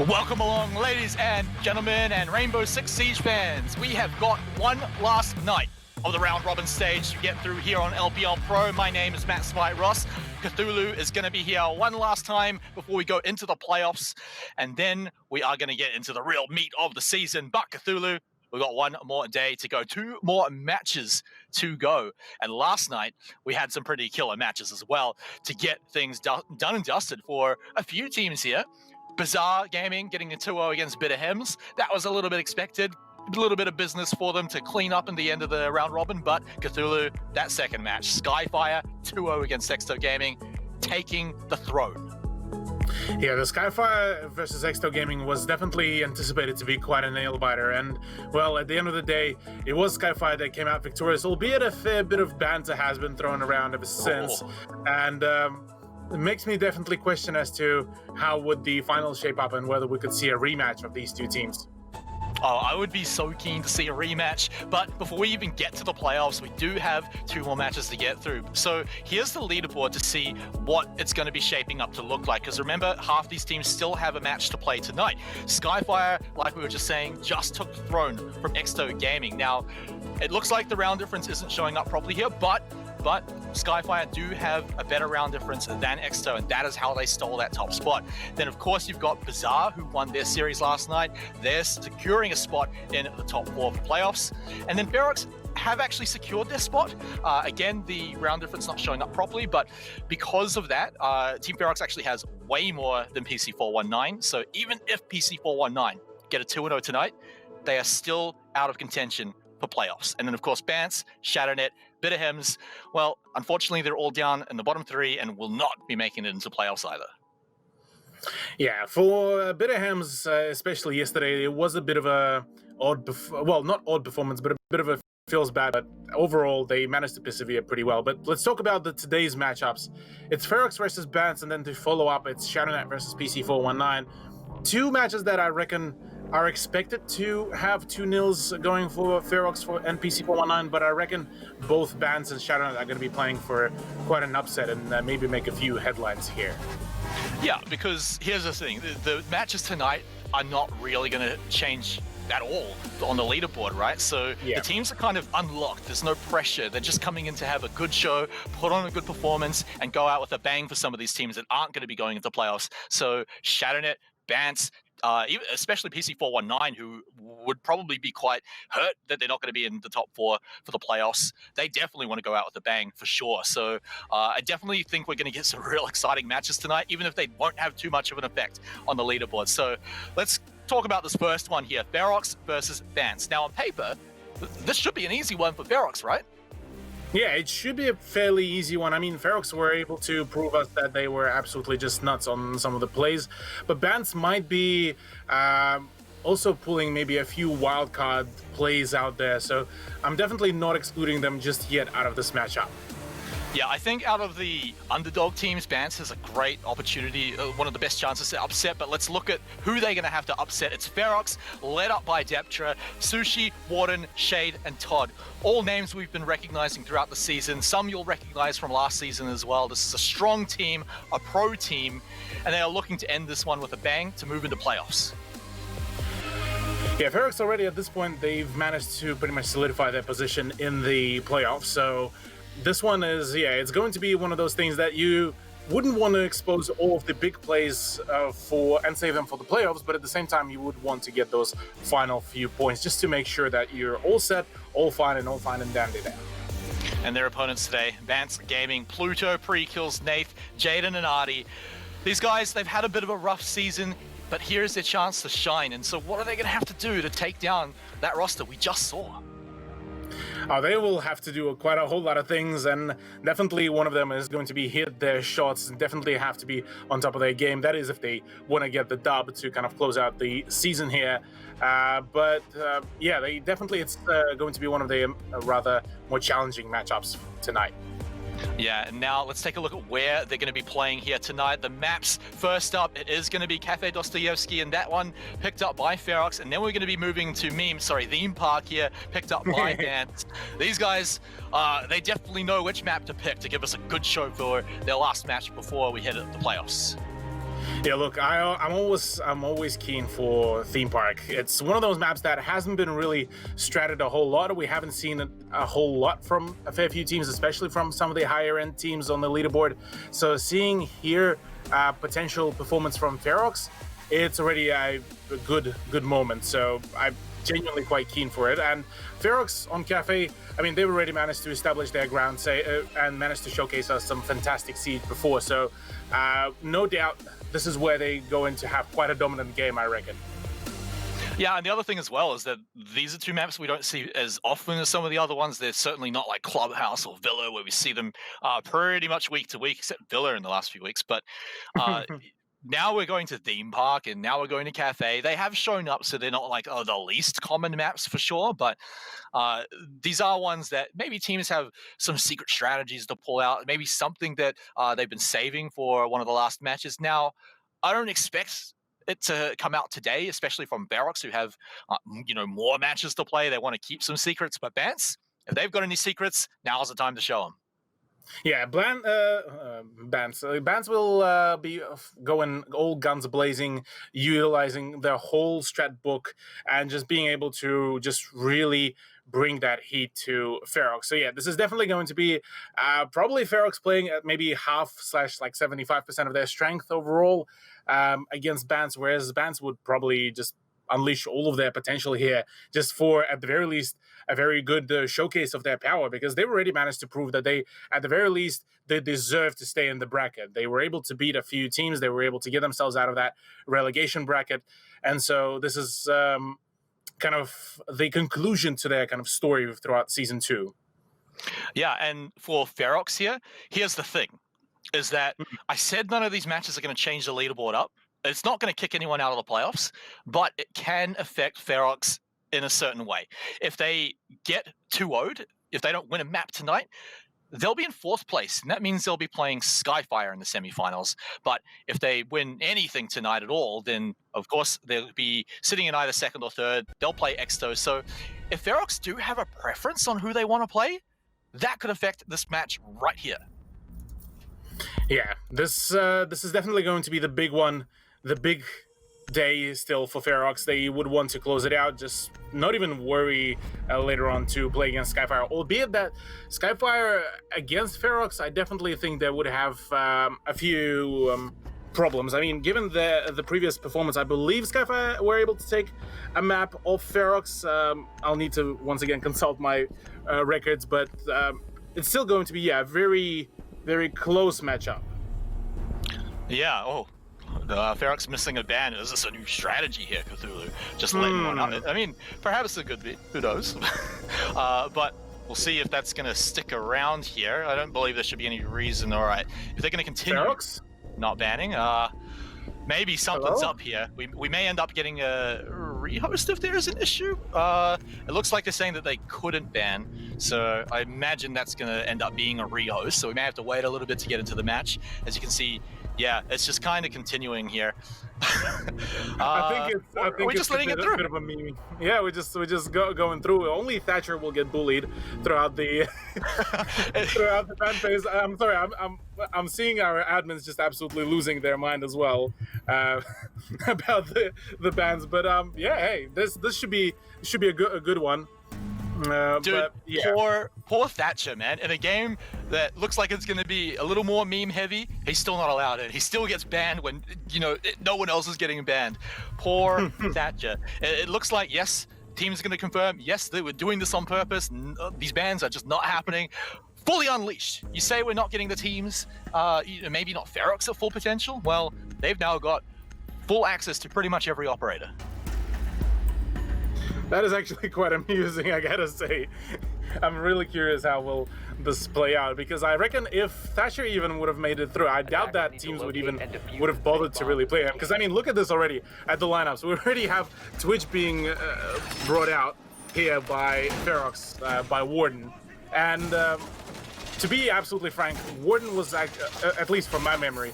Welcome along, ladies and gentlemen, and Rainbow Six Siege fans. We have got one last night of the round robin stage to get through here on LPL Pro. My name is Matt Spite Ross. Cthulhu is going to be here one last time before we go into the playoffs, and then we are going to get into the real meat of the season. But Cthulhu, we've got one more day to go, 2 more matches to go. And last night, we had some pretty killer matches as well to get things done and dusted for a few teams here. Bizarre Gaming getting a 2-0 against Bitter Hems. That was a little bit expected. A little bit of business for them to clean up in the end of the round robin, but Cthulhu, that second match, Skyfire 2-0 against Exto Gaming, taking the throne. Yeah, the Skyfire versus Exto Gaming was definitely anticipated to be quite a nail-biter, and, well, at the end of the day, it was Skyfire that came out victorious, albeit a fair bit of banter has been thrown around ever since, and it makes me definitely question as to how would the finals shape up and whether we could see a rematch of these two teams. Oh, I would be so keen to see a rematch, but before we even get to the playoffs, we do have 2 more matches to get through. So here's the leaderboard to see what it's going to be shaping up to look like, because remember, half these teams still have a match to play tonight. Skyfire, like we were just saying, just took the throne from Exto Gaming. Now, it looks like the round difference isn't showing up properly here, but Skyfire do have a better round difference than Exto, and that is how they stole that top spot. Then, of course, you've got Bizarre, who won their series last night. They're securing a spot in the top 4 for playoffs. And then FEROX have actually secured their spot. Again, the round difference not showing up properly, but because of that, Team FEROX actually has way more than PC419. So even if PC419 get a 2-0 tonight, they are still out of contention for playoffs. And then, of course, Bance, Shadownet, Bitter Hems, well, unfortunately, they're all down in the bottom 3 and will not be making it into playoffs either. Yeah, for Bitter Hems, especially yesterday, it was a bit of a not odd performance, but a bit of a feels bad, but overall, they managed to persevere pretty well. But let's talk about today's matchups. It's FEROX versus Bance, and then to follow up, it's Shadownet versus PC419. 2 matches that I reckon are expected to have 2-0s going for FEROX and PC419, but I reckon both Bance and Shadownet are going to be playing for quite an upset and maybe make a few headlines here. Yeah, because here's the thing. The matches tonight are not really going to change at all on the leaderboard, right? So the teams are kind of unlocked. There's no pressure. They're just coming in to have a good show, put on a good performance, and go out with a bang for some of these teams that aren't going to be going into playoffs. So Shadownet, Bance, especially PC419, who would probably be quite hurt that they're not going to be in the top 4 for the playoffs. They definitely want to go out with a bang for sure. So I definitely think we're going to get some real exciting matches tonight, even if they won't have too much of an effect on the leaderboard. So let's talk about this first one here, FEROX versus Bance. Now on paper, this should be an easy one for FEROX, right? Yeah, it should be a fairly easy one. I mean, FEROX were able to prove us that they were absolutely just nuts on some of the plays, but Bance might be also pulling maybe a few wildcard plays out there, so I'm definitely not excluding them just yet out of this matchup. Yeah, I think out of the underdog teams, Bance has a great opportunity, one of the best chances to upset, but let's look at who they're going to have to upset. It's FEROX, led up by Deptra, Sushi, Warden, Shade, and Todd. All names we've been recognizing throughout the season. Some you'll recognize from last season as well. This is a strong team, a pro team, and they are looking to end this one with a bang to move into playoffs. Yeah, FEROX already at this point, they've managed to pretty much solidify their position in the playoffs, so this one is, yeah, it's going to be one of those things that you wouldn't want to expose all of the big plays and save them for the playoffs, but at the same time, you would want to get those final few points just to make sure that you're all set, all fine and dandy there. And their opponents today, Bance Gaming, Pluto, Pre-Kills, Nath, Jaden and Artie. These guys, they've had a bit of a rough season, but here's their chance to shine. And so what are they going to have to do to take down that roster we just saw? They will have to do quite a whole lot of things, and definitely one of them is going to be hit their shots and definitely have to be on top of their game. That is if they want to get the dub to kind of close out the season here. But yeah, it's going to be one of the rather more challenging matchups tonight. Yeah, and now let's take a look at where they're going to be playing here tonight. The maps, first up, it is going to be KAFE Dostoyevsky, and that one picked up by FEROX. And then we're going to be moving to Theme Park here, picked up by Dance. These guys, they definitely know which map to pick to give us a good show for their last match before we hit the playoffs. Yeah, look, I'm always keen for Theme Park. It's one of those maps that hasn't been really stratted a whole lot. We haven't seen a whole lot from a fair few teams, especially from some of the higher end teams on the leaderboard. So seeing here potential performance from FEROX, it's already a good moment. So I'm genuinely quite keen for it. And FEROX on KAFE, I mean, they've already managed to establish their ground and managed to showcase us some fantastic siege before. So no doubt this is where they're going to have quite a dominant game, I reckon. Yeah, and the other thing as well is that these are two maps we don't see as often as some of the other ones. They're certainly not like Clubhouse or Villa, where we see them pretty much week to week, except Villa in the last few weeks. But now we're going to Theme Park, and now we're going to KAFE. They have shown up, so they're not like the least common maps for sure, but these are ones that maybe teams have some secret strategies to pull out, maybe something that they've been saving for one of the last matches. Now, I don't expect it to come out today, especially from FEROX, who have more matches to play. They want to keep some secrets, but Bance, if they've got any secrets, now's the time to show them. Yeah, Bance will be going all guns blazing, utilizing the whole strat book and just being able to just really bring that heat to FEROX. So yeah, this is definitely going to be probably FEROX playing at maybe half/75% of their strength overall against Bance, whereas Bance would probably just unleash all of their potential here, just for, at the very least, a very good showcase of their power, because they've already managed to prove that they, at the very least, they deserve to stay in the bracket. They were able to beat a few teams. They were able to get themselves out of that relegation bracket. And so this is kind of the conclusion to their kind of story throughout Season 2. Yeah, and for FEROX here, here's the thing, is that I said none of these matches are going to change the leaderboard up. It's not going to kick anyone out of the playoffs, but it can affect FEROX in a certain way. If they get 2-0'd, if they don't win a map tonight, they'll be in 4th place, and that means they'll be playing Skyfire in the semifinals. But if they win anything tonight at all, then, of course, they'll be sitting in either 2nd or 3rd. They'll play Exto. So if FEROX do have a preference on who they want to play, that could affect this match right here. Yeah, this is definitely going to be the big one. The big day still for FEROX. They would want to close it out, just not even worry later on to play against Skyfire. Albeit that Skyfire against FEROX, I definitely think they would have a few problems. I mean, given the previous performance, I believe Skyfire were able to take a map off FEROX. I'll need to once again consult my records, but it's still going to be a very, very close matchup. Yeah, FEROX missing a ban. Is this a new strategy here, Cthulhu? Just letting one out. I mean, perhaps a good bit. Who knows? But we'll see if that's going to stick around here. I don't believe there should be any reason. All right. If they're going to continue FEROX? Not banning, maybe something's up here. We may end up getting a rehost if there is an issue. It looks like they're saying that they couldn't ban. So I imagine that's going to end up being a rehost. So we may have to wait a little bit to get into the match. As you can see, yeah, it's just kind of continuing here. I think we're just letting it through. A bit of a meme. Yeah, we're just going through. Only Thatcher will get bullied throughout the throughout the fan phase. I'm sorry, I'm seeing our admins just absolutely losing their mind as well about the bans. But yeah, hey, this should be a good one. Dude, but yeah. poor Thatcher, man. In a game that looks like it's going to be a little more meme heavy, he's still not allowed in. He still gets banned when, no one else is getting banned. Poor Thatcher. It looks like, yes, team's going to confirm, yes, they were doing this on purpose. These bans are just not happening. Fully unleashed. You say we're not getting the teams, maybe not FEROX at full potential? Well, they've now got full access to pretty much every operator. That is actually quite amusing, I gotta say. I'm really curious how will this play out, because I reckon if Thatcher even would have made it through, I doubt that teams would have bothered to really play him. Because I mean, look at this already at the lineups. We already have Twitch being brought out here by FEROX, by Warden, and to be absolutely frank, Warden was at least from my memory,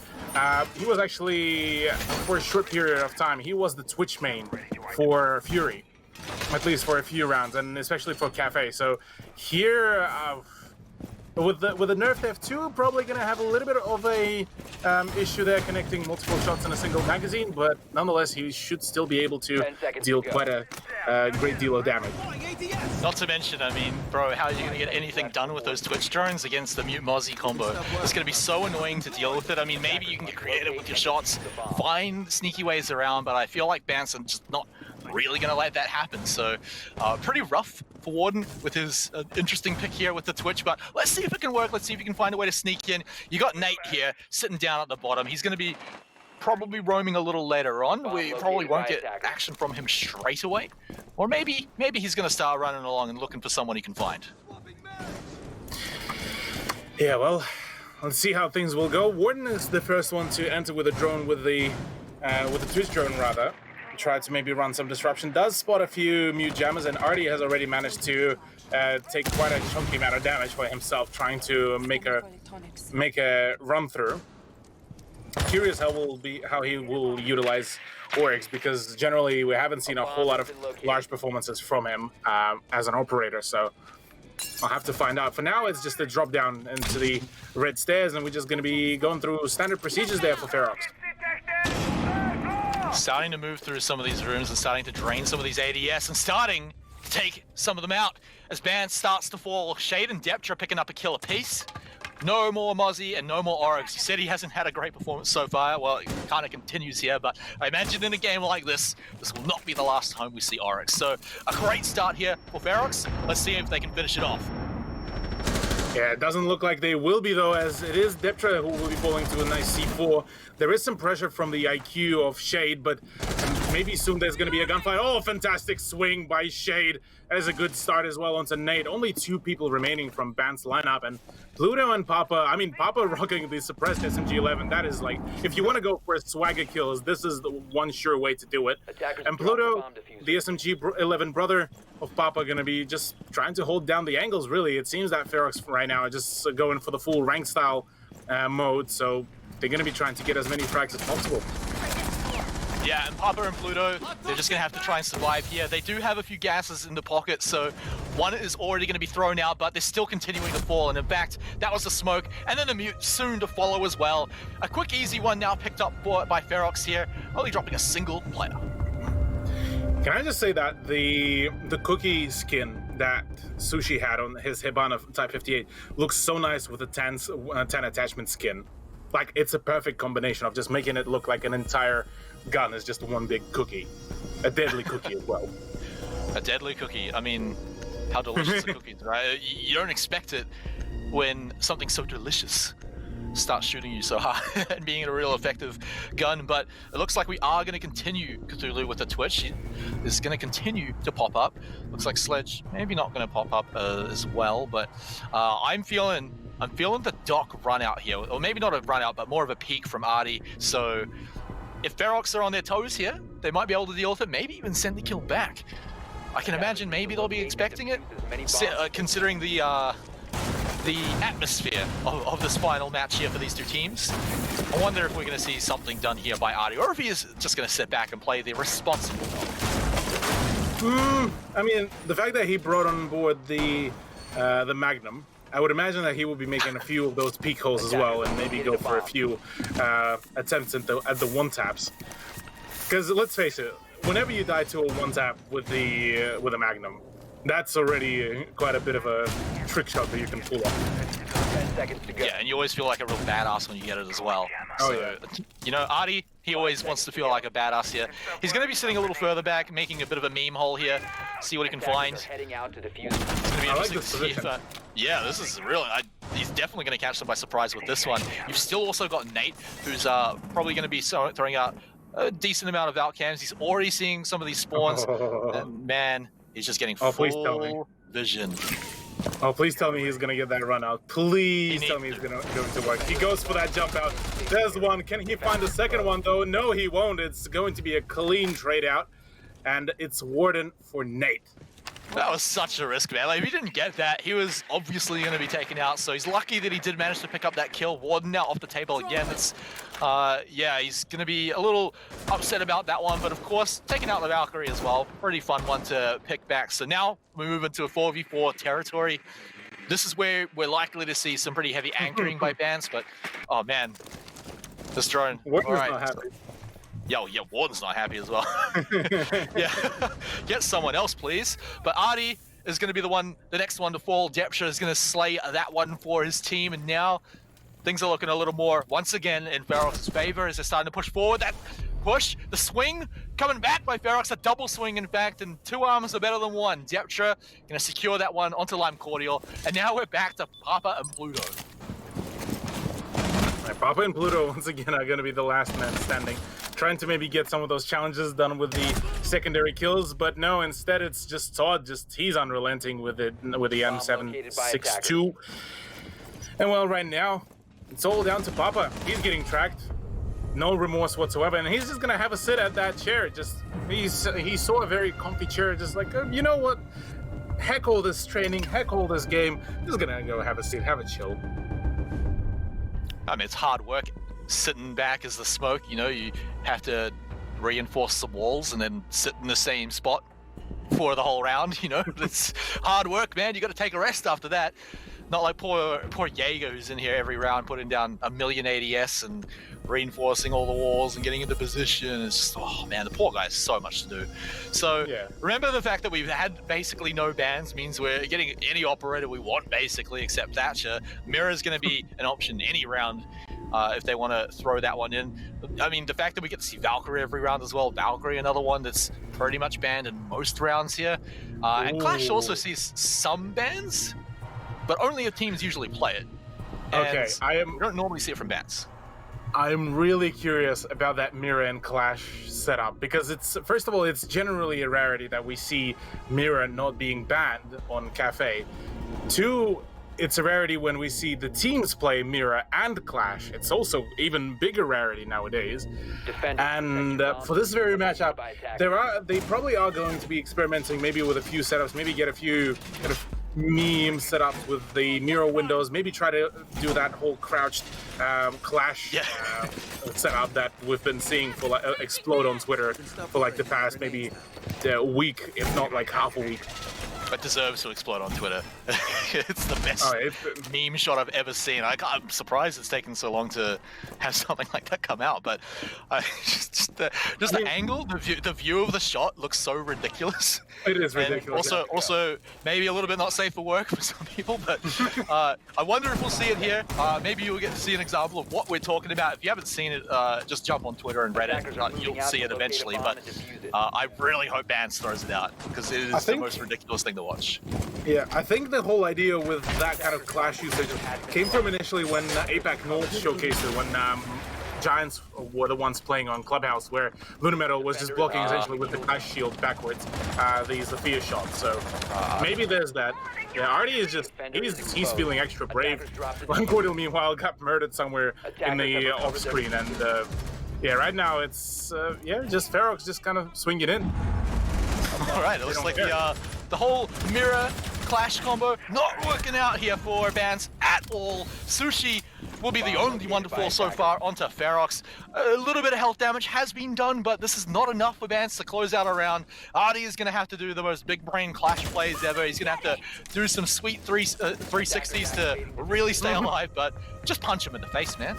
he was actually for a short period of time he was the Twitch main for Fury. At least for a few rounds, and especially for KAFE. So here, with the nerfed F2, probably going to have a little bit of a issue there connecting multiple shots in a single magazine, but nonetheless, he should still be able to deal quite a great deal of damage. Not to mention, I mean, bro, how are you going to get anything done with those Twitch drones against the Mute Mozzie combo? It's going to be so annoying to deal with it. I mean, maybe you can get creative with your shots, find sneaky ways around, but I feel like Banson just not really going to let that happen. So pretty rough for Warden with his interesting pick here with the Twitch, but let's see if it can work. Let's see if he can find a way to sneak in. You got Nate here sitting down at the bottom. He's going to be probably roaming a little later on. We probably won't get action from him straight away, or maybe he's going to start running along and looking for someone he can find. Yeah, well, let's see how things will go. Warden is the first one to enter with a drone, with the Twitch drone rather. Tried to maybe run some disruption, does spot a few mute jammers, and Artie has already managed to take quite a chunky amount of damage for himself, trying to make a run through. Curious how he will utilize Oryx, because generally we haven't seen a whole lot of large performances from him as an operator, so I'll have to find out. For now, it's just a drop down into the red stairs, and we're just going to be going through standard procedures there for FEROX. Starting to move through some of these rooms and starting to drain some of these ADS and starting to take some of them out. As Ban starts to fall, Shade and Deptra are picking up a kill apiece. No more Mozzie and no more Oryx. He said he hasn't had a great performance so far. Well, it kind of continues here, but I imagine in a game like this, this will not be the last time we see Oryx. So a great start here for FEROX. Let's see if they can finish it off. Yeah, it doesn't look like they will be, though, as it is Deptra who will be falling to a nice C4. There is some pressure from the IQ of Shade, but maybe soon there's going to be a gunfight. Oh, fantastic swing by Shade. That is a good start as well onto Nate. Only 2 people remaining from Ban's lineup, and Pluto and Papa, I mean, Papa rocking the suppressed SMG-11. That is like, if you want to go for swagger kills, this is the one sure way to do it. And Pluto, the SMG-11 brother of Papa, going to be just trying to hold down the angles, really. It seems that FEROX right now are just going for the full rank style mode, so they're going to be trying to get as many frags as possible. Yeah, and Papa and Pluto, they're just going to have to try and survive here. They do have a few gases in the pocket, so one is already going to be thrown out, but they're still continuing to fall. And in fact, that was the smoke, and then the mute soon to follow as well. A quick, easy one now picked up by FEROX here, only dropping a single player. Can I just say that the cookie skin that Sushi had on his Hibana Type 58 looks so nice with the 10 attachment skin. Like, it's a perfect combination of just making it look like an entire gun is just one big cookie. A deadly cookie as well. A deadly cookie. I mean, how delicious are cookies, right? You don't expect it when something so delicious starts shooting you so hard and being a real effective gun, but it looks like we are going to continue Cthulhu with the Twitch. He is going to continue to pop up. Looks like Sledge maybe not going to pop up as well, but I'm feeling the Doc run out here, or maybe not a run out, but more of a peek from Artie. So if FEROX are on their toes here, they might be able to deal with it, maybe even send the kill back. I can imagine maybe they'll be expecting it, considering the atmosphere of this final match here for these two teams. I wonder if we're going to see something done here by Artie, or if he is just going to sit back and play the responsible role. I mean, the fact that he brought on board the Magnum, I would imagine that he will be making a few of those peek holes as well, and maybe go for a few attempts at the one-taps. Because let's face it, whenever you die to a one-tap with a Magnum, That's already quite a bit of a trick shot that you can pull off. 10 seconds to go. Yeah, and you always feel like a real badass when you get it as well. Oh, So, yeah. you know, Artie, he always wants to feel like a badass here. He's going to be sitting a little further back, making a bit of a meme hole here, see what he can find. Attackers are heading out to defuse. It's going to be I like interesting this to see if position. yeah, this is really... he's definitely going to catch them by surprise with this one. You've still also got Nate, who's probably going to be throwing out a decent amount of out cams. He's already seeing some of these spawns. And man, he's just getting please tell me. full vision. Oh, please tell me he's gonna get that run out. Please He tell me needs he's going to work. He goes for that jump out. There's one. Can he find the second one though? No, he won't. It's going to be a clean trade out, and it's Warden for Nate. That was such a risk, man. Like, if he didn't get that, he was obviously going to be taken out. So he's lucky that he did manage to pick up that kill. Warden now off the table again. It's, yeah, he's going to be a little upset about that one. But of course, taking out the Valkyrie as well. Pretty fun one to pick back. So now we move into a 4v4 territory. This is where we're likely to see some pretty heavy anchoring by bans. But, oh man, this drone. Warden's All right. not happy. Yeah, Warden's not happy as well. Yeah, get someone else, please. But Artie is going to be the next one to fall. Deptra is going to slay that one for his team, and now things are looking a little more, once again, in FEROX's favor as they're starting to push forward. That push, the swing, coming back by FEROX, a double swing, in fact, and two arms are better than one. Deptra going to secure that one onto Lime Cordial, and now we're back to Papa and Pluto. Right, Papa and Pluto once again are going to be the last man standing, trying to maybe get some of those challenges done with the secondary kills, but no, instead it's just Todd. He's unrelenting with it, with the M762. And well, right now it's all down to Papa. He's getting tracked, no remorse whatsoever, and he's just gonna have a sit at that chair. He saw a very comfy chair, just like, you know what? Heck all this training, heck all this game. Just gonna go have a seat, have a chill. I mean, it's hard work sitting back as the smoke, you know, you have to reinforce some walls and then sit in the same spot for the whole round, you know. It's hard work, man. You got to take a rest after that. Not like poor Jaeger, who's in here every round putting down a million ADS and reinforcing all the walls and getting into position. It's just, oh man, the poor guy has so much to do. So Yeah. remember, the fact that we've had basically no bans means we're getting any operator we want, basically, except Thatcher. Mirror's going to be an option any round if they want to throw that one in. I mean, the fact that we get to see Valkyrie every round as well. Valkyrie, another one that's pretty much banned in most rounds here. And Clash also sees some bans, but only if teams usually play it. And Okay, we don't normally see it from bans. I'm really curious about that Mirror and Clash setup, because it's, first of all, it's generally a rarity that we see Mirror not being banned on KAFE. Two, it's a rarity when we see the teams play Mirror and Clash. It's also even bigger rarity nowadays. And for this very matchup, they probably are going to be experimenting maybe with a few setups, maybe get a few kind of meme setup with the Mirror windows, maybe try to do that whole crouched Clash setup that we've been seeing for like explode on Twitter for like the past maybe a week, if not like half a week. It deserves to explode on Twitter. It's the best meme shot I've ever seen. I'm surprised it's taken so long to have something like that come out, but just the angle, the view of the shot looks so ridiculous. It is ridiculous. And also maybe a little bit not safe for work for some people, but I wonder if we'll see it here. Maybe you'll get to see an example of what we're talking about. If you haven't seen it, just jump on Twitter and Reddit. You'll see it eventually, but I really hope Bans throws it out, because it is the most ridiculous thing to watch. Yeah, I think the whole idea with that kind of Clash usage came from initially when APAC North showcased it, when Giants were the ones playing on Clubhouse, where Lunametal was just blocking essentially with the Clash shield backwards, the Zafia shot. So maybe there's that. Yeah, Artie is just, he's feeling extra brave. Lime Cordial, meanwhile, got murdered somewhere in the off screen, and yeah, right now it's just FEROX just kind of swinging in. All right, it looks like the whole Mirror Clash combo not working out here for Bans at all. Sushi will be the only one to fall so far onto FEROX. A little bit of health damage has been done, but this is not enough for Bans to close out a round. Artie is going to have to do the most big brain Clash plays ever. He's going to have to do some sweet 360s to really stay alive, but just punch him in the face, man.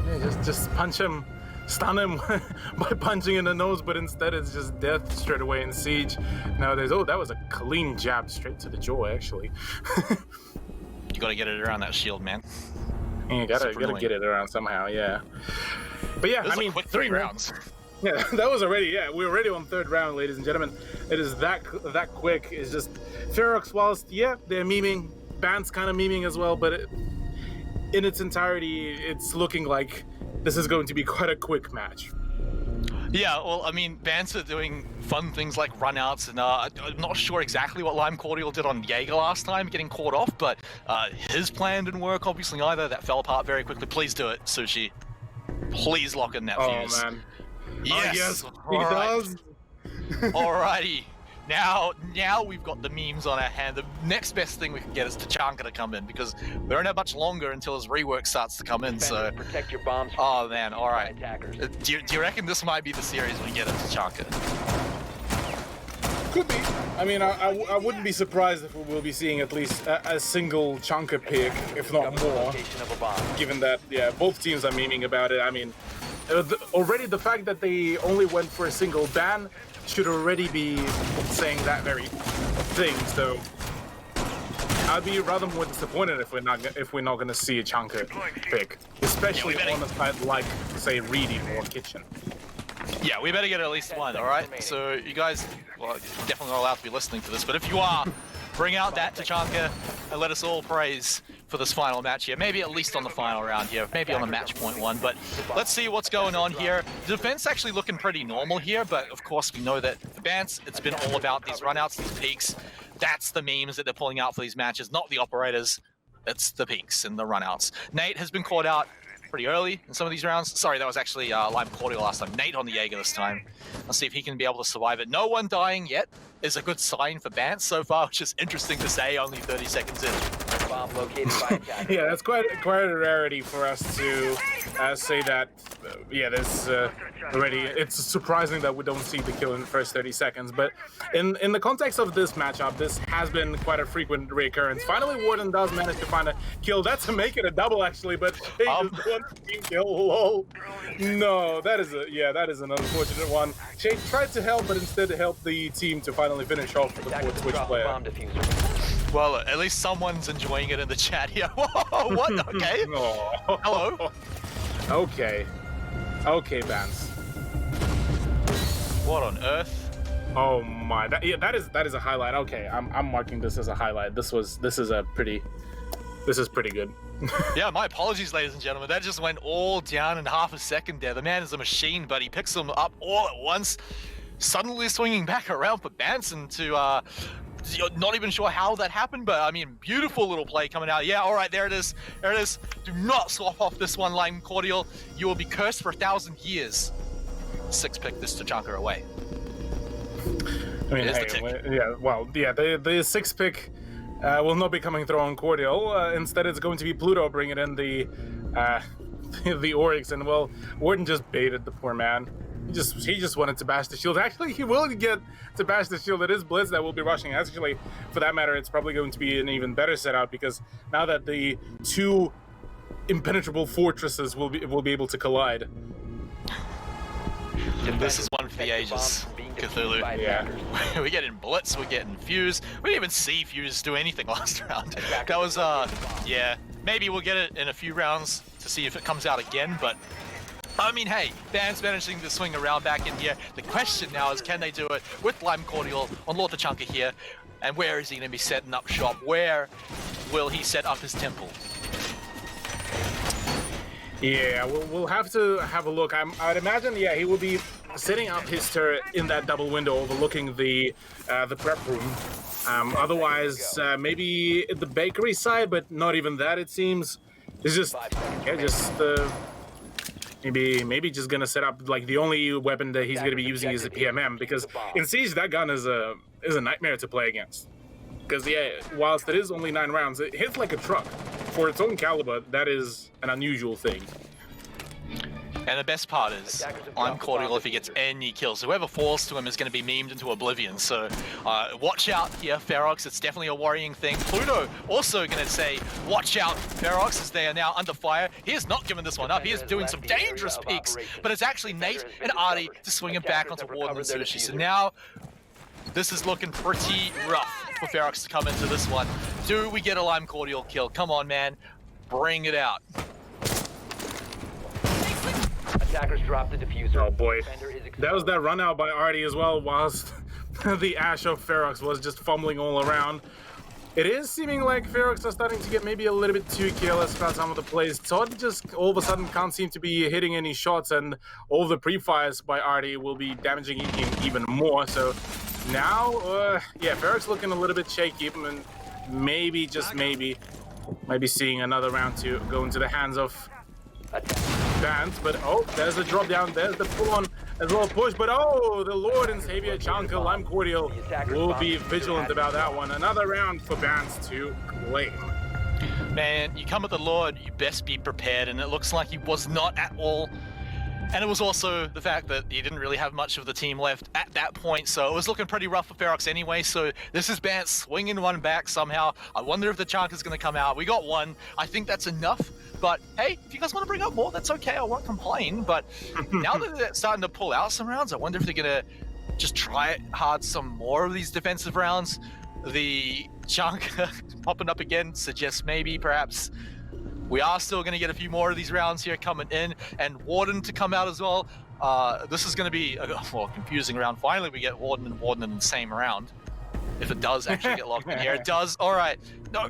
Yeah, just punch him stun him by punching in the nose, but instead it's just death straight away in Siege. Nowadays, oh, that was a clean jab straight to the jaw, actually. You gotta get it around that shield, man. Yeah, you gotta get it around somehow, yeah. But yeah, I mean, quick 3 rounds. Yeah, that was already, yeah, we're already on 3rd round, ladies and gentlemen. It is that quick. It's just FEROX, whilst, yeah, they're memeing, Band's kind of memeing as well, but in its entirety, it's looking like this is going to be quite a quick match. Yeah, well, I mean, Vance are doing fun things like runouts, and I'm not sure exactly what Lime Cordial did on Jaeger last time, getting caught off, but his plan didn't work, obviously, either. That fell apart very quickly. Please do it, Sushi. Please lock in that fuse. Oh, man. Yes, he does. Alrighty. Now we've got the memes on our hand. The next best thing we can get is Tachanka to come in, because we don't have much longer until his rework starts to come in. So, protect your bombs. Oh man, all right. Attackers. Do you reckon this might be the series we get at Tachanka? Could be. I mean, I wouldn't be surprised if we will be seeing at least a single Chanka pick, if not more. Given that, yeah, both teams are memeing about it. I mean, already the fact that they only went for a single ban should already be saying that very thing. So I'd be rather more disappointed if we're not going to see a Chanka pick, especially on a side like, say, Reedy or Kitchen. Yeah, we better get at least one. All right. So you guys, well, definitely not allowed to be listening to this, but if you are, bring out that Tachanka and let us all praise for this final match here. Maybe at least on the final round here, maybe on the match point 1, but let's see what's going on here. The defense actually looking pretty normal here, but of course we know that the Bants, it's been all about these runouts, these peaks. That's the memes that they're pulling out for these matches, not the operators. It's the peaks and the runouts. Nate has been caught out pretty early in some of these rounds. Sorry, that was actually Lime Cordial last time. Nate on the Jaeger this time. Let's see if he can be able to survive it. No one dying yet is a good sign for Bants so far, which is interesting to say, only 30 seconds in. Bomb located by attacker. Yeah, that's quite a rarity for us to say that. Yeah, there's already. It's surprising that we don't see the kill in the first 30 seconds. But in the context of this matchup, this has been quite a frequent recurrence. Finally, Warden does manage to find a kill. That's to make it a double, actually. But he just won team kill. Lol. No, that is an unfortunate one. Shade tried to help, but instead helped the team to finally finish off for the fourth Twitch player. Bomb diffuser. Well, at least someone's enjoying it in the chat here. Whoa, what? Okay. Oh. Hello. Okay. Okay, Vance. What on earth? Oh my! That is a highlight. Okay, I'm marking this as a highlight. This is pretty good. Yeah, my apologies, ladies and gentlemen. That just went all down in half a second there. The man is a machine, but he picks them up all at once. Suddenly swinging back around for Banson to you're not even sure how that happened, but I mean, beautiful little play coming out. Yeah, all right, there it is. There it is. Do not swap off this one, Lime Cordial. You will be cursed for 1,000 years. 6-pick this Tachanka away. I mean, the 6-pick will not be coming through on Cordial. Instead, it's going to be Pluto bringing in the Oryx, and well, Warden just baited the poor man. He just wanted to bash the shield. Actually, he will get to bash the shield. It is Blitz that will be rushing. Actually, for that matter, it's probably going to be an even better setup, because now that the two impenetrable fortresses will be able to collide. This is one for the ages, Cthulhu. Yeah. We're getting Blitz, we're getting Fuse. We didn't even see Fuse do anything last round. That was, yeah. Maybe we'll get it in a few rounds to see if it comes out again, but I mean, hey, Van's managing to swing around back in here. The question now is, can they do it with Lime Cordial on Lord Tachanka here? And where is he going to be setting up shop? Where will he set up his temple? Yeah, we'll have to have a look. I'd imagine, yeah, he will be setting up his turret in that double window overlooking the prep room. Otherwise, maybe the bakery side, but not even that, it seems. It's just, yeah, maybe just gonna set up, like, the only weapon that he's gonna be using is the PMM, because in Siege that gun is a nightmare to play against. Because yeah, whilst it is only 9 rounds, it hits like a truck. For its own caliber, that is an unusual thing. And the best part is, I'm Cordial if he gets any kills. Whoever falls to him is going to be memed into oblivion. So watch out here, FEROX. It's definitely a worrying thing. Pluto also going to say, watch out, FEROX, as they are now under fire. He is not giving this one up. He is doing some dangerous peeks, but it's actually Nate and Artie to swing him back onto Warden and Sushi. So now, this is looking pretty rough for FEROX to come into this one. Do we get a Lime Cordial kill? Come on, man. Bring it out. Attackers dropped the diffuser. Oh boy, that was that run out by Artie as well, whilst the Ash of FEROX was just fumbling all around. It is seeming like FEROX are starting to get maybe a little bit too careless about some of the plays. Todd just all of a sudden can't seem to be hitting any shots, and all the pre-fires by Artie will be damaging him even more. So now, yeah, FEROX looking a little bit shaky, and maybe, just maybe, might be seeing another round to go into the hands of Bans. But oh, there's the drop down, there's the full-on as well push, but oh, the Lord and Savior Chanka Lime Cordial will be vigilant about that one. Another round for Bans to claim. Man, you come at the Lord, you best be prepared, and it looks like he was not at all. And it was also the fact that he didn't really have much of the team left at that point, so it was looking pretty rough for FEROX anyway. So this is Bans swinging one back somehow. I wonder if the Chanka's going to come out. We got one. I think that's enough. But hey, if you guys want to bring up more, that's okay. I won't complain. But now that they're starting to pull out some rounds, I wonder if they're going to just try it hard some more of these defensive rounds. The Chanka popping up again suggests maybe, perhaps, we are still going to get a few more of these rounds here coming in, and Warden to come out as well. This is going to be a more confusing round. Finally, we get Warden and Warden in the same round. If it does actually get locked in here, it does. All right. No,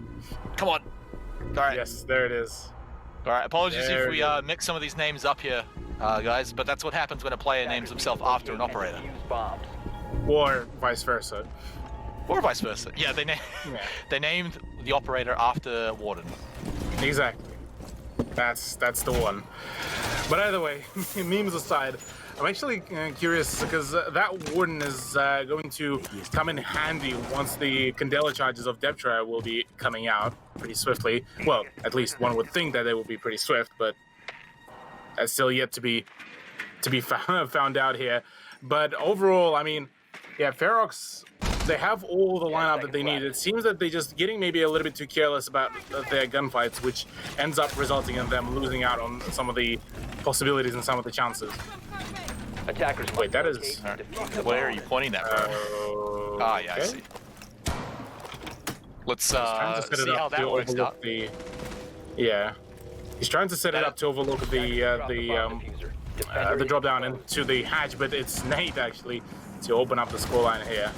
come on. All right. Yes, there it is. All right. Apologies if we mix some of these names up here, guys, but that's what happens when a player names himself after an operator. Or vice versa. Or vice versa. Yeah, they named the operator after Warden. Exactly. That's the one. But either way, memes aside, I'm actually curious because that Warden is going to come in handy once the Candela charges of Deptra will be coming out pretty swiftly. Well, at least one would think that they will be pretty swift, but that's still yet to be found out here. But overall, I mean, yeah, FEROX, they have all the lineup that they need. It seems that they're just getting maybe a little bit too careless about their gunfights, which ends up resulting in them losing out on some of the possibilities and some of the chances. Attackers. Wait, that is... Where are you pointing that from? Ah, yeah, okay. I see. Let's see how that works out. Yeah. He's trying to set it up to overlook the drop down into the hatch, but it's Nate actually to open up the scoreline here.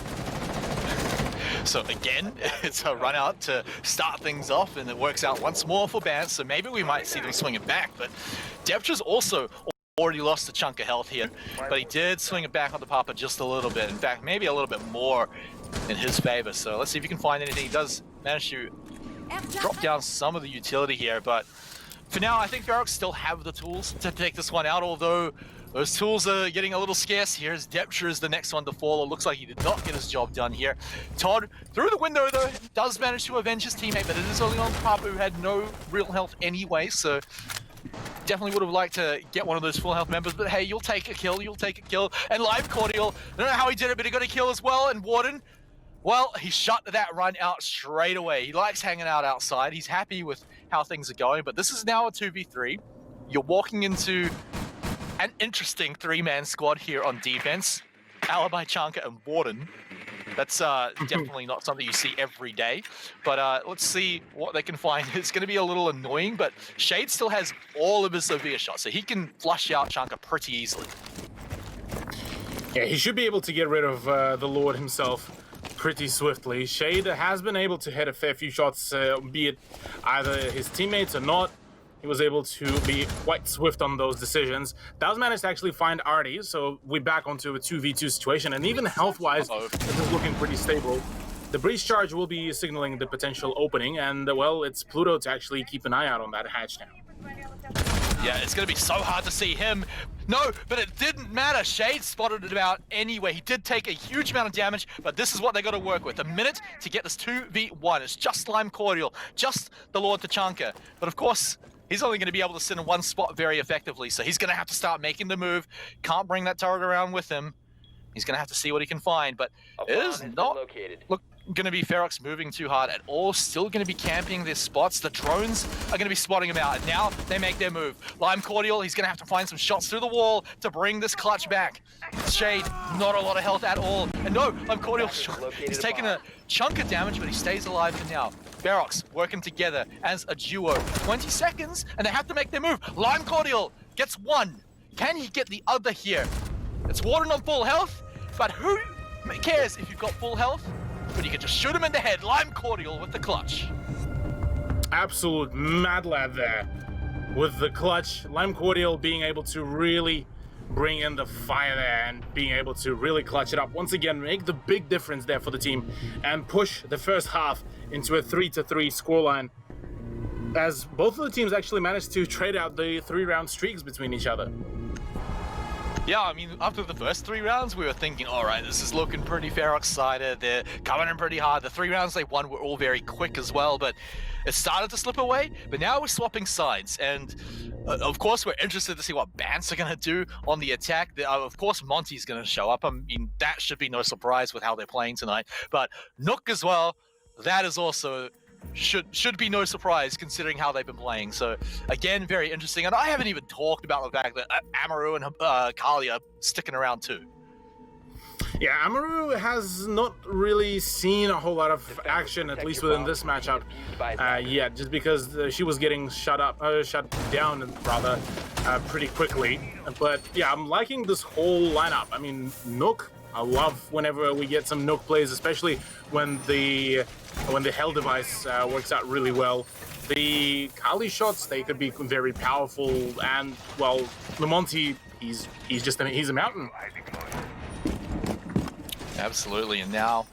So again, it's a run out to start things off, and it works out once more for Bans, so maybe we might see them swing it back, but Deptra's also already lost a chunk of health here, but he did swing it back on the Papa just a little bit. In fact, maybe a little bit more in his favor, so let's see if he can find anything. He does manage to drop down some of the utility here, but for now, I think FEROX still have the tools to take this one out, although those tools are getting a little scarce here, as Deptra is the next one to fall. It looks like he did not get his job done here. Todd, through the window though, does manage to avenge his teammate, but it is only on Papa, who had no real health anyway, so definitely would have liked to get one of those full health members, but hey, you'll take a kill, And Lime Cordial, I don't know how he did it, but he got a kill as well, and Warden, well, he shut that run out straight away. He likes hanging out outside. He's happy with how things are going, but this is now a 2v3. You're walking into an interesting three-man squad here on defense. Alibi, Chanka, and Warden. That's definitely not something you see every day, but let's see what they can find. It's going to be a little annoying, but Shade still has all of his severe shots, so he can flush out Chanka pretty easily. Yeah, he should be able to get rid of the Lord himself pretty swiftly. Shade has been able to hit a fair few shots, be it either his teammates or not. He was able to be quite swift on those decisions. Does manage to actually find Artie, so we're back onto a 2v2 situation, and even health-wise, this is looking pretty stable. The breach charge will be signaling the potential opening, and well, it's Pluto to actually keep an eye out on that hatch now. Yeah, it's going to be so hard to see him. No, but it didn't matter. Shade spotted it out anyway. He did take a huge amount of damage, but this is what they got to work with. A minute to get this 2v1. It's just Lime Cordial, just the Lord Tachanka. But of course, He's only going to be able to sit in one spot very effectively, so he's going to have to start making the move. Can't bring that turret around with him. He's going to have to see what he can find, but it is not going to be FEROX moving too hard at all. Still going to be camping their spots. The drones are going to be spotting him out, and now they make their move. Lime Cordial, he's going to have to find some shots through the wall to bring this clutch back. Shade, not a lot of health at all. And no, Lime Cordial, he's taking a chunk of damage, but he stays alive for now. FEROX working together as a duo. 20 seconds, and they have to make their move. Lime Cordial gets one. Can he get the other here? It's Warden on full health, but who cares if you've got full health? But you can just shoot him in the head. Lime Cordial with the clutch. Absolute mad lad there with the clutch. Lime Cordial being able to really bring in the fire there and being able to really clutch it up. Once again, make the big difference there for the team and push the first half into a 3-3 scoreline, as both of the teams actually managed to trade out the 3-round streaks between each other. Yeah, I mean, after the first 3 rounds, we were thinking, all right, this is looking pretty FEROX-sided. They're coming in pretty hard. The 3 rounds they won were all very quick as well, but it started to slip away. But now we're swapping sides, and of course, we're interested to see what Bants are going to do on the attack. Of course, Monty's going to show up. I mean, that should be no surprise with how they're playing tonight. But Nook as well, that is also should be no surprise considering how they've been playing. So again, very interesting. And I haven't even talked about the fact that Amaru and Kali are sticking around too. Yeah, Amaru has not really seen a whole lot of action, at least within this matchup, yet, just because she was getting shut down rather pretty quickly. But yeah, I'm liking this whole lineup. I mean, Nook, I love whenever we get some Nook plays, especially when the Hell device works out really well. The Kali shots, they could be very powerful, and well, Lamonti, he's a mountain. Absolutely, and now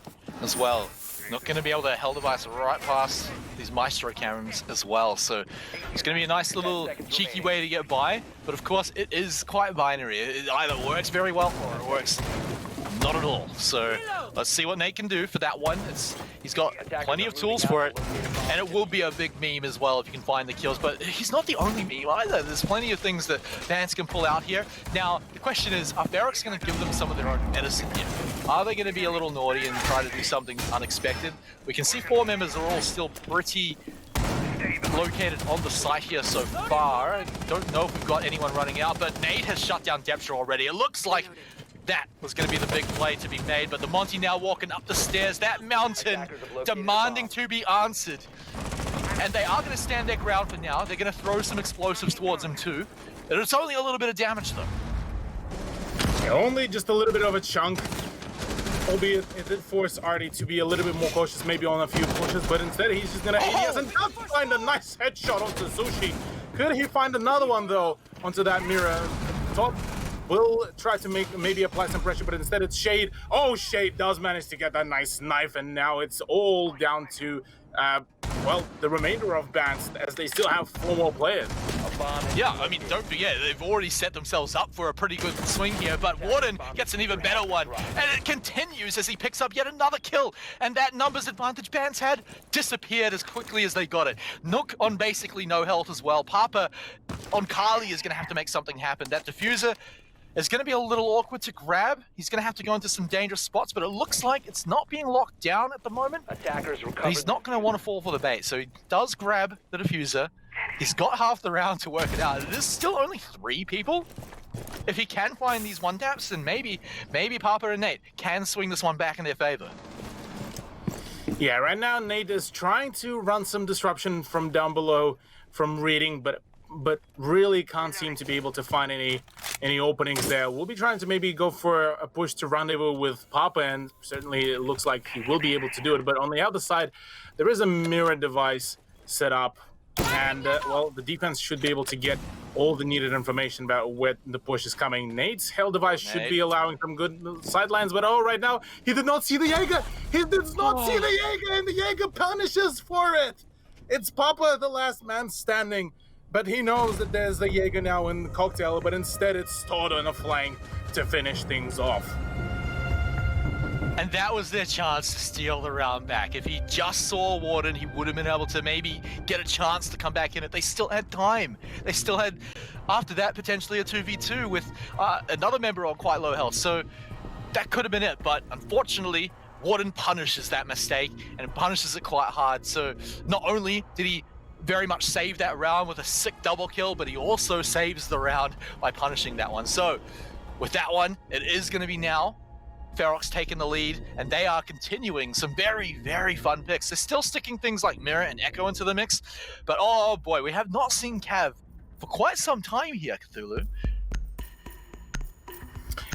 as well, not going to be able to Hell device right past these Maestro cams as well, so it's going to be a nice little cheeky way to get by, but of course it is quite binary. It either works very well or it works not at all. So let's see what Nate can do for that one. He's got plenty of tools for it, and it will be a big meme as well if you can find the kills, but he's not the only meme either. There's plenty of things that Vance can pull out here. Now, the question is, are FEROX going to give them some of their own medicine here? Are they going to be a little naughty and try to do something unexpected? We can see 4 members are all still pretty located on the site here so far. I don't know if we've got anyone running out, but Nate has shut down Deptra already. It looks like that was going to be the big play to be made, but the Monty now walking up the stairs, that mountain demanding to be answered. And they are going to stand their ground for now. They're going to throw some explosives towards him too. And it's only a little bit of damage though. Yeah, only just a little bit of a chunk. Albeit it did force Artie to be a little bit more cautious, maybe on a few pushes, but instead he's just going to... He hasn't find a nice headshot onto Sushi. Could he find another one though onto that mirror? Top will try to maybe apply some pressure, but instead it's Shade. Oh, Shade does manage to get that nice knife, and now it's all down to, well, the remainder of Bants, as they still have 4 more players. Yeah, I mean, don't forget, they've already set themselves up for a pretty good swing here, but Warden gets an even better one, and it continues as he picks up yet another kill, and that numbers advantage Bants had disappeared as quickly as they got it. Nook on basically no health as well. Papa on Kali is going to have to make something happen. That diffuser is going to be a little awkward to grab. He's going to have to go into some dangerous spots, but it looks like it's not being locked down at the moment. He's not going to want to fall for the bait, so he does grab the diffuser. He's got half the round to work it out. It is still only 3 people. If he can find these 1-taps, then maybe Papa and Nate can swing this one back in their favor. Yeah, right now Nate is trying to run some disruption from down below from reading, but really can't seem to be able to find any openings there. We'll be trying to maybe go for a push to rendezvous with Papa, and certainly it looks like he will be able to do it. But on the other side, there is a mirror device set up, and well, the defense should be able to get all the needed information about where the push is coming. Nate's Hell device should be allowing some good sidelines, but oh, right now, he did not see the Jaeger! He did not see the Jaeger, and the Jaeger punishes for it! It's Papa, the last man standing. But he knows that there's the Jaeger now in the cocktail, but instead it's Todd on a flank to finish things off. And that was their chance to steal the round back. If he just saw Warden, he would have been able to maybe get a chance to come back in it. They still had time. They still had, after that, potentially a 2v2 with another member on quite low health. So that could have been it. But unfortunately, Warden punishes that mistake and punishes it quite hard. So not only did he very much save that round with a sick double kill, but he also saves the round by punishing that one. So with that one, it is going to be now FEROX taking the lead, and they are continuing some very, very fun picks. They're still sticking things like Mirror and Echo into the mix, but oh boy, we have not seen Cav for quite some time here, Cthulhu.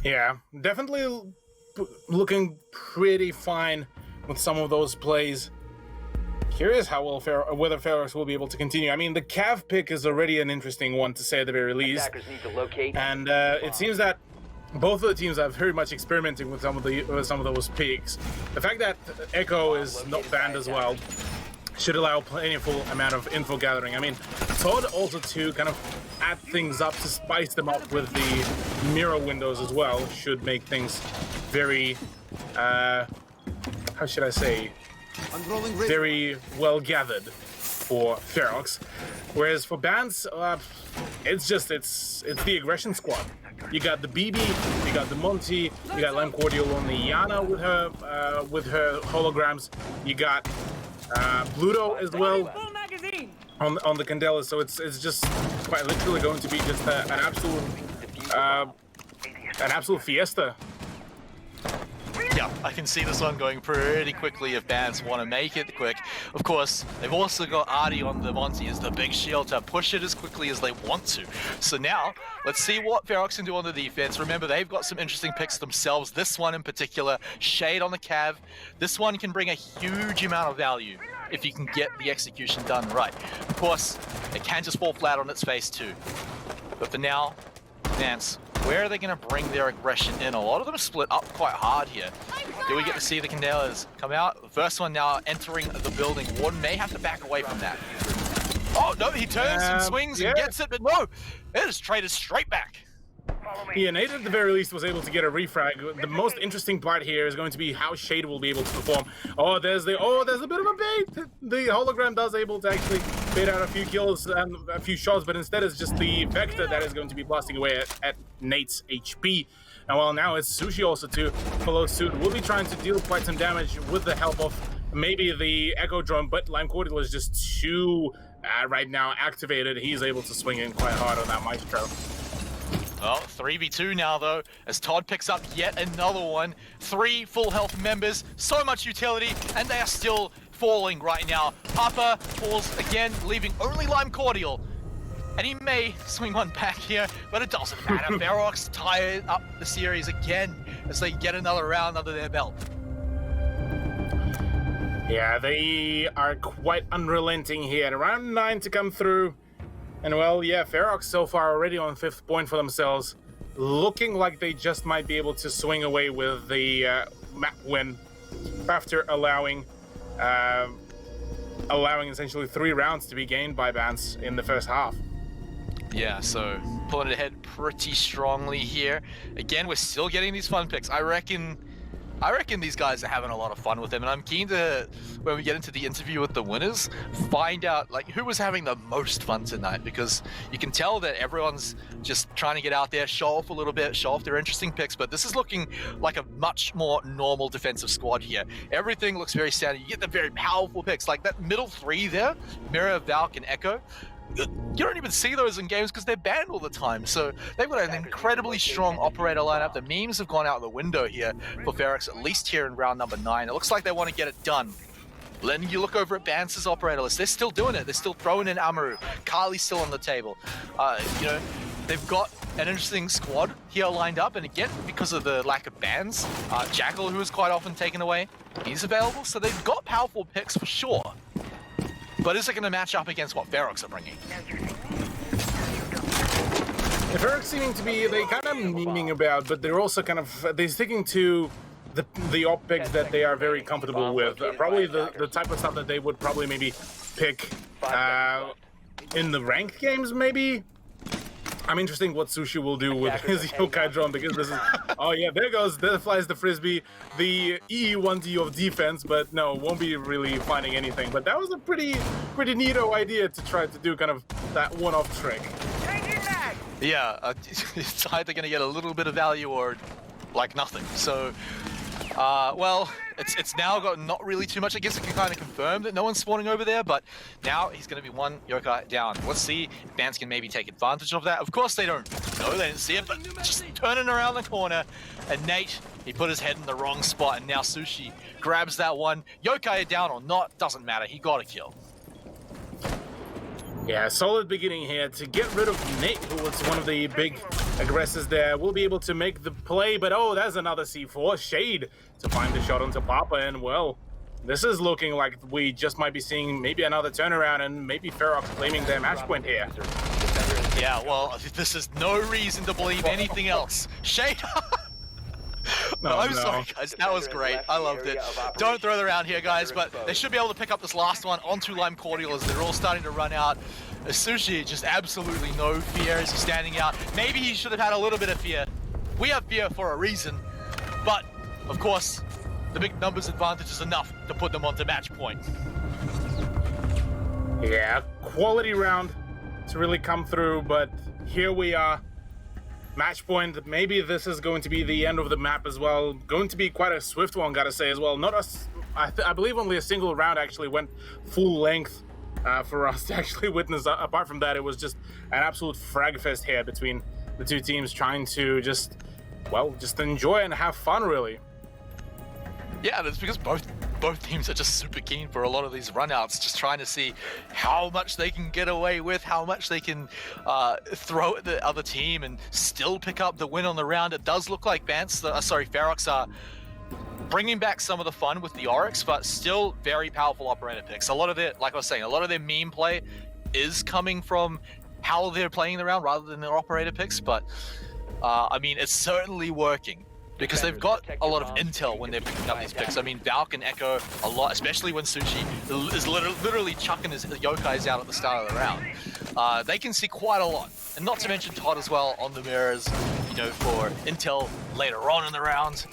Yeah, definitely looking pretty fine with some of those plays. Curious how well whether FEROX will be able to continue. I mean, the Cav pick is already an interesting one to say at the very least, Attackers need to locate and it seems that both of the teams are very much experimenting with some of those picks. The fact that Echo is not banned as well should allow plentiful amount of info gathering. I mean, Todd also to kind of add things up to spice them up with the mirror windows as well should make things very, how should I say, very well gathered for FEROX. Whereas for bans, it's the aggression squad. You got the BB, you got the Monty, you got Lime Cordial on the Yana with her holograms. You got Bluto as well on the Candela. So it's just quite literally going to be just an absolute fiesta. Yeah, I can see this one going pretty quickly if bans want to make it quick. Of course, they've also got Artie on the Monty as the big shield to push it as quickly as they want to. So now, let's see what FEROX can do on the defense. Remember, they've got some interesting picks themselves. This one in particular, Shade on the Cav. This one can bring a huge amount of value if you can get the execution done right. Of course, it can just fall flat on its face too. But for now, Nance, where are they going to bring their aggression in? A lot of them split up quite hard here. Do we get to see the Candelas come out? The first one now entering the building. Warden may have to back away from that. Oh, no, he turns and swings and gets it, but no, it is traded straight back. Yeah, Nate at the very least was able to get a refrag. The most interesting part here is going to be how Shade will be able to perform. Oh, there's a bit of a bait. The hologram does able to actually bait out a few kills and a few shots, but instead it's just the Vector that is going to be blasting away at Nate's HP. And well, now it's Sushi also to follow suit. We'll be trying to deal quite some damage with the help of maybe the Echo Drone, but Lime Cordial is just too right now activated. He's able to swing in quite hard on that Maestro. Well, 3v2 now, though, as Todd picks up yet another one. 3 full health members, so much utility, and they are still falling right now. Upper falls again, leaving only Lime Cordial. And he may swing one back here, but it doesn't matter. FEROX tie up the series again as they get another round under their belt. Yeah, they are quite unrelenting here. Round 9 to come through. And well, yeah, FEROX so far already on 5th point for themselves. Looking like they just might be able to swing away with the map win after allowing essentially 3 rounds to be gained by bans in the first half. Yeah, so pulling it ahead pretty strongly here. Again, we're still getting these fun picks. I reckon these guys are having a lot of fun with them, and I'm keen to, when we get into the interview with the winners, find out like who was having the most fun tonight, because you can tell that everyone's just trying to get out there, show off a little bit, show off their interesting picks, but this is looking like a much more normal defensive squad here. Everything looks very standard. You get the very powerful picks, like that middle 3 there, Mirror, Valk, and Echo. You don't even see those in games because they're banned all the time. So they've got an incredibly strong operator lineup. The memes have gone out the window here for FEROX, at least here in round number 9. It looks like they want to get it done. Then you look over at Bance's operator list. They're still doing it. They're still throwing in Amaru. Kali's still on the table. They've got an interesting squad here lined up. And again, because of the lack of bans, Jackal, who is quite often taken away, he's available. So they've got powerful picks for sure. But is it going to match up against what FEROX are bringing? The FEROX seeming to be, they kind of memeing about, but they're also kind of, they're sticking to the op picks that they are very comfortable with. Probably the type of stuff that they would probably maybe pick in the ranked games, maybe. I'm interested what Sushi will do with his yokai drone, because this is... Oh yeah, there flies the frisbee, the E1D of defense, but no, won't be really finding anything. But that was a pretty neato idea to try to do kind of that one-off trick. Yeah, it's either going to get a little bit of value or like nothing. So, well, it's now got not really too much. I guess it can kind of confirm that no one's spawning over there, but now he's going to be one yokai down. Let's see if Bans can maybe take advantage of that. Of course they don't. No, they didn't see it, but just turning around the corner, and Nate, he put his head in the wrong spot, and now Sushi grabs that one. Yokai down or not, doesn't matter. He got a kill. Yeah, solid beginning here to get rid of Nate, who was one of the big aggressors there. We'll be able to make the play, but oh, there's another C4. Shade to find the shot onto Papa, and well, this is looking like we just might be seeing maybe another turnaround and maybe FEROX claiming their match point here. Yeah, well, this is no reason to believe anything else. Shade... No, I'm sorry, guys. That was great. I loved it. Don't throw it around here, guys, but they should be able to pick up this last one onto Lime Cordial as they're all starting to run out. Sushi, just absolutely no fear as he's standing out. Maybe he should have had a little bit of fear. We have fear for a reason, but, of course, the big numbers advantage is enough to put them onto match point. Yeah, quality round to really come through, but here we are. Match point. Maybe this is going to be the end of the map as well. Going to be quite a swift one, gotta say as well. Not I believe only a single round actually went full length for us to actually witness. Apart from that, it was just an absolute frag fest here between the two teams, trying to just enjoy and have fun, really. Yeah, that's because both teams are just super keen for a lot of these runouts, just trying to see how much they can get away with, how much they can throw at the other team and still pick up the win on the round. It does look like FEROX are bringing back some of the fun with the Oryx, but still very powerful operator picks. A lot of their, like I was saying, a lot of their meme play is coming from how they're playing the round rather than their operator picks, but I mean, it's certainly working. Because they've got a lot of intel when they're picking up these picks. I mean, Val can echo a lot, especially when Sushi is literally chucking his yokais out at the start of the round. They can see quite a lot. And not to mention Todd as well on the mirrors, you know, for intel later on in the round.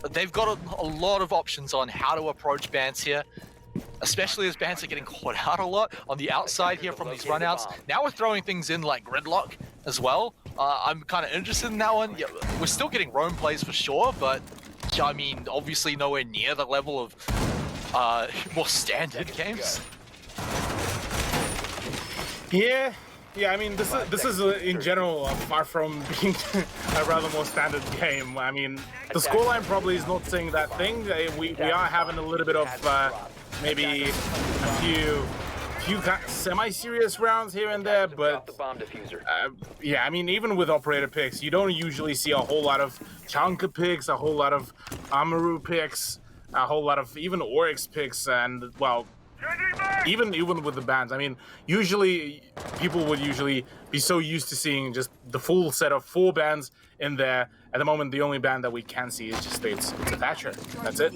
But they've got a lot of options on how to approach Bans here, especially as Bans are getting caught out a lot on the outside here from these runouts. Now we're throwing things in like Gridlock as well. I'm kind of interested in that one. Yeah, we're still getting roam plays for sure, but I mean, obviously nowhere near the level of more standard games. Yeah, I mean, this is in general far from being a rather more standard game. I mean, the scoreline probably is not saying that thing. We are having a little bit of maybe a few semi-serious rounds here and there, but yeah, I mean, even with operator picks, you don't usually see a whole lot of Chanka picks, a whole lot of Amaru picks, a whole lot of even Oryx picks, and well, even with the bans. I mean, usually people would usually be so used to seeing just the full set of 4 bans in there. At the moment, the only ban that we can see is just it's a Thatcher. That's it.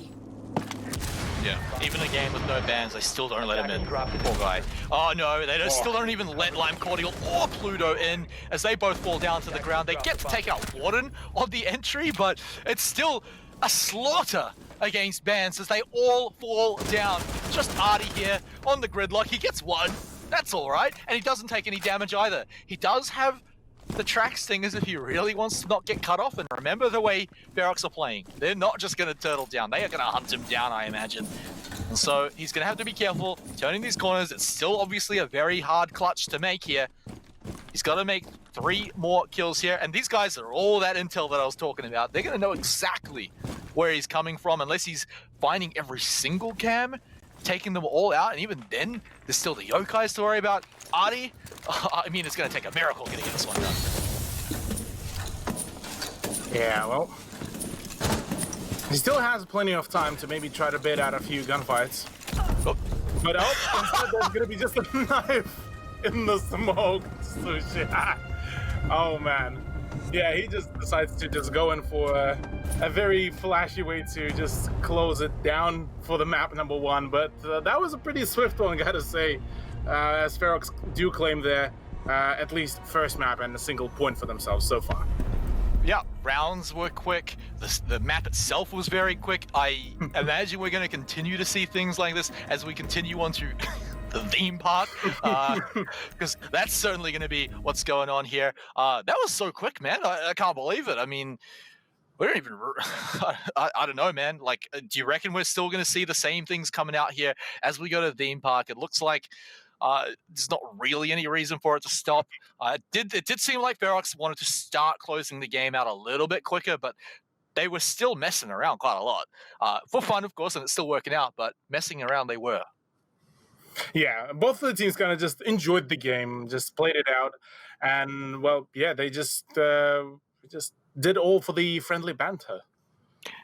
Yeah, even a game with no bans, they still don't let him in. Poor guy. Oh no, they still don't even let Lime Cordial or Pluto in as they both fall down to the ground. They get to take out Warden on the entry, but it's still a slaughter against bans as they all fall down. Just Artie here on the Gridlock. He gets 1. That's all right, and he doesn't take any damage either. He does have the track stingers if he really wants to not get cut off, and remember the way FEROX are playing. They're not just going to turtle down, they are going to hunt him down, I imagine. And so he's going to have to be careful turning these corners. It's still obviously a very hard clutch to make here. He's got to make 3 more kills here, and these guys are all that intel that I was talking about. They're going to know exactly where he's coming from, unless he's finding every single cam, taking them all out, and even then, there's still the yokais to worry about. Artie, I mean, it's going to take a miracle getting this one done. Yeah, well, he still has plenty of time to maybe try to bait out a few gunfights. Oh. But instead there's going to be just a knife in the smoke. Sushi. Oh, man. Yeah, he just decides to just go in for a very flashy way to just close it down for the map number 1. But that was a pretty swift one, gotta say. As FEROX do claim their at least first map and a single point for themselves so far. Yeah, rounds were quick. The map itself was very quick. I imagine we're going to continue to see things like this as we continue on to the theme park, because that's certainly going to be what's going on here. That was so quick, man. I can't believe it. I mean, we don't even. I don't know, man. Like, do you reckon we're still going to see the same things coming out here as we go to the theme park? It looks like there's not really any reason for it to stop. It did seem like FEROX wanted to start closing the game out a little bit quicker, but they were still messing around quite a lot. For fun, of course, and it's still working out, but messing around they were. Yeah, both of the teams kind of just enjoyed the game, just played it out, and well, yeah, they just did all for the friendly banter.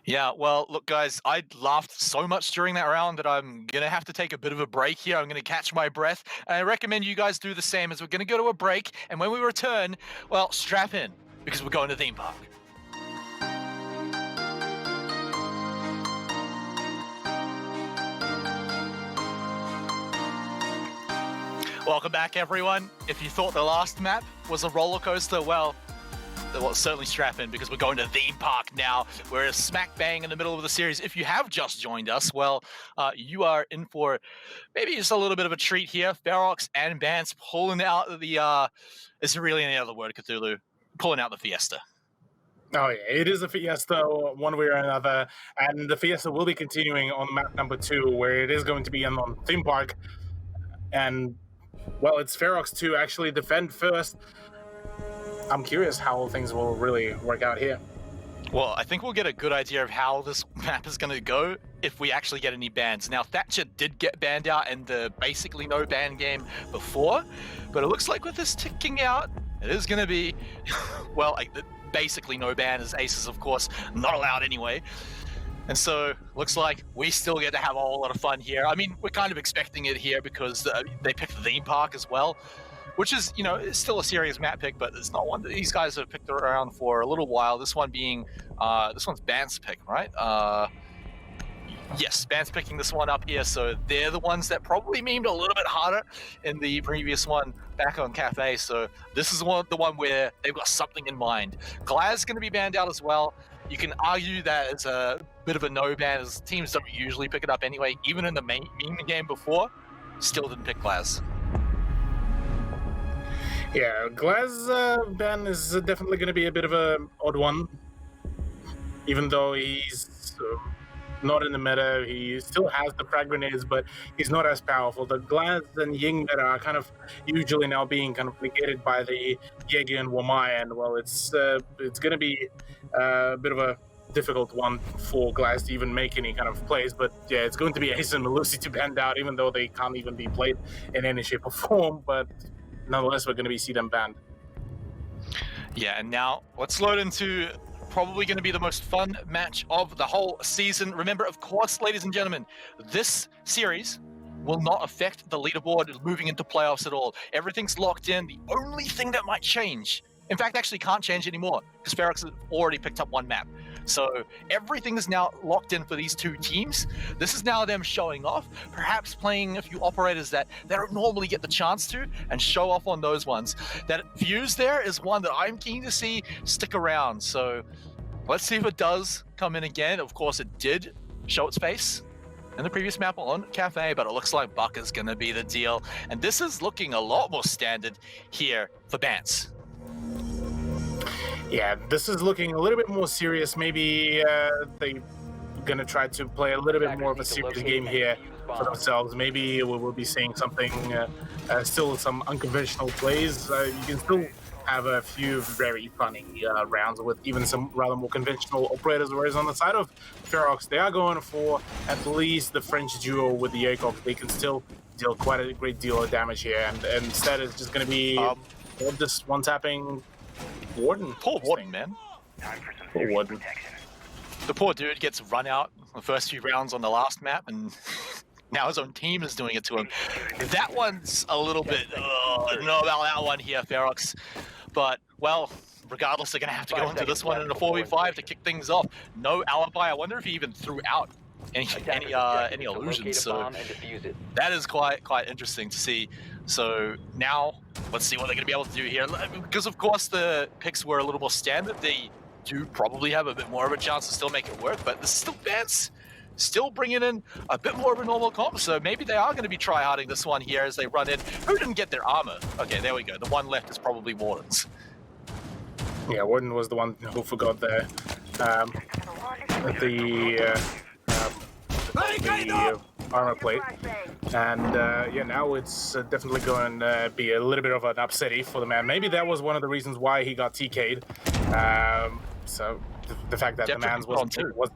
Yeah, well, look, guys, I laughed so much during that round that I'm going to have to take a bit of a break here. I'm going to catch my breath, and I recommend you guys do the same as we're going to go to a break, and when we return, well, strap in, because we're going to the theme park. Welcome back, everyone. If you thought the last map was a roller coaster, well, certainly strap in, because we're going to theme park now. We're smack bang in the middle of the series. If you have just joined us, well, you are in for maybe just a little bit of a treat here. FEROX and Bance pulling out the, is there really any other word, Cthulhu? Pulling out the Fiesta. Oh yeah, it is a Fiesta one way or another, and the Fiesta will be continuing on map number 2, where it is going to be on theme park. And well, it's FEROX to actually defend first. I'm curious how things will really work out here. Well, I think we'll get a good idea of how this map is going to go if we actually get any bans. Now, Thatcher did get banned out in the basically no ban game before, but it looks like with this ticking out, it is going to be, well, basically no ban, as aces, of course, not allowed anyway. And so, looks like we still get to have a whole lot of fun here. I mean, we're kind of expecting it here because they picked the theme park as well, which is, you know, it's still a serious map pick, but it's not one that these guys have picked around for a little while. This one being, this one's Bance pick, right? Yes, Bance picking this one up here, so they're the ones that probably memed a little bit harder in the previous one back on KAFE, so this is the one where they've got something in mind. Glaz's going to be banned out as well. You can argue that it's a bit of a no ban, as teams don't usually pick it up anyway. Even in the main game before, still didn't pick Glaz. Yeah, Glaz ban is definitely going to be a bit of an odd one. Even though he's not in the meta, he still has the frag grenades, but he's not as powerful. The Glaz and Ying meta are kind of usually now being kind of negated by the Yegi and Wamai, and well, it's going to be a bit of a difficult one for Glaz to even make any kind of plays. But yeah, it's going to be Ace and Melusi to band out, even though they can't even be played in any shape or form. But nonetheless, we're going to see them banned. Yeah, and now let's load into probably going to be the most fun match of the whole season. Remember, of course, ladies and gentlemen, this series will not affect the leaderboard moving into playoffs at all. Everything's locked in. The only thing that might change, in fact, actually can't change anymore, because FEROX has already picked up one map. So everything is now locked in for these two teams. This is now them showing off, perhaps playing a few operators that they don't normally get the chance to, and show off on those ones. That Fuse there is one that I'm keen to see stick around. So let's see if it does come in again. Of course, it did show its face in the previous map on KAFE, but it looks like Buck is going to be the deal. And this is looking a lot more standard here for Bance. Yeah, this is looking a little bit more serious. Maybe they're going to try to play a little bit more of a serious game here for themselves. Maybe we will be seeing something, still some unconventional plays. You can still have a few very funny rounds with even some rather more conventional operators, whereas on the side of FEROX, they are going for at least the French duo with the Yakov. They can still deal quite a great deal of damage here, and instead it's just going to be just one-tapping Warden. Poor Warden, man. Poor Warden. The poor dude gets run out the first few rounds on the last map, and now his own team is doing it to him. That one's a little bit, I don't know about that one here, FEROX. But, well, regardless, they're going to have to go into this one in a 4v5 to kick things off. No alibi. I wonder if he even threw out any Attackers' objective is to illusions. locate a So bomb and defuse it. that is quite interesting to see. So now let's see what they're going to be able to do here, because of course the picks were a little more standard. They do probably have a bit more of a chance to still make it work, but the still Vance still bringing in a bit more of a normal comp, so maybe they are going to be try-harding this one here as they run in. Who didn't get their armor? Okay, there we go. The one left is probably Warden's. Yeah, Warden was the one who forgot the armor plate, and yeah, now it's definitely going to be a little bit of an upsetty for the man. Maybe that was one of the reasons why he got TK'd. So the fact that Deptra the man's could was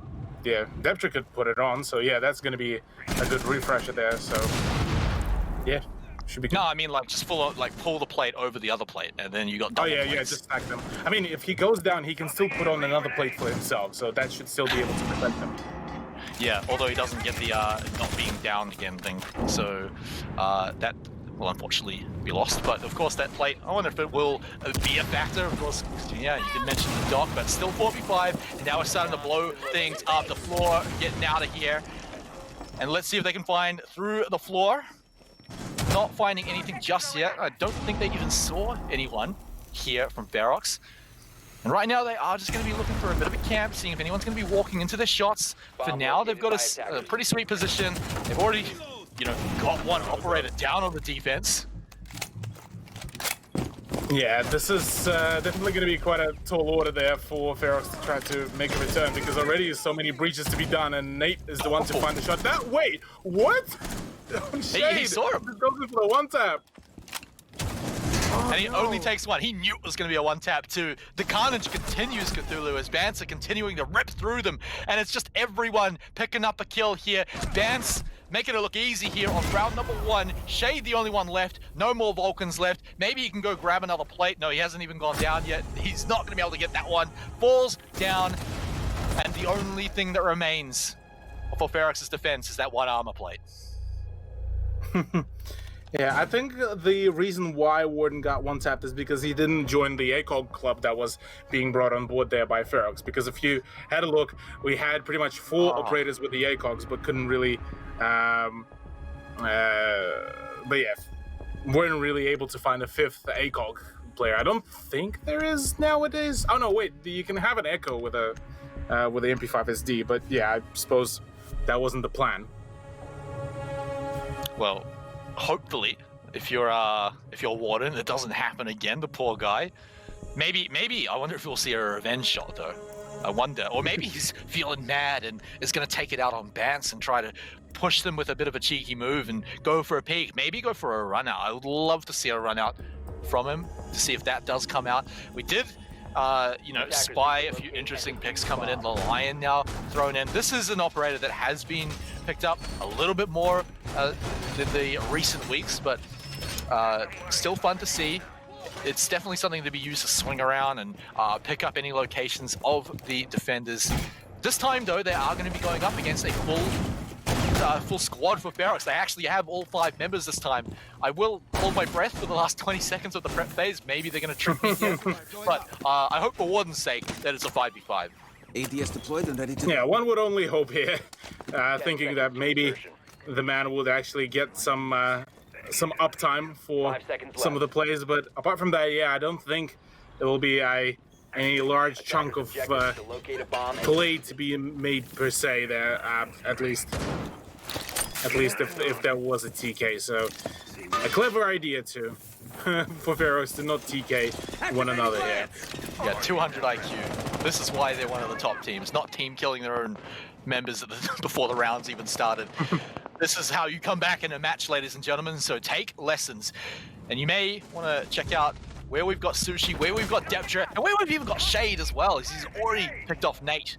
yeah, Deptra could put it on. So yeah, that's going to be a good refresher there. So yeah, should be good. No, I mean like just pull the plate over the other plate, and then you got double yeah, plates. just stack them. I mean, if he goes down, he can still put on another plate for himself, so that should still be able to prevent him. Yeah, although he doesn't get the not being down again thing, so that will unfortunately be lost. But of course that plate, I wonder if it will be a factor. Of course, yeah, you did mention the dock, but still 4v5, and now we're starting to blow things up the floor, getting out of here. And let's see if they can find through the floor. Not finding anything just yet. I don't think they even saw anyone here from FEROX. And right now they are just going to be looking for a bit of a camp, seeing if anyone's going to be walking into their shots. For now, they've got a pretty sweet position. They've already, got one operator down on the defense. Yeah, this is definitely going to be quite a tall order there for FEROX to try to make a return, because already there's so many breaches to be done, and Nate is the one to find the shot. Wait, what? He saw him. Just goes in for the one tap. And he only takes one. He knew it was going to be a one-tap too. The carnage continues, Cthulhu, as Vance are continuing to rip through them. And it's just everyone picking up a kill here. Vance making it look easy here on round number 1. Shade the only one left. No more Vulcans left. Maybe he can go grab another plate. No, he hasn't even gone down yet. He's not going to be able to get that one. Falls down. And the only thing that remains for FEROX's defense is that one armor plate. Yeah, I think the reason why Warden got one tapped is because he didn't join the ACOG club that was being brought on board there by FEROX. Because if you had a look, we had pretty much 4 operators with the ACOGs, but couldn't really, but yeah, weren't really able to find a 5th ACOG player. I don't think there is nowadays. Oh no, wait, you can have an Echo with a MP5 SD, but yeah, I suppose that wasn't the plan. Well, hopefully, if you're Warden, it doesn't happen again. The poor guy. Maybe. I wonder if we'll see a revenge shot though. I wonder, or maybe he's feeling mad and is going to take it out on Vance and try to push them with a bit of a cheeky move and go for a peek. Maybe go for a run out. I would love to see a run out from him to see if that does come out. We did. Spy a few interesting picks coming in. The Lion now thrown in. This is an operator that has been picked up a little bit more than the recent weeks, but still fun to see. It's definitely something to be used to swing around and pick up any locations of the defenders. This time, though, they are going to be going up against a full squad for FEROX. They actually have all 5 members this time. I will hold my breath for the last 20 seconds of the prep phase. Maybe they're going to trick me again. But I hope for Warden's sake that it's a 5v5. ADS deployed and ready to... Yeah, one would only hope here, thinking that maybe the man would actually get some uptime for some of the plays. But apart from that, yeah, I don't think there will be any large chunk of play to be made per se there, at least if there was a TK. So a clever idea too for FEROX to not TK one another here. Yeah, 200 IQ. This is why they're one of the top teams, not team killing their own members before the rounds even started. This is how you come back in a match, ladies and gentlemen, so take lessons. And you may want to check out where we've got Sushi, where we've got Deptra, and where we've even got Shade as well. He's already picked off Nate.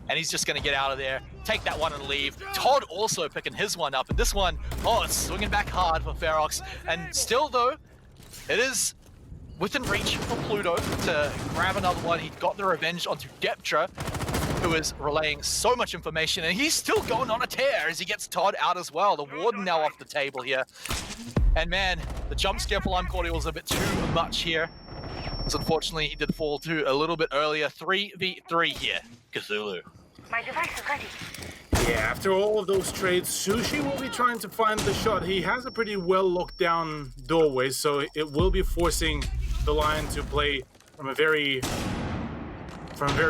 And he's just going to get out of there, take that one and leave. Todd also picking his one up, and this one, it's swinging back hard for FEROX. And still, though, it is within reach for Pluto to grab another one. He got the revenge onto Deptra, who is relaying so much information, and he's still going on a tear as he gets Todd out as well. The Warden now off the table here. And man, the jump scare for Lime Cordial was a bit too much here. Because unfortunately, he did fall to a little bit earlier. 3v3 here, Cthulhu. My device is ready. Yeah, after all of those trades, Sushi will be trying to find the shot. He has a pretty well locked down doorway, so it will be forcing the Lion to play from a very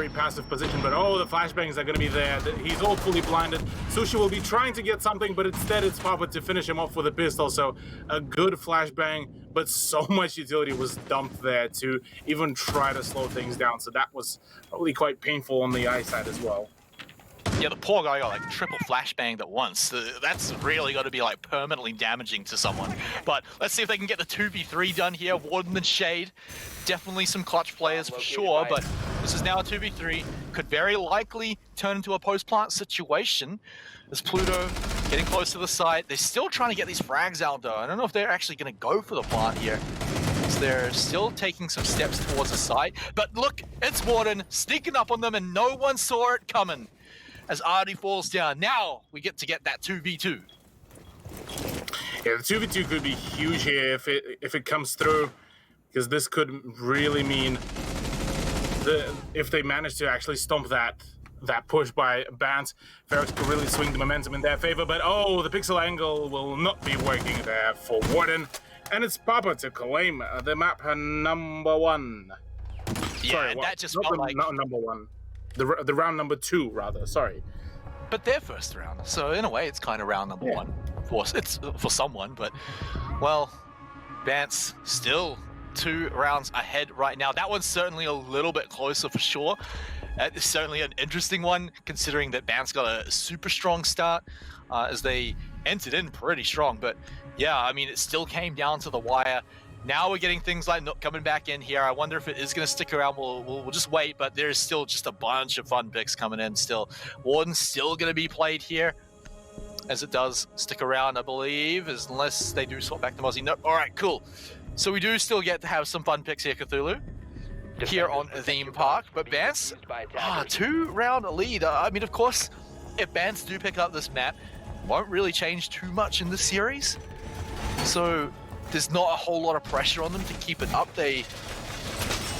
passive position. But oh, the flashbangs are going to be there. He's all fully blinded. Sushi will be trying to get something, but instead it's Papa to finish him off with a pistol. So a good flashbang, but so much utility was dumped there to even try to slow things down. So that was probably quite painful on the eye side as well. Yeah, the poor guy got like triple flashbanged at once. That's really got to be like permanently damaging to someone. But let's see if they can get the 2v3 done here. Warden and Shade, definitely some clutch players for sure, but this is now a 2v3. Could very likely turn into a post-plant situation. As Pluto getting close to the site. They're still trying to get these frags out though. I don't know if they're actually going to go for the plant here. So they're still taking some steps towards the site. But look, it's Warden sneaking up on them and no one saw it coming. As Artie falls down. Now we get that 2v2. Yeah, the 2v2 could be huge here if it comes through, because this could really mean if they manage to actually stomp that push by Bant, FEROX could really swing the momentum in their favor. But oh, the pixel angle will not be working there for Warden, and it's Papa to claim the map number 1. Yeah, Sorry, and that just not felt like not number 1. The round number 2, rather. Sorry. But their first round, so in a way, it's kind of round number 1. It's for someone, but well, Bant's still 2 rounds ahead right now. That one's certainly a little bit closer for sure. It's certainly an interesting one, considering that Bant's got a super strong start as they entered in pretty strong. But yeah, I mean, it still came down to the wire. Now we're getting things like not coming back in here. I wonder if it is going to stick around. We'll just wait, but there's still just a bunch of fun picks coming in still. Warden's still going to be played here, as it does stick around, I believe, unless they do swap back to Mozzie. Nope. All right, cool. So we do still get to have some fun picks here, Cthulhu, here on Theme Park. But Bants, 2-round lead. I mean, of course, if Bants do pick up this map, won't really change too much in this series. So there's not a whole lot of pressure on them to keep it up. They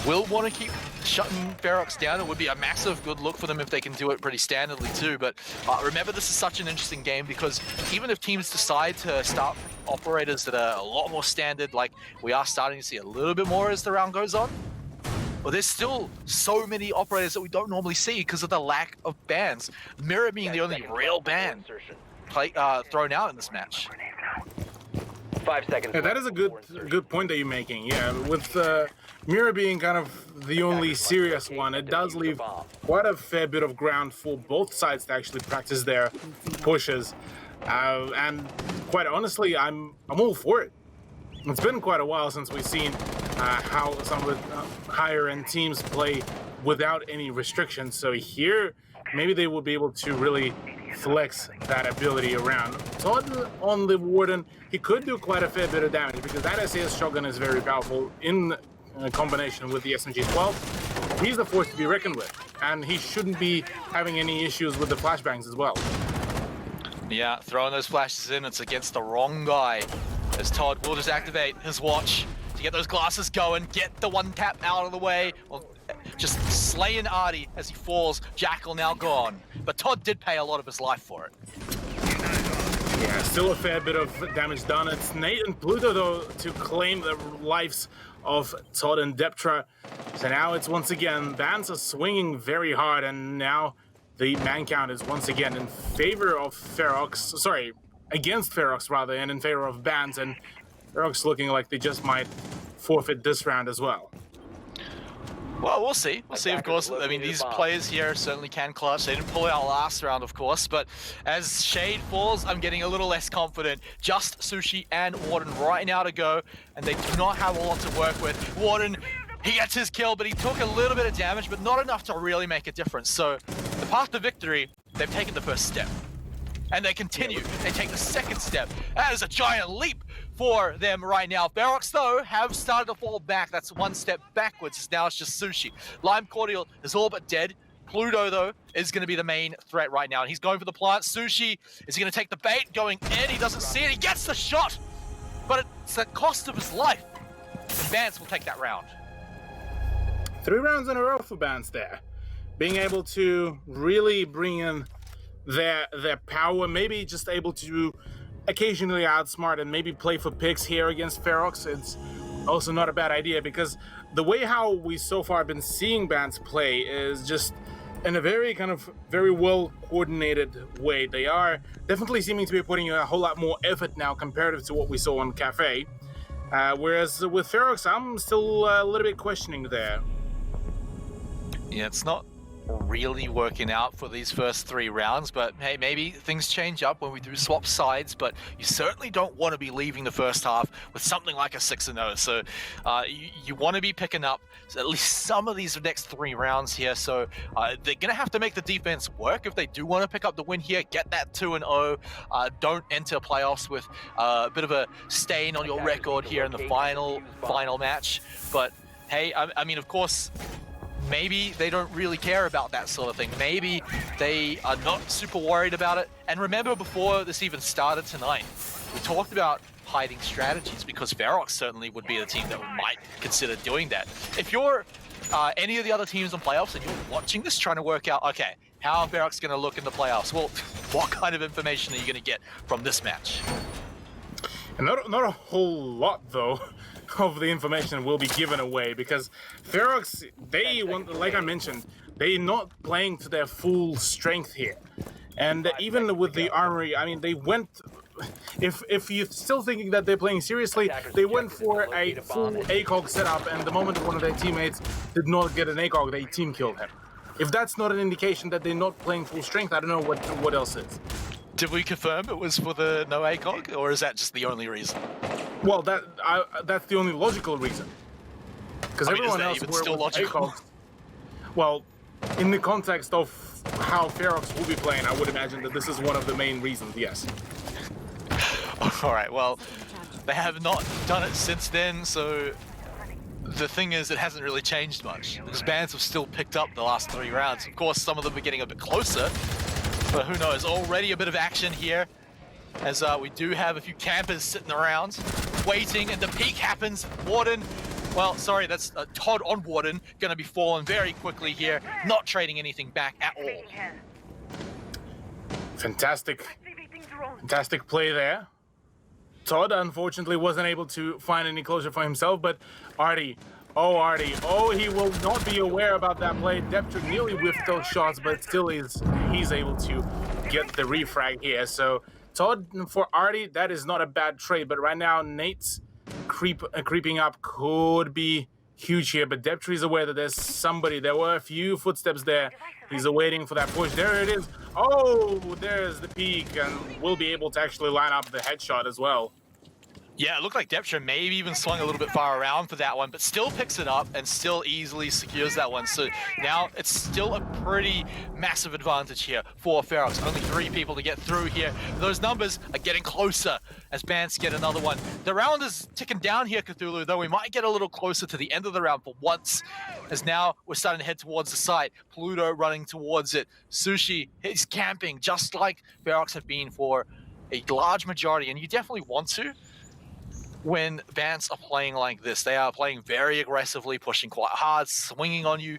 will want to keep shutting FEROX down. It would be a massive good look for them if they can do it pretty standardly too. But remember, this is such an interesting game because even if teams decide to start operators that are a lot more standard, like we are starting to see a little bit more as the round goes on, well, there's still so many operators that we don't normally see because of the lack of bans. Mirror being the only real ban thrown out in this match. 5 seconds. Yeah, that is a good point that you're making. Yeah, with Mirror being kind of the only serious one, it does leave quite a fair bit of ground for both sides to actually practice their pushes. And quite honestly, I'm all for it. It's been quite a while since we've seen how some of the higher end teams play without any restrictions. So here, maybe they will be able to really flex that ability around. Todd on the Warden, he could do quite a fair bit of damage because that SAS shotgun is very powerful in combination with the SMG-12. He's a force to be reckoned with, and he shouldn't be having any issues with the flashbangs as well. Yeah, throwing those flashes in, it's against the wrong guy. As Todd will just activate his watch to get those glasses going, get the one tap out of the way. Well, just slaying Artie as he falls. Jackal now gone. But Todd did pay a lot of his life for it. Yeah, still a fair bit of damage done. It's Nate and Pluto, though, to claim the lives of Todd and Deptra. So now it's once again, Bans are swinging very hard, and now the man count is once again in favor of FEROX. Sorry, against FEROX, rather, and in favor of Bans, and FEROX looking like they just might forfeit this round as well. Well, we'll see. We'll see, of course. I mean, these players here certainly can clutch. They didn't pull it out last round, of course, but as Shade falls, I'm getting a little less confident. Just Sushi and Warden right now to go, and they do not have a lot to work with. Warden, he gets his kill, but he took a little bit of damage, but not enough to really make a difference. So the path to victory, they've taken the first step. And they continue. They take the second step. That is a giant leap for them right now. FEROX, though, have started to fall back. That's one step backwards. Now it's just Sushi. Lime Cordial is all but dead. Pluto, though, is going to be the main threat right now. And he's going for the plant. Sushi, is he going to take the bait? Going in. He doesn't see it. He gets the shot. But it's the cost of his life. And Bans will take that round. 3 rounds in a row for Bans there. Being able to really bring in their power, maybe just able to occasionally outsmart and maybe play for picks here against FEROX. It's also not a bad idea, because the way how we so far been seeing bands play is just in a very very well coordinated way. They are definitely seeming to be putting a whole lot more effort now comparative to what we saw on KAFE. Whereas with FEROX, I'm still a little bit questioning there. Yeah, it's not really working out for these first 3 rounds, but hey, maybe things change up when we do swap sides, but you certainly don't want to be leaving the first half with something like a 6-0. So you want to be picking up at least some of these next 3 rounds here. So they're going to have to make the defense work if they do want to pick up the win here, get that 2-0. Don't enter playoffs with a bit of a stain on your record here in the final match. But hey, I mean, of course, maybe they don't really care about that sort of thing. Maybe they are not super worried about it. And remember, before this even started tonight, we talked about hiding strategies, because FEROX certainly would be the team that might consider doing that. If you're any of the other teams in playoffs and you're watching this trying to work out, okay, how are FEROX going to look in the playoffs? Well, what kind of information are you going to get from this match? And not a whole lot, though, of the information will be given away, because FEROX, they want, like I mentioned, they're not playing to their full strength here. And even with the armory, I mean, they went, if you're still thinking that they're playing seriously, they went for a full ACOG setup, and the moment one of their teammates did not get an ACOG, they team killed him. If that's not an indication that they're not playing full strength, I don't know what else is. Did we confirm it was for the no ACOG, or is that just the only reason? Well, that's the only logical reason. Because everyone else were still logical? ACOGs. Well, in the context of how FEROX will be playing, I would imagine that this is one of the main reasons, yes. All right, well, they have not done it since then, so the thing is, it hasn't really changed much, because bands have still picked up the last 3 rounds. Of course, some of them are getting a bit closer, but who knows, already a bit of action here, as we do have a few campers sitting around, waiting, and the peak happens. Warden, well, sorry, that's Todd on Warden, gonna be falling very quickly here, not trading anything back at all. Fantastic play there. Todd, unfortunately, wasn't able to find any closure for himself, but Artie, he will not be aware about that play. Deptrick nearly whiffed those shots, but still he's able to get the refrag here. So Todd, for Artie, that is not a bad trade, but right now Nate's creeping up could be huge here, but Deptrick is aware that there's somebody. There were a few footsteps there. He's awaiting for that push. There it is. Oh, there's the peak, and will be able to actually line up the headshot as well. Yeah, it looked like Deptrick maybe even swung a little bit far around for that one, but still picks it up and still easily secures that one. So now it's still a pretty massive advantage here for FEROX. Only 3 people to get through here. Those numbers are getting closer as Bants get another one. The round is ticking down here, Cthulhu, though we might get a little closer to the end of the round for once, as now we're starting to head towards the site. Pluto running towards it. Sushi is camping, just like FEROX have been for a large majority, and you definitely want to. When Vance are playing like this, they are playing very aggressively, pushing quite hard, swinging on you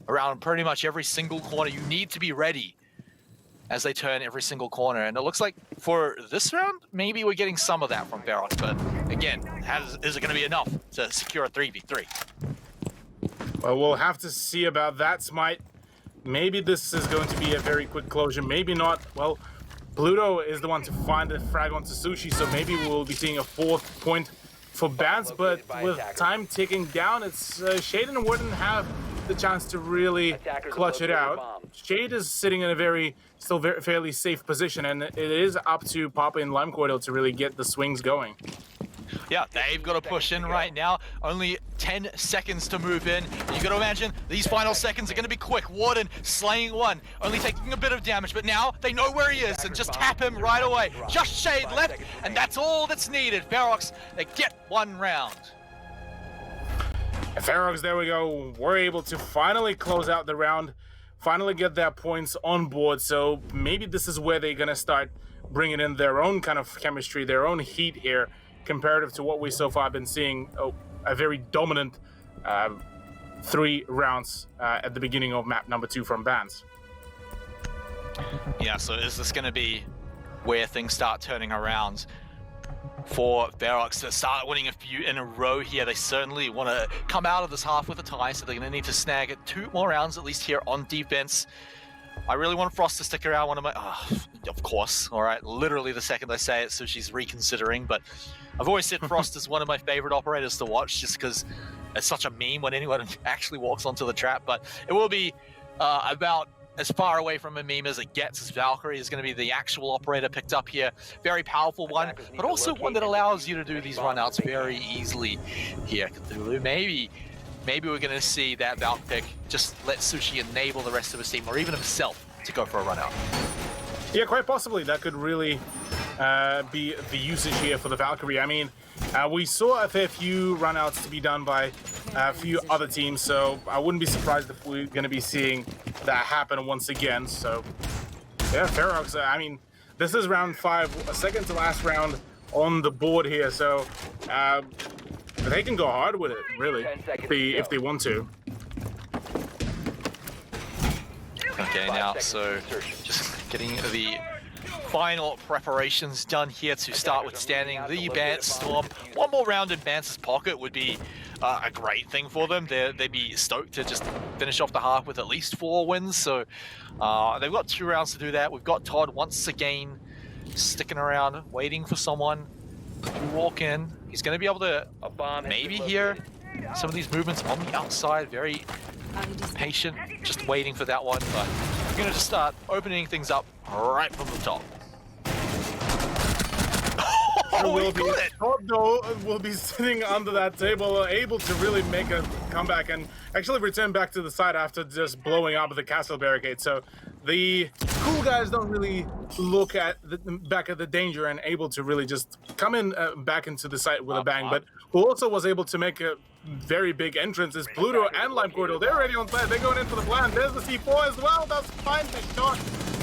around pretty much every single corner. You need to be ready as they turn every single corner. And it looks like for this round, maybe we're getting some of that from FEROX. But again, is it going to be enough to secure a 3v3? Well, we'll have to see about that, Smite. Maybe this is going to be a very quick closure. Maybe not. Well, Pluto is the one to find the frag onto Sushi, so maybe we'll be seeing a 4th point for Bants, but with time ticking down, it's Shade and Warden have the chance to really clutch it out. Shade is sitting in a still fairly safe position, and it is up to Papa and Lime Cordial to really get the swings going. Yeah, they've got to push in right now. Only 10 seconds to move in. You got to imagine these final seconds are going to be quick. Warden slaying one, only taking a bit of damage, but now they know where he is and just tap him right away. Just Shade left, and that's all that's needed. FEROX, they get 1 round. FEROX, there we go. We're able to finally close out the round, finally get their points on board. So maybe this is where they're going to start bringing in their own kind of chemistry, their own heat here, comparative to what we so far have been seeing. A very dominant 3 rounds at the beginning of map number 2 from Bans. Yeah, so is this going to be where things start turning around for FEROX to start winning a few in a row here? They certainly want to come out of this half with a tie, so they're going to need to snag 2 more rounds at least here on defense. I really want Frost to stick around. Of course, all right. Literally the second I say it, so she's reconsidering. But I've always said Frost is one of my favorite operators to watch, just because it's such a meme when anyone actually walks onto the trap. But it will be about as far away from a meme as it gets, as Valkyrie is going to be the actual operator picked up here. Very powerful one, but also one that allows you to do these runouts very easily here, Cthulhu. Maybe we're going to see that Valk pick just let Sushi enable the rest of his team, or even himself, to go for a runout. Yeah, quite possibly. That could really be the usage here for the Valkyrie. I mean, we saw a fair few runouts to be done by a few other teams, so I wouldn't be surprised if we're going to be seeing that happen once again. So, yeah, FEROX, I mean, this is round 5, a second to last round on the board here, so they can go hard with it, really, if they want to. Okay, now, so just getting the final preparations done here to start withstanding the Bance Storm. One more round in Bance's pocket would be a great thing for them. They'd be stoked to just finish off the half with at least 4 wins, so they've got 2 rounds to do that. We've got Todd once again sticking around, waiting for someone to walk in. He's going to be able to maybe hear some of these movements on the outside. Very patient, just waiting for that one, but we're going to just start opening things up right from the top. Will be sitting under that table, able to really make a comeback and actually return back to the side after just blowing up the castle barricade. So the cool guys don't really look at back at the danger and able to really just come in back into the site with a bang. But who also was able to make a very big entrance is Pluto and Lime Cordial. They're already on site. They're going in for the plan. There's the C4 as well. That's fine to shot.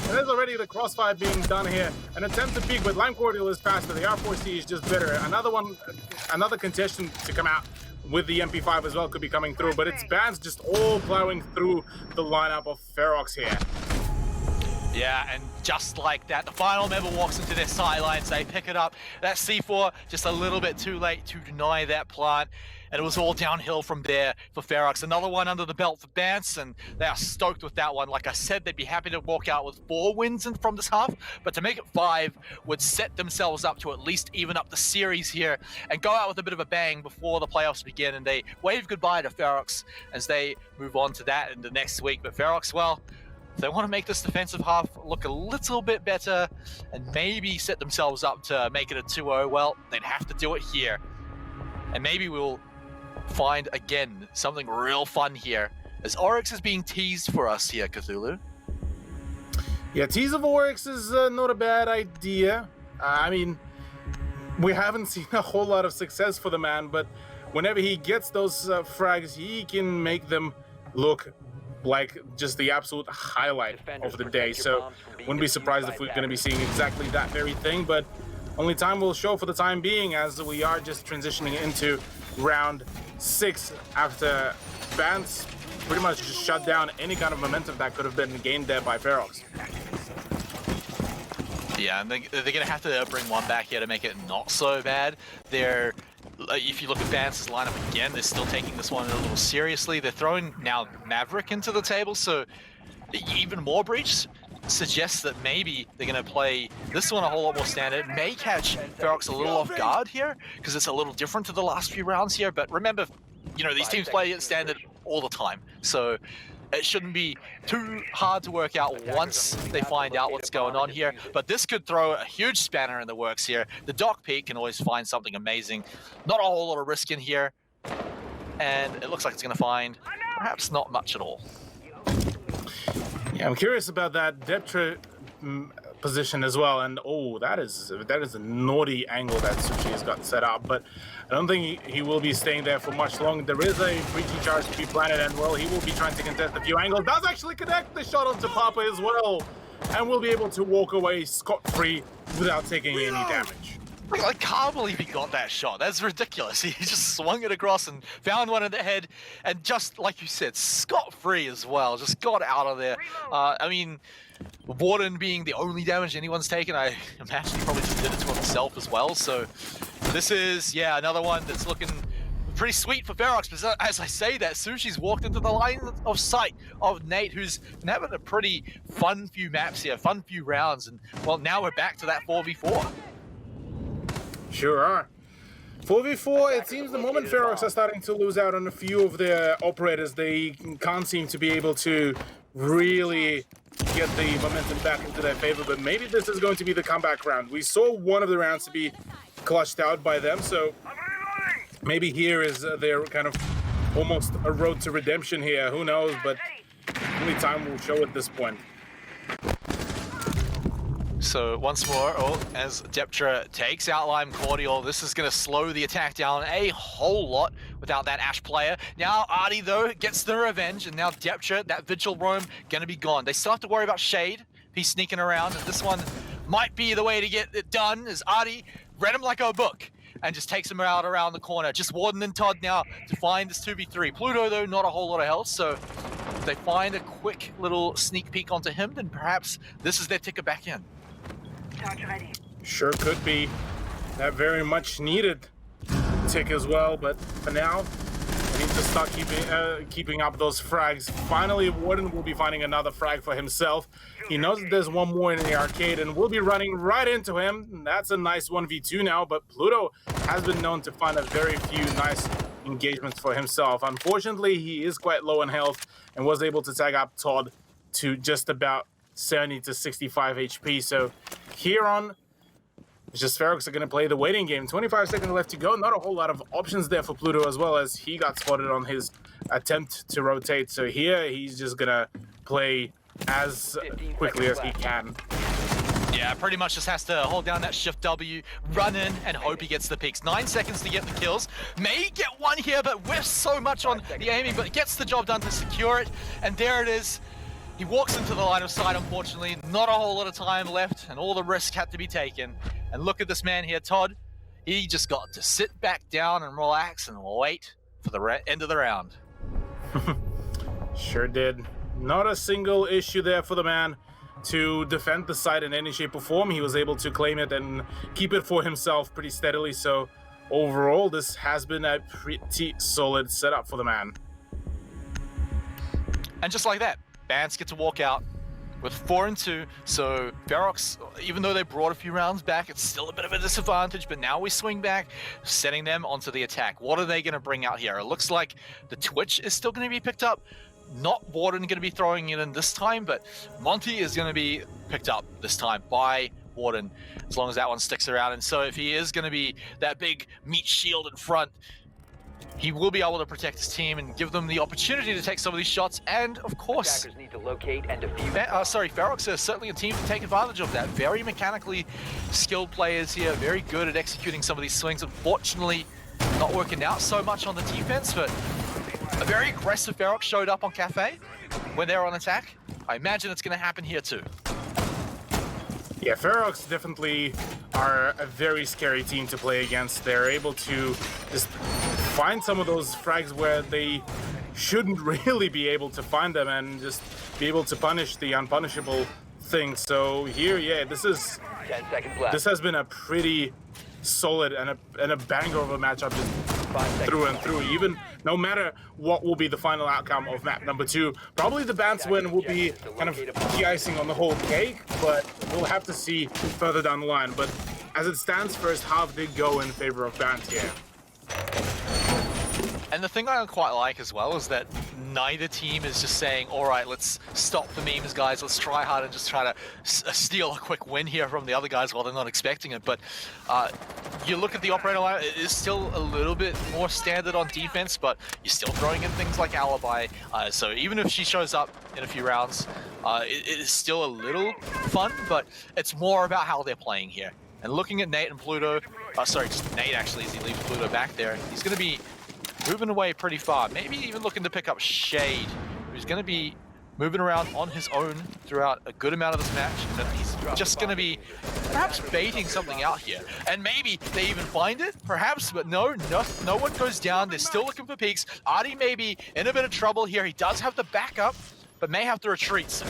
And there's already the crossfire being done here. An attempt to peek, but Lime Cordial is faster. The R4C is just better. Another contestant to come out with the MP5 as well could be coming through, but it's Bans just all plowing through the lineup of FEROX here. Yeah, and just like that, the final member walks into their sidelines. They pick it up. That C4 just a little bit too late to deny that plant. And it was all downhill from there for FEROX. Another one under the belt for Bance, and they are stoked with that one. Like I said, they'd be happy to walk out with 4 wins from this half, but to make it 5 would set themselves up to at least even up the series here and go out with a bit of a bang before the playoffs begin. And they wave goodbye to FEROX as they move on to that in the next week. But FEROX, well, if they want to make this defensive half look a little bit better and maybe set themselves up to make it a 2-0, well, they'd have to do it here. And maybe we'll find again something real fun here as Oryx is being teased for us here, Cthulhu. Yeah, tease of Oryx is not a bad idea. I mean, we haven't seen a whole lot of success for the man, but whenever he gets those frags, he can make them look like just the absolute highlight of the day. So wouldn't be surprised if we're going to be seeing exactly that very thing, but only time will show for the time being, as we are just transitioning into round 6 after Bance pretty much just shut down any kind of momentum that could have been gained there by FEROX. Yeah, and they're going to have to bring one back here to make it not so bad. If you look at Bance's lineup again, they're still taking this one a little seriously. They're throwing now Maverick into the table, so even more breach suggests that maybe they're going to play this one a whole lot more standard. May catch FEROX a little off guard here because it's a little different to the last few rounds here, but remember, you know, these teams play at standard all the time, so it shouldn't be too hard to work out once they find out what's going on here. But this could throw a huge spanner in the works here. The Doc Peak can always find something amazing. Not a whole lot of risk in here, and it looks like it's going to find perhaps not much at all. Yeah, I'm curious about that depth position as well, and oh, that is a naughty angle that Sushi has got set up, but I don't think he will be staying there for much long. There is a breaching charge to be planted, and well, he will be trying to contest a few angles. Does actually connect the shot onto Papa as well, and will be able to walk away scot-free without taking any damage. I can't believe he got that shot. That's ridiculous. He just swung it across and found one in the head, and just like you said, scot-free as well. Just got out of there. I mean, Warden being the only damage anyone's taken, I imagine he probably just did it to himself as well. So this is, yeah, another one that's looking pretty sweet for FEROX. But as I say that, Sushi's walked into the line of sight of Nate, who's been having a pretty fun few maps here, fun few rounds, and well, now we're back to that 4v4. Sure are. 4v4, it seems the moment FEROX are starting to lose out on a few of their operators, they can't seem to be able to really get the momentum back into their favor, but maybe this is going to be the comeback round. We saw one of the rounds to be clutched out by them, so maybe here is their kind of almost a road to redemption here. Who knows, but only time will show at this point. So once more, as Deptra takes out Lime Cordial, this is going to slow the attack down a whole lot without that Ash player. Now Artie, though, gets the revenge, and now Deptra, that Vigil roam, going to be gone. They still have to worry about Shade. He's sneaking around, and this one might be the way to get it done, as Artie read him like a book and just takes him out around the corner. Just Warden and Todd now to find this 2v3. Pluto, though, not a whole lot of health, so if they find a quick little sneak peek onto him, then perhaps this is their ticket back in. Ready. Sure could be. That very much needed tick as well, but for now, we need to start keeping up those frags. Finally, Warden will be finding another frag for himself. He knows that there's one more in the arcade, and we'll be running right into him. That's a nice 1v2 now, but Pluto has been known to find a very few nice engagements for himself. Unfortunately, he is quite low in health and was able to tag up Todd to just about 70 to 65 HP, so here on, it's just FEROX are going to play the waiting game. 25 seconds left to go. Not a whole lot of options there for Pluto, as well as he got spotted on his attempt to rotate. So here, he's just going to play as quickly as he can. Yeah, pretty much just has to hold down that Shift W, run in, and hope he gets the picks. 9 seconds to get the kills. May get one here, but whiffs so much on the aiming, but gets the job done to secure it. And there it is. He walks into the line of sight, unfortunately. Not a whole lot of time left, and all the risk had to be taken. And look at this man here, Todd. He just got to sit back down and relax and wait for the end of the round. Sure did. Not a single issue there for the man to defend the site in any shape or form. He was able to claim it and keep it for himself pretty steadily. So overall, this has been a pretty solid setup for the man. And just like that, Bants get to walk out with 4-2, so FEROX, even though they brought a few rounds back, it's still a bit of a disadvantage, but now we swing back, setting them onto the attack. What are they going to bring out here? It looks like the Twitch is still going to be picked up. Not Warden going to be throwing it in this time, but Monty is going to be picked up this time by Warden, as long as that one sticks around. And so if he is going to be that big meat shield in front, he will be able to protect his team and give them the opportunity to take some of these shots. And of course, Attackers need to locate and defuse. FEROX is certainly a team to take advantage of that. Very mechanically skilled players here, very good at executing some of these swings. Unfortunately, not working out so much on the defense, but a very aggressive FEROX showed up on KAFE when they're on attack. I imagine it's going to happen here too. Yeah, FEROX definitely are a very scary team to play against. They're able to just find some of those frags where they shouldn't really be able to find them and just be able to punish the unpunishable thing. So here, yeah, this 10 seconds left. has been a pretty solid and a banger of a matchup just through and through. Even no matter what will be the final outcome of map number 2, probably the Bants win will be kind of the icing on the whole cake, but we'll have to see further down the line. But as it stands, first half did go in favor of Bants here. And the thing I quite like as well is that neither team is just saying, all right, let's stop the memes, guys. Let's try hard and just try to steal a quick win here from the other guys while they're not expecting it. But you look at the operator line, it is still a little bit more standard on defense, but you're still throwing in things like Alibi. So even if she shows up in a few rounds, it is still a little fun, but it's more about how they're playing here. And looking at Nate and Pluto, sorry, just Nate actually, as he leaves Pluto back there, he's going to be moving away pretty far. Maybe even looking to pick up Shade, who's going to be moving around on his own throughout a good amount of this match, and he's just going to be perhaps baiting something out here. And maybe they even find it, perhaps, but no one goes down. They're still looking for peaks. Artie may be in a bit of trouble here. He does have the backup, but may have to retreat soon.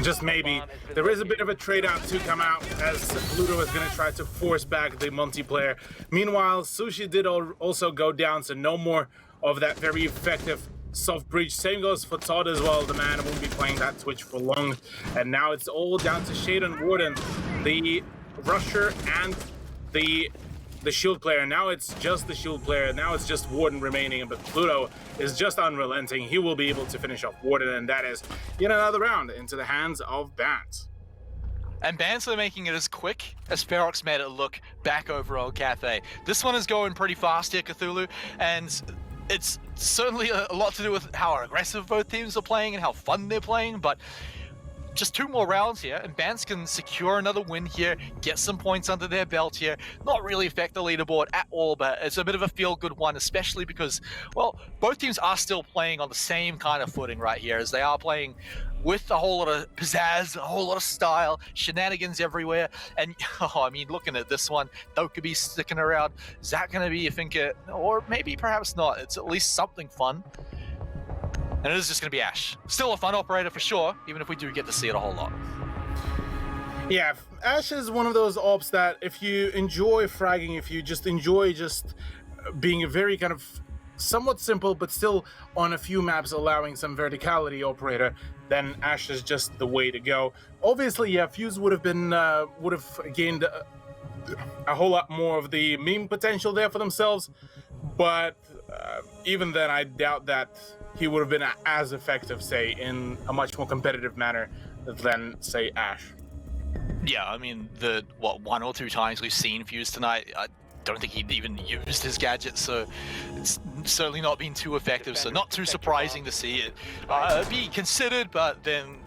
Just maybe. There is a bit of a trade out to come out as Pluto is going to try to force back the multiplayer. Meanwhile, Sushi did also go down, so no more of that very effective soft breach. Same goes for Todd as well. The man won't be playing that Twitch for long. And now it's all down to Shade and Warden, the rusher and the shield player. Now it's just the shield player. Now it's just Warden remaining, but Pluto is just unrelenting. He will be able to finish off Warden, and that is yet another round into the hands of Bant. And Bant's are making it as quick as FEROX made it look back over on KAFE. This one is going pretty fast here, Cthulhu, and it's certainly a lot to do with how aggressive both teams are playing and how fun they're playing, but just 2 more rounds here, and Bants can secure another win here, get some points under their belt here, not really affect the leaderboard at all, but it's a bit of a feel-good one, especially because, well, both teams are still playing on the same kind of footing right here, as they are playing with a whole lot of pizzazz, a whole lot of style, shenanigans everywhere, and, I mean, looking at this one, Dokubi sticking around, is that going to be, you think, or maybe perhaps not, it's at least something fun. And it is just going to be Ash. Still a fun operator for sure, even if we do get to see it a whole lot. Yeah, Ash is one of those ops that if you enjoy fragging, if you just enjoy just being a very kind of somewhat simple, but still on a few maps allowing some verticality operator, then Ash is just the way to go. Obviously, yeah, Fuse would have gained a whole lot more of the meme potential there for themselves, but even then, I doubt that he would have been as effective, say, in a much more competitive manner than, say, Ash. Yeah, I mean, the 1 or 2 times we've seen Fuse tonight, I don't think he'd even used his gadget, so it's certainly not been too effective, so not too surprising to see it be considered, but then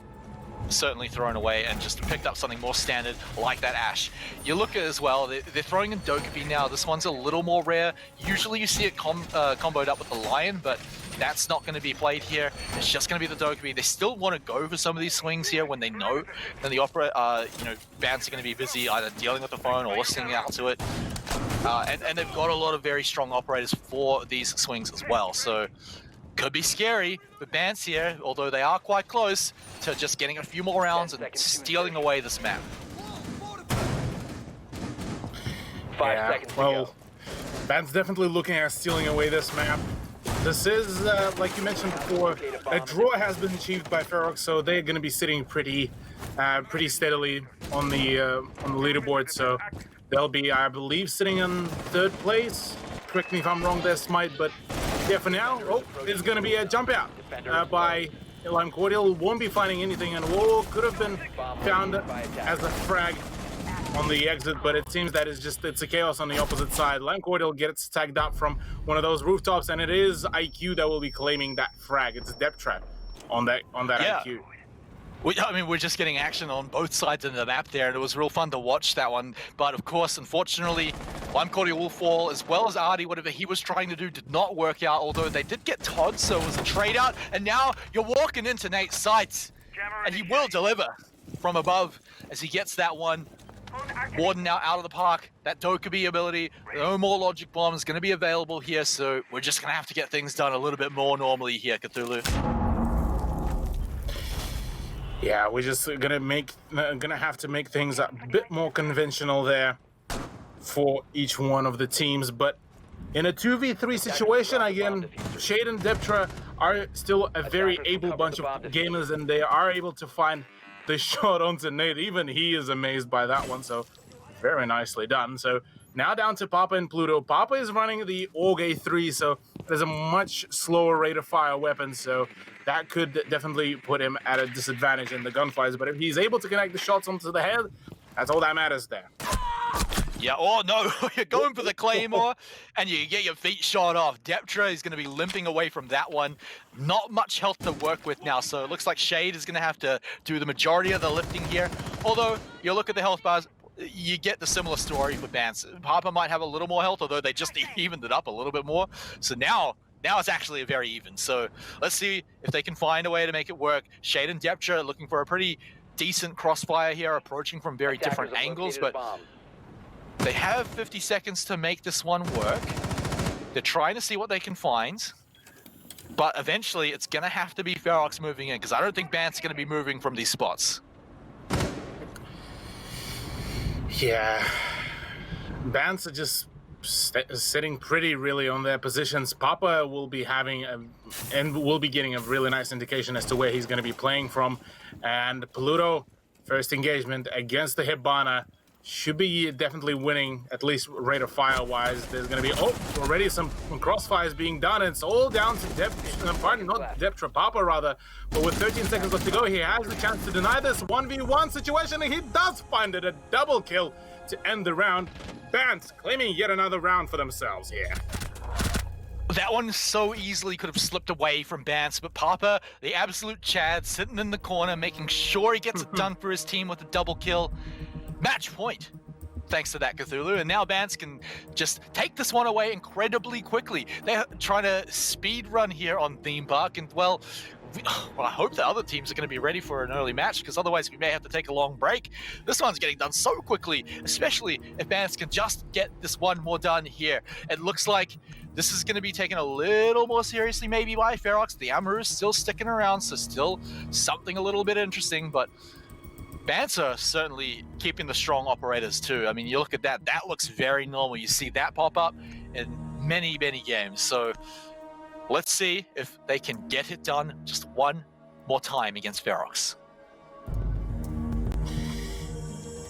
certainly thrown away and just picked up something more standard like that Ash. You look at it as well, they're throwing in Dokubi now. This one's a little more rare. Usually you see it comboed up with the Lion, but that's not going to be played here. It's just going to be the Dokubi. They still want to go for some of these swings here when they know that the bands are going to be busy either dealing with the phone or listening out to it. And they've got a lot of very strong operators for these swings as well. So could be scary, but Bants here, although they are quite close to just getting a few more rounds and stealing away this map. 5 seconds to go. Bants definitely looking at stealing away this map. This is, like you mentioned before, a draw has been achieved by FEROX, so they're going to be sitting pretty steadily on the leaderboard. So they'll be, I believe, sitting in 3rd place. Correct me if I'm wrong there, Smite, but yeah, for now, there's going to be a jump out by Lime Cordial. Won't be finding anything, and Wall could have been found as a frag on the exit, but it seems that it's a chaos on the opposite side. Lime Cordial gets tagged up from one of those rooftops, and it is IQ that will be claiming that frag. It's a depth trap on that Yeah. IQ. I mean, we're just getting action on both sides of the map there, and it was real fun to watch that one. But of course, unfortunately, Lime Cordial will fall, as well as Artie. Whatever he was trying to do did not work out, although they did get Todd, so it was a trade out. And now you're walking into Nate's sights, and he will deliver from above as he gets that one. Warden now out of the park. That Dokubi ability, no more logic bombs going to be available here, so we're just going to have to get things done a little bit more normally here, Cthulhu. Yeah, we're just gonna have to make things a bit more conventional there for each one of the teams. But in a 2v3 situation, again, Shade and Deptra are still a very able bunch of gamers, and they are able to find the shot onto Nate. Even he is amazed by that one, so very nicely done. So now down to Papa and Pluto. Papa is running the Org A3, so there's a much slower rate of fire weapon, so that could definitely put him at a disadvantage in the gunfights. But if he's able to connect the shots onto the head, that's all that matters there. Yeah, oh no, you're going for the Claymore, and you get your feet shot off. Deptra is going to be limping away from that one. Not much health to work with now, so it looks like Shade is going to have to do the majority of the lifting here. Although, you look at the health bars, you get the similar story for Bants. Papa might have a little more health, although they just evened it up a little bit more. So now, now it's actually a very even. So let's see if they can find a way to make it work. Shade and Deptra looking for a pretty decent crossfire here, approaching from very different angles, but they have 50 seconds to make this one work. They're trying to see what they can find, but eventually it's going to have to be FEROX moving in, because I don't think Bant's going to be moving from these spots. Yeah, Bants are just sitting pretty really on their positions. Papa will be having will be getting a really nice indication as to where he's going to be playing from, and Pluto, first engagement against the Hibana, should be definitely winning, at least rate of fire wise. There's going to be already some crossfires being done. It's all down to Deptra, Papa rather, but with 13 seconds left to go, he has the chance to deny this 1v1 situation, and he does find it, a double kill to end the round. Bants claiming yet another round for themselves here. That one so easily could have slipped away from Bants, but Papa, the absolute Chad, sitting in the corner, making sure he gets it done for his team with a double kill. Match point, thanks to that Cthulhu, and now Bants can just take this one away incredibly quickly. They're trying to speed run here on Theme Park, and well, I hope the other teams are going to be ready for an early match, because otherwise we may have to take a long break. This one's getting done so quickly, especially if Bants can just get this one more done here. It looks like this is going to be taken a little more seriously maybe by FEROX. The Amaru is still sticking around, so still something a little bit interesting, but Bants are certainly keeping the strong operators too. I mean, you look at that, that looks very normal. You see that pop up in many, many games. So let's see if they can get it done just one more time against FEROX.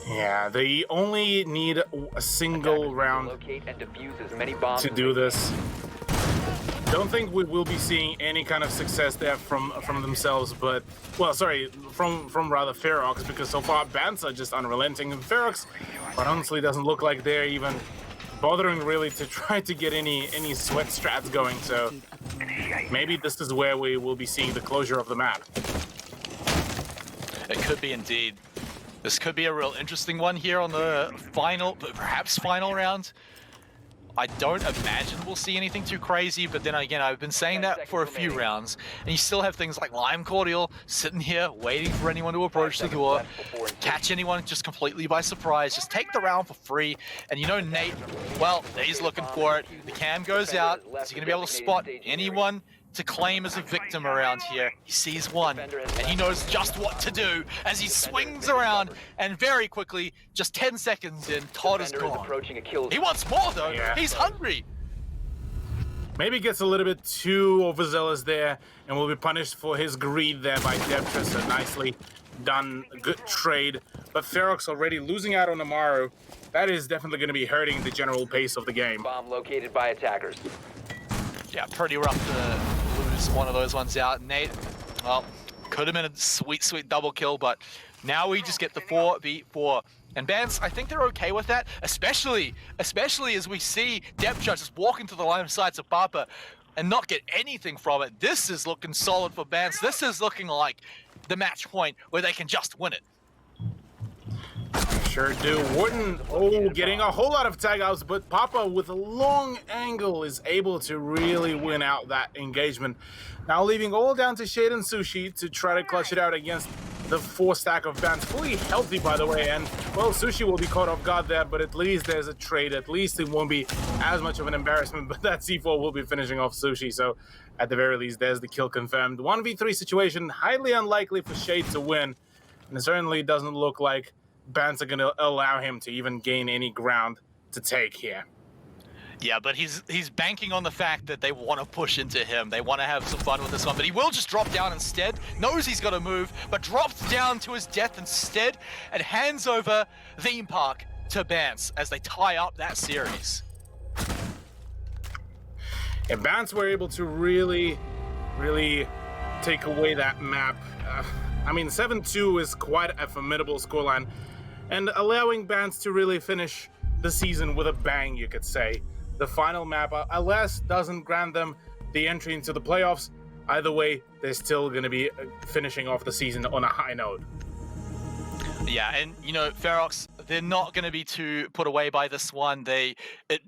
Yeah, they only need a single round to do this. Don't think we will be seeing any kind of success there from themselves, but well, sorry, from rather FEROX, because so far Bants are just unrelenting, and FEROX, but honestly, doesn't look like they're even bothering really to try to get any sweat strats going. So maybe this is where we will be seeing the closure of the map. It could be indeed. This could be a real interesting one here on the final, perhaps final round. I don't imagine we'll see anything too crazy, but then again, I've been saying that for a few rounds, and you still have things like Lime Cordial sitting here waiting for anyone to approach the door, catch anyone just completely by surprise, just take the round for free. And you know Nate, well, he's looking for it. The cam goes out. Is he going to be able to spot anyone to claim as a victim around here? He sees one, and he knows just what to do as he swings around, and very quickly, just 10 seconds in, Todd is gone. He wants more though. Yeah. He's hungry. Maybe gets a little bit too overzealous there, and will be punished for his greed there by Deptra. So nicely done, good trade. But FEROX already losing out on Amaru. That is definitely going to be hurting the general pace of the game. Bomb located by attackers. Yeah, pretty rough to lose one of those ones out. Nate, well, could have been a sweet, sweet double kill, but now we just get the 4v4. And Bants, I think they're okay with that, especially as we see Deptra just walk into the line of sights of Papa and not get anything from it. This is looking solid for Bants. This is looking like the match point where they can just win it. Sure do. Wharton, getting a whole lot of tag outs, but Papa with a long angle is able to really win out that engagement. Now leaving all down to Shade and Sushi to try to clutch it out against the 4 stack of Bants. Fully healthy, by the way, and well, Sushi will be caught off guard there, but at least there's a trade. At least it won't be as much of an embarrassment, but that C4 will be finishing off Sushi, so at the very least, there's the kill confirmed. 1v3 situation, highly unlikely for Shade to win, and it certainly doesn't look like Bants are going to allow him to even gain any ground to take here. Yeah, but he's banking on the fact that they want to push into him. They want to have some fun with this one, but he will just drop down instead. Knows he's got to move, but drops down to his death instead and hands over Theme Park to Bants as they tie up that series. And Bants were able to really take away that map. I mean, 7-2 is quite a formidable scoreline, and allowing Bants to really finish the season with a bang, you could say. The final map, alas, doesn't grant them the entry into the playoffs. Either way, they're still going to be finishing off the season on a high note. Yeah, and FEROX, they're not going to be too put away by this one. It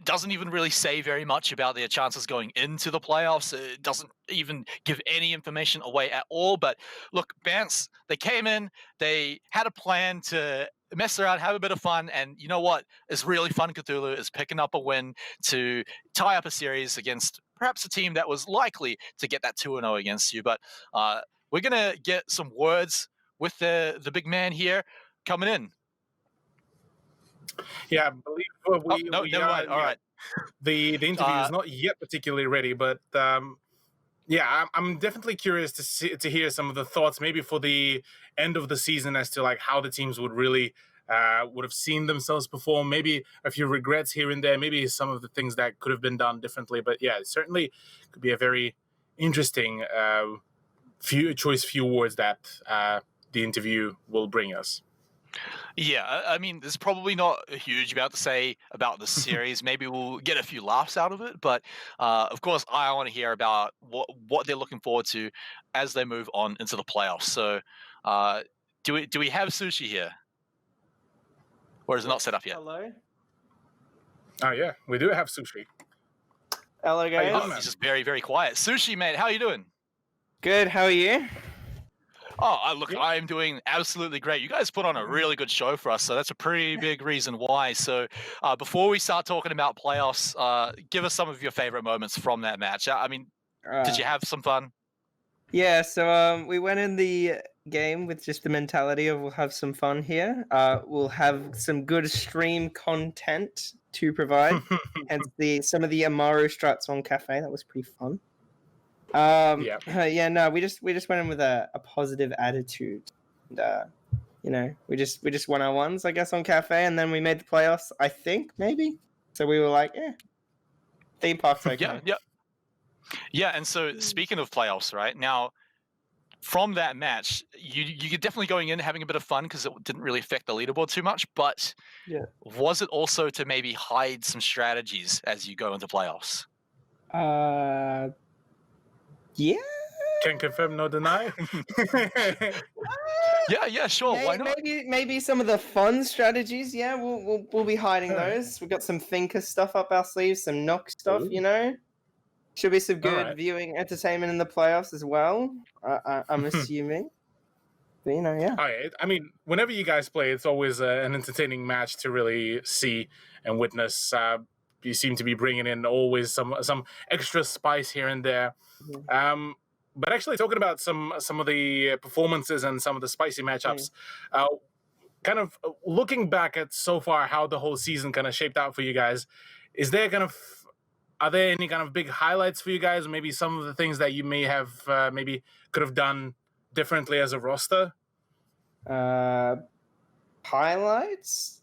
doesn't even really say very much about their chances going into the playoffs. It doesn't even give any information away at all. But look, Bance, they came in, they had a plan to mess around, have a bit of fun, and you know what is really fun, Cthulhu, is picking up a win to tie up a series against perhaps a team that was likely to get that 2-0 against you. But we're going to get some words with the big man here coming in. Yeah, I believe never mind. All right. The interview is not yet particularly ready, but yeah, I'm definitely curious to hear some of the thoughts, maybe for the end of the season, as to like how the teams would really would have seen themselves perform. Maybe a few regrets here and there. Maybe some of the things that could have been done differently. But yeah, it certainly could be a very interesting few words that the interview will bring us. Yeah, I mean, there's probably not a huge amount to say about the series. Maybe we'll get a few laughs out of it, but of course, I want to hear about what they're looking forward to as they move on into the playoffs. So, do we have Sushi here, or is it not set up yet? Hello. Oh yeah, we do have Sushi. Hello, guys. Oh, he's just very, very quiet. Sushi, mate, how are you doing? Good. How are you? Oh, look, I am doing absolutely great. You guys put on a really good show for us, so that's a pretty big reason why. So before we start talking about playoffs, give us some of your favorite moments from that match. I mean, did you have some fun? Yeah, so we went in the game with just the mentality of we'll have some fun here. We'll have some good stream content to provide. Hence some of the Amaru struts on Cafe. That was pretty fun. No, we just went in with a positive attitude. And, we just won our ones, I guess, on Cafe, and then we made the playoffs, I think, maybe. So we were like, theme park's okay. Yeah, and so speaking of playoffs, right, now, from that match, you're definitely going in having a bit of fun because it didn't really affect the leaderboard too much, but was it also to maybe hide some strategies as you go into playoffs? Yeah. Can confirm, no deny. Yeah, sure. Why not? Maybe some of the fun strategies. Yeah, we'll be hiding those. We've got some thinker stuff up our sleeves, some knock stuff. Ooh. Should be some good viewing entertainment in the playoffs as well. I'm assuming. But, yeah. Oh, yeah. I mean, whenever you guys play, it's always an entertaining match to really see and witness. You seem to be bringing in always some extra spice here and there. Mm-hmm. But actually, talking about some of the performances and some of the spicy matchups, kind of looking back at so far how the whole season kind of shaped out for you guys, are there any kind of big highlights for you guys? Maybe some of the things that you may have maybe could have done differently as a roster? Highlights?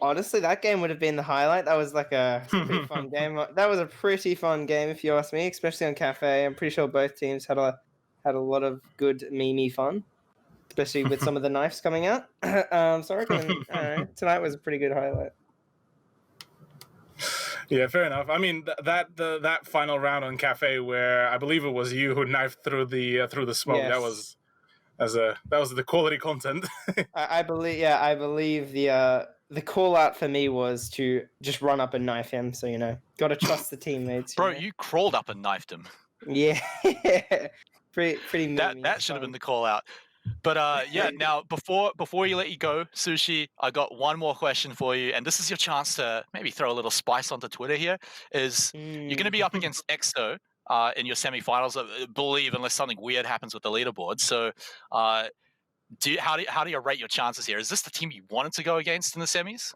Honestly, that game would have been the highlight. That was like a pretty fun game. That was a pretty fun game, if you ask me, especially on Cafe. I'm pretty sure both teams had a lot of good meme fun, especially with some of the knives coming out. So I reckon tonight was a pretty good highlight. Yeah, fair enough. I mean, that final round on Cafe, where I believe it was you who knifed through the smoke. Yes. That was the quality content. I believe the call out for me was to just run up and knife him. So got to trust the teammates. Bro, you crawled up and knifed him. Yeah, pretty. That should have been the call out. But now before you let you go, Sushi, I got one more question for you, and this is your chance to maybe throw a little spice onto Twitter here. You're going to be up against EXO in your semifinals, I believe, unless something weird happens with the leaderboard. So, how do you rate your chances here? Is this the team you wanted to go against in the semis?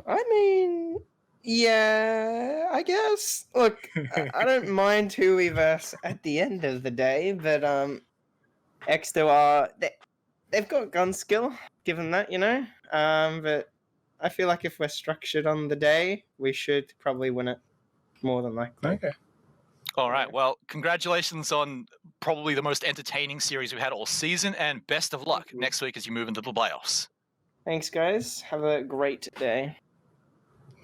I mean, yeah, I guess. Look, I don't mind who we verse at the end of the day, but EXO they've got gun skill, given that, but I feel like if we're structured on the day, we should probably win it more than likely. Okay. All right. Well, congratulations on probably the most entertaining series we've had all season, and best of luck next week as you move into the playoffs. Thanks, guys. Have a great day.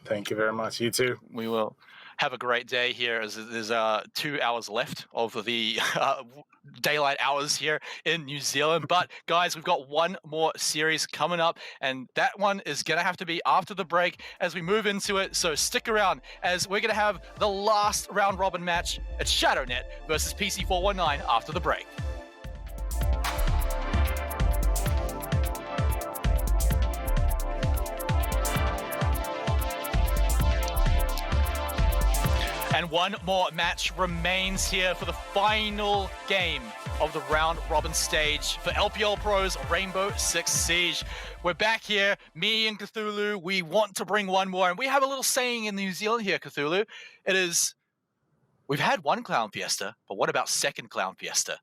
Thank you very much. You too. We will have a great day here as there's 2 hours left of the daylight hours here in New Zealand. But guys, we've got one more series coming up, and that one is going to have to be after the break as we move into it. So stick around as we're going to have the last round robin match at ShadowNet versus PC419 after the break. And one more match remains here for the final game of the round robin stage for LPL Pro's Rainbow Six Siege. We're back here, me and Cthulhu. We want to bring one more, and we have a little saying in New Zealand here, Cthulhu. It is, we've had one Clown Fiesta, but what about second Clown Fiesta?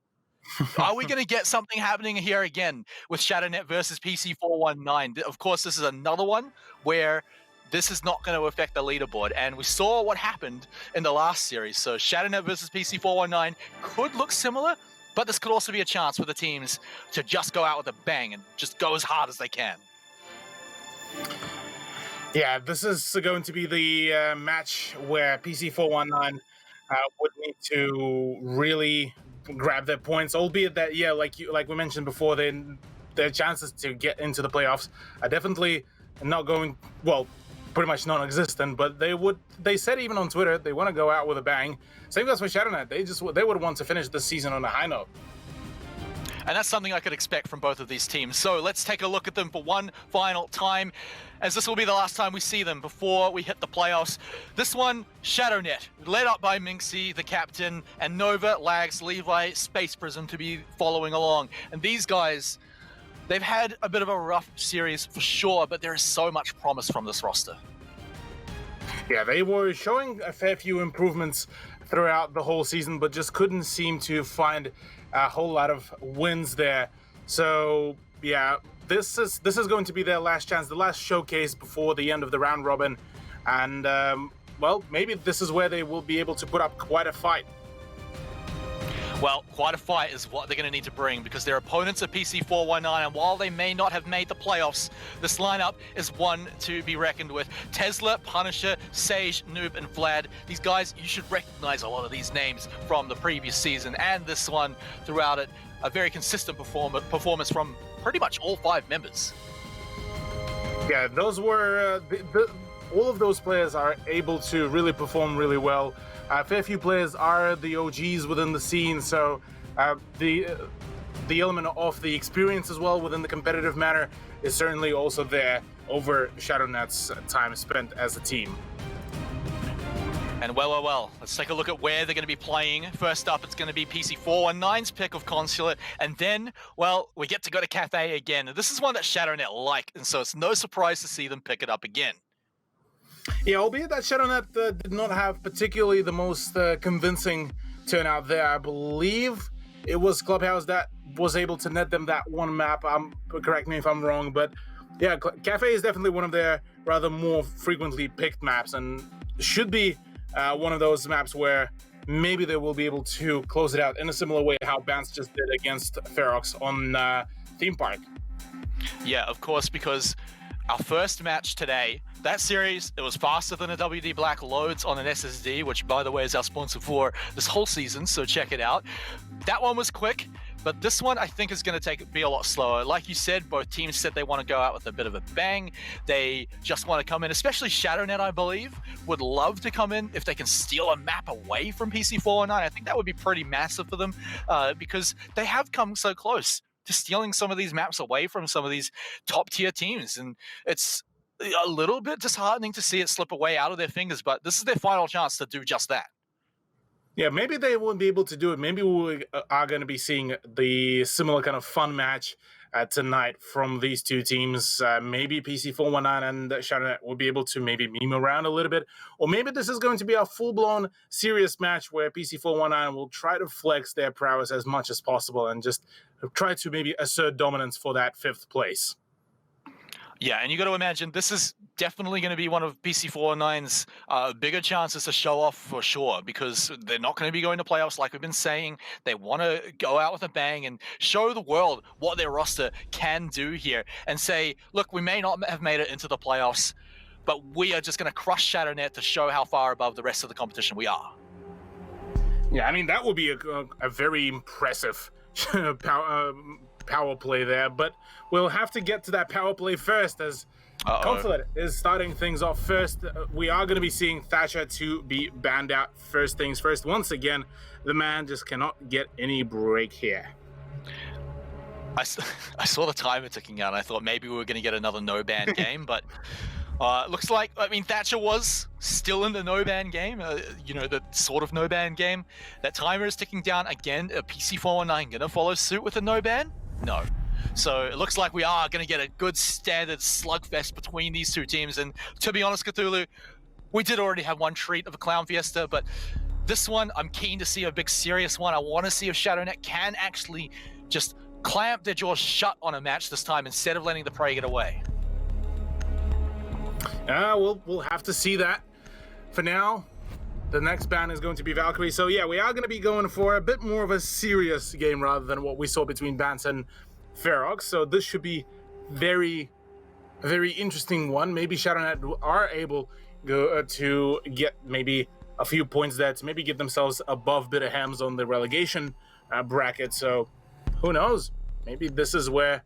Are we going to get something happening here again with ShadowNet versus PC419? Of course, this is another one where this is not going to affect the leaderboard, and we saw what happened in the last series. So ShadowNet versus PC419 could look similar, but this could also be a chance for the teams to just go out with a bang and just go as hard as they can. Yeah, this is going to be the match where PC419 would need to really grab their points, albeit that, yeah, like we mentioned before, their chances to get into the playoffs are definitely not going, well, pretty much non-existent, but they said even on Twitter they want to go out with a bang. Same goes for ShadowNet. They would want to finish the season on a high note. And that's something I could expect from both of these teams. So let's take a look at them for one final time, as this will be the last time we see them before we hit the playoffs. This one, ShadowNet, led up by Minxie, the captain, and Nova, Lags, Levi, Space Prism to be following along. And these guys, they've had a bit of a rough series for sure, but there is so much promise from this roster. Yeah, they were showing a fair few improvements throughout the whole season, but just couldn't seem to find a whole lot of wins there. So yeah, this is going to be their last chance, the last showcase before the end of the round robin, and well, maybe this is where they will be able to put up quite a fight. Well, quite a fight is what they're going to need to bring, because their opponents are PC419, and while they may not have made the playoffs, this lineup is one to be reckoned with. Tesla, Punisher, Sage, Noob, and Vlad. These guys, you should recognize a lot of these names from the previous season, and this one throughout it. A very consistent performance from pretty much all 5 members. Yeah, those were all of those players are able to really perform really well. A fair few players are the OGs within the scene, so the element of the experience as well within the competitive manner is certainly also there over ShadowNet's time spent as a team. And well, let's take a look at where they're going to be playing. First up, it's going to be PC419's pick of Consulate, and then, well, we get to go to KAFE again. And this is one that ShadowNet like, and so it's no surprise to see them pick it up again. Yeah, albeit that ShadowNet did not have particularly the most convincing turnout there. I believe it was Clubhouse that was able to net them that one map. Correct me if I'm wrong, but yeah, KAFE is definitely one of their rather more frequently picked maps, and should be one of those maps where maybe they will be able to close it out in a similar way how Bans just did against FEROX on Theme Park. Yeah, of course, because our first match today, that series, it was faster than a WD Black loads on an SSD, which, by the way, is our sponsor for this whole season, so check it out. That one was quick, but this one I think is going to be a lot slower. Like you said, both teams said they want to go out with a bit of a bang. They just want to come in, especially ShadowNet, I believe, would love to come in if they can steal a map away from PC419. I think that would be pretty massive for them, because they have come so close to stealing some of these maps away from some of these top tier teams, and it's a little bit disheartening to see it slip away out of their fingers, but this is their final chance to do just that. Yeah, maybe they won't be able to do it. Maybe we are going to be seeing the similar kind of fun match tonight from these two teams. Maybe PC419 and ShadowNet will be able to maybe meme around a little bit, or maybe this is going to be a full-blown serious match where PC419 will try to flex their prowess as much as possible and just try to maybe assert dominance for that 5th place. Yeah, and you got to imagine this is definitely going to be one of PC419's bigger chances to show off for sure, because they're not going to be going to playoffs like we've been saying. They want to go out with a bang and show the world what their roster can do here and say, look, we may not have made it into the playoffs, but we are just going to crush ShadowNet to show how far above the rest of the competition we are. Yeah, I mean, that would be a very impressive power play there, but we'll have to get to that power play first as Conflict is starting things off first. We are going to be seeing Thatcher to be banned out first things first. Once again, the man just cannot get any break here. I saw the timer ticking out, and I thought maybe we were going to get another no-ban game, but looks like, I mean, Thatcher was still in the no-ban game, you know, the sort of no-ban game. That timer is ticking down again. A PC419 going to follow suit with a no-ban? No. So it looks like we are going to get a good standard slugfest between these two teams. And to be honest, Cthulhu, we did already have one treat of a Clown Fiesta, but this one, I'm keen to see a big serious one. I want to see if ShadowNet can actually just clamp their jaws shut on a match this time instead of letting the prey get away. We'll have to see that. For now, the next ban is going to be Valkyrie. So yeah, we are going to be going for a bit more of a serious game rather than what we saw between Bance and FEROX. So this should be a very interesting one. Maybe ShadowNet are able to get maybe a few points there to maybe get themselves above Bitter Hams on the relegation bracket. So who knows? Maybe this is where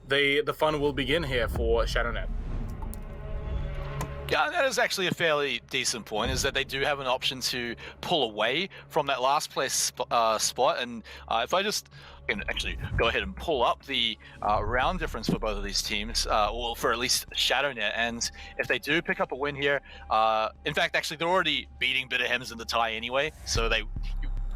the fun will begin here for ShadowNet. Yeah, that is actually a fairly decent point, is that they do have an option to pull away from that last place spot. And if I just can actually go ahead and pull up the round difference for both of these teams, or for at least ShadowNet, and if they do pick up a win here, in fact, actually, they're already beating Bitter Hems in the tie anyway, so they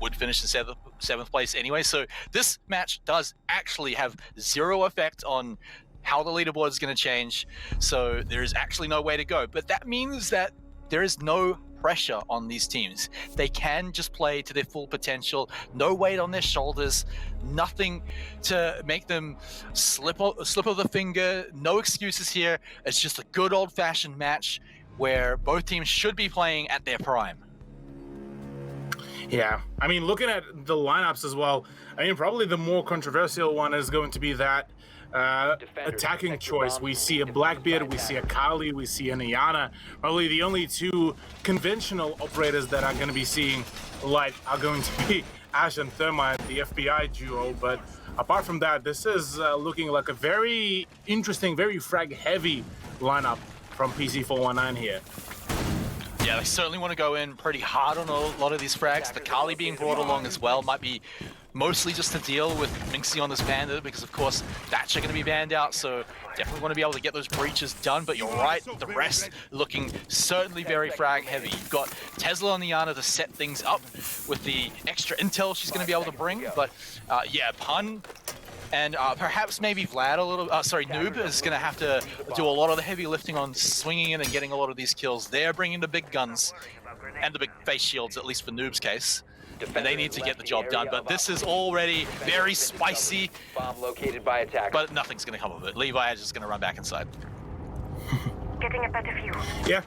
would finish in seventh place anyway. So this match does actually have zero effect on how the leaderboard is going to change, so there is actually no way to go. But that means that there is no pressure on these teams. They can just play to their full potential, no weight on their shoulders, nothing to make them slip of the finger, no excuses here. It's just a good old-fashioned match where both teams should be playing at their prime. Yeah, I mean, looking at the lineups as well, I mean, probably the more controversial one is going to be that attacking choice. We see a Blackbeard, we see a Kali, we see an Iana. Probably the only two conventional operators that are going to be seeing light are going to be Ash and Thermite, the FBI duo. But apart from that, this is looking like a very interesting, very frag-heavy lineup from PC419 here. Yeah, they certainly want to go in pretty hard on a lot of these frags. The Kali being brought along as well might be mostly just to deal with Minxie on this bandit, because of course Thatcher going to be banned out, so definitely want to be able to get those breaches done. But you're right, the rest looking certainly very frag heavy. You've got Tesla on the Yana to set things up with the extra intel she's going to be able to bring. But yeah, Pun and perhaps maybe Vlad a little, Noob is going to have to do a lot of the heavy lifting on swinging in and getting a lot of these kills. They're bringing the big guns and the big face shields, at least for Noob's case. And they need to get the job done, but this is already very spicy. Bomb located by attacker. But nothing's going to come of it. Levi is just going to run back inside. Getting a better view. Yeah,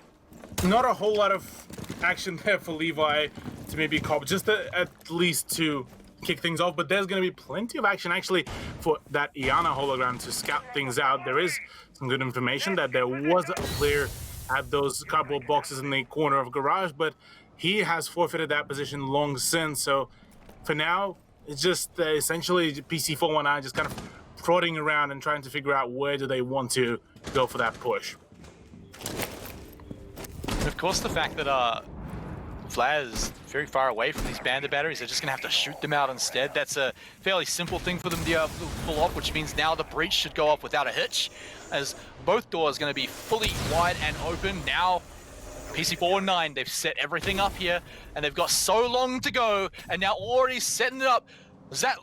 not a whole lot of action there for Levi to maybe cop, just at least to kick things off. But there's going to be plenty of action actually for that Iana hologram to scout things out. There is some good information that there was a player at those cardboard boxes in the corner of garage, but he has forfeited that position long since. So for now, it's just essentially PC419 just kind of prodding around and trying to figure out where do they want to go for that push. And of course, the fact that Vlad is very far away from these bandit batteries, they're just going to have to shoot them out instead. That's a fairly simple thing for them to be able to pull off, which means now the breach should go off without a hitch, as both doors are going to be fully wide and open. Now PC419, they've set everything up here, and they've got so long to go, and now already setting it up. Is that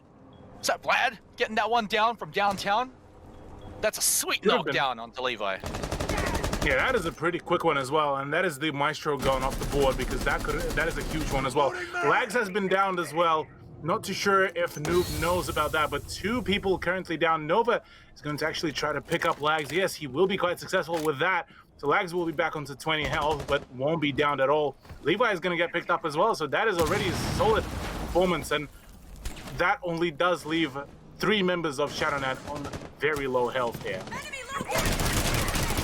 Vlad getting that one down from downtown? That's a sweet knockdown onto Levi. Yeah, that is a pretty quick one as well, and that is the Maestro going off the board, because that is a huge one as well. Lags has been downed as well. Not too sure if Noob knows about that, but two people currently down. Nova is going to actually try to pick up Lags. Yes, he will be quite successful with that. So Lags will be back onto 20 health, but won't be downed at all. Levi is going to get picked up as well, so that is already a solid performance, and that only does leave 3 members of ShadowNet on very low health here.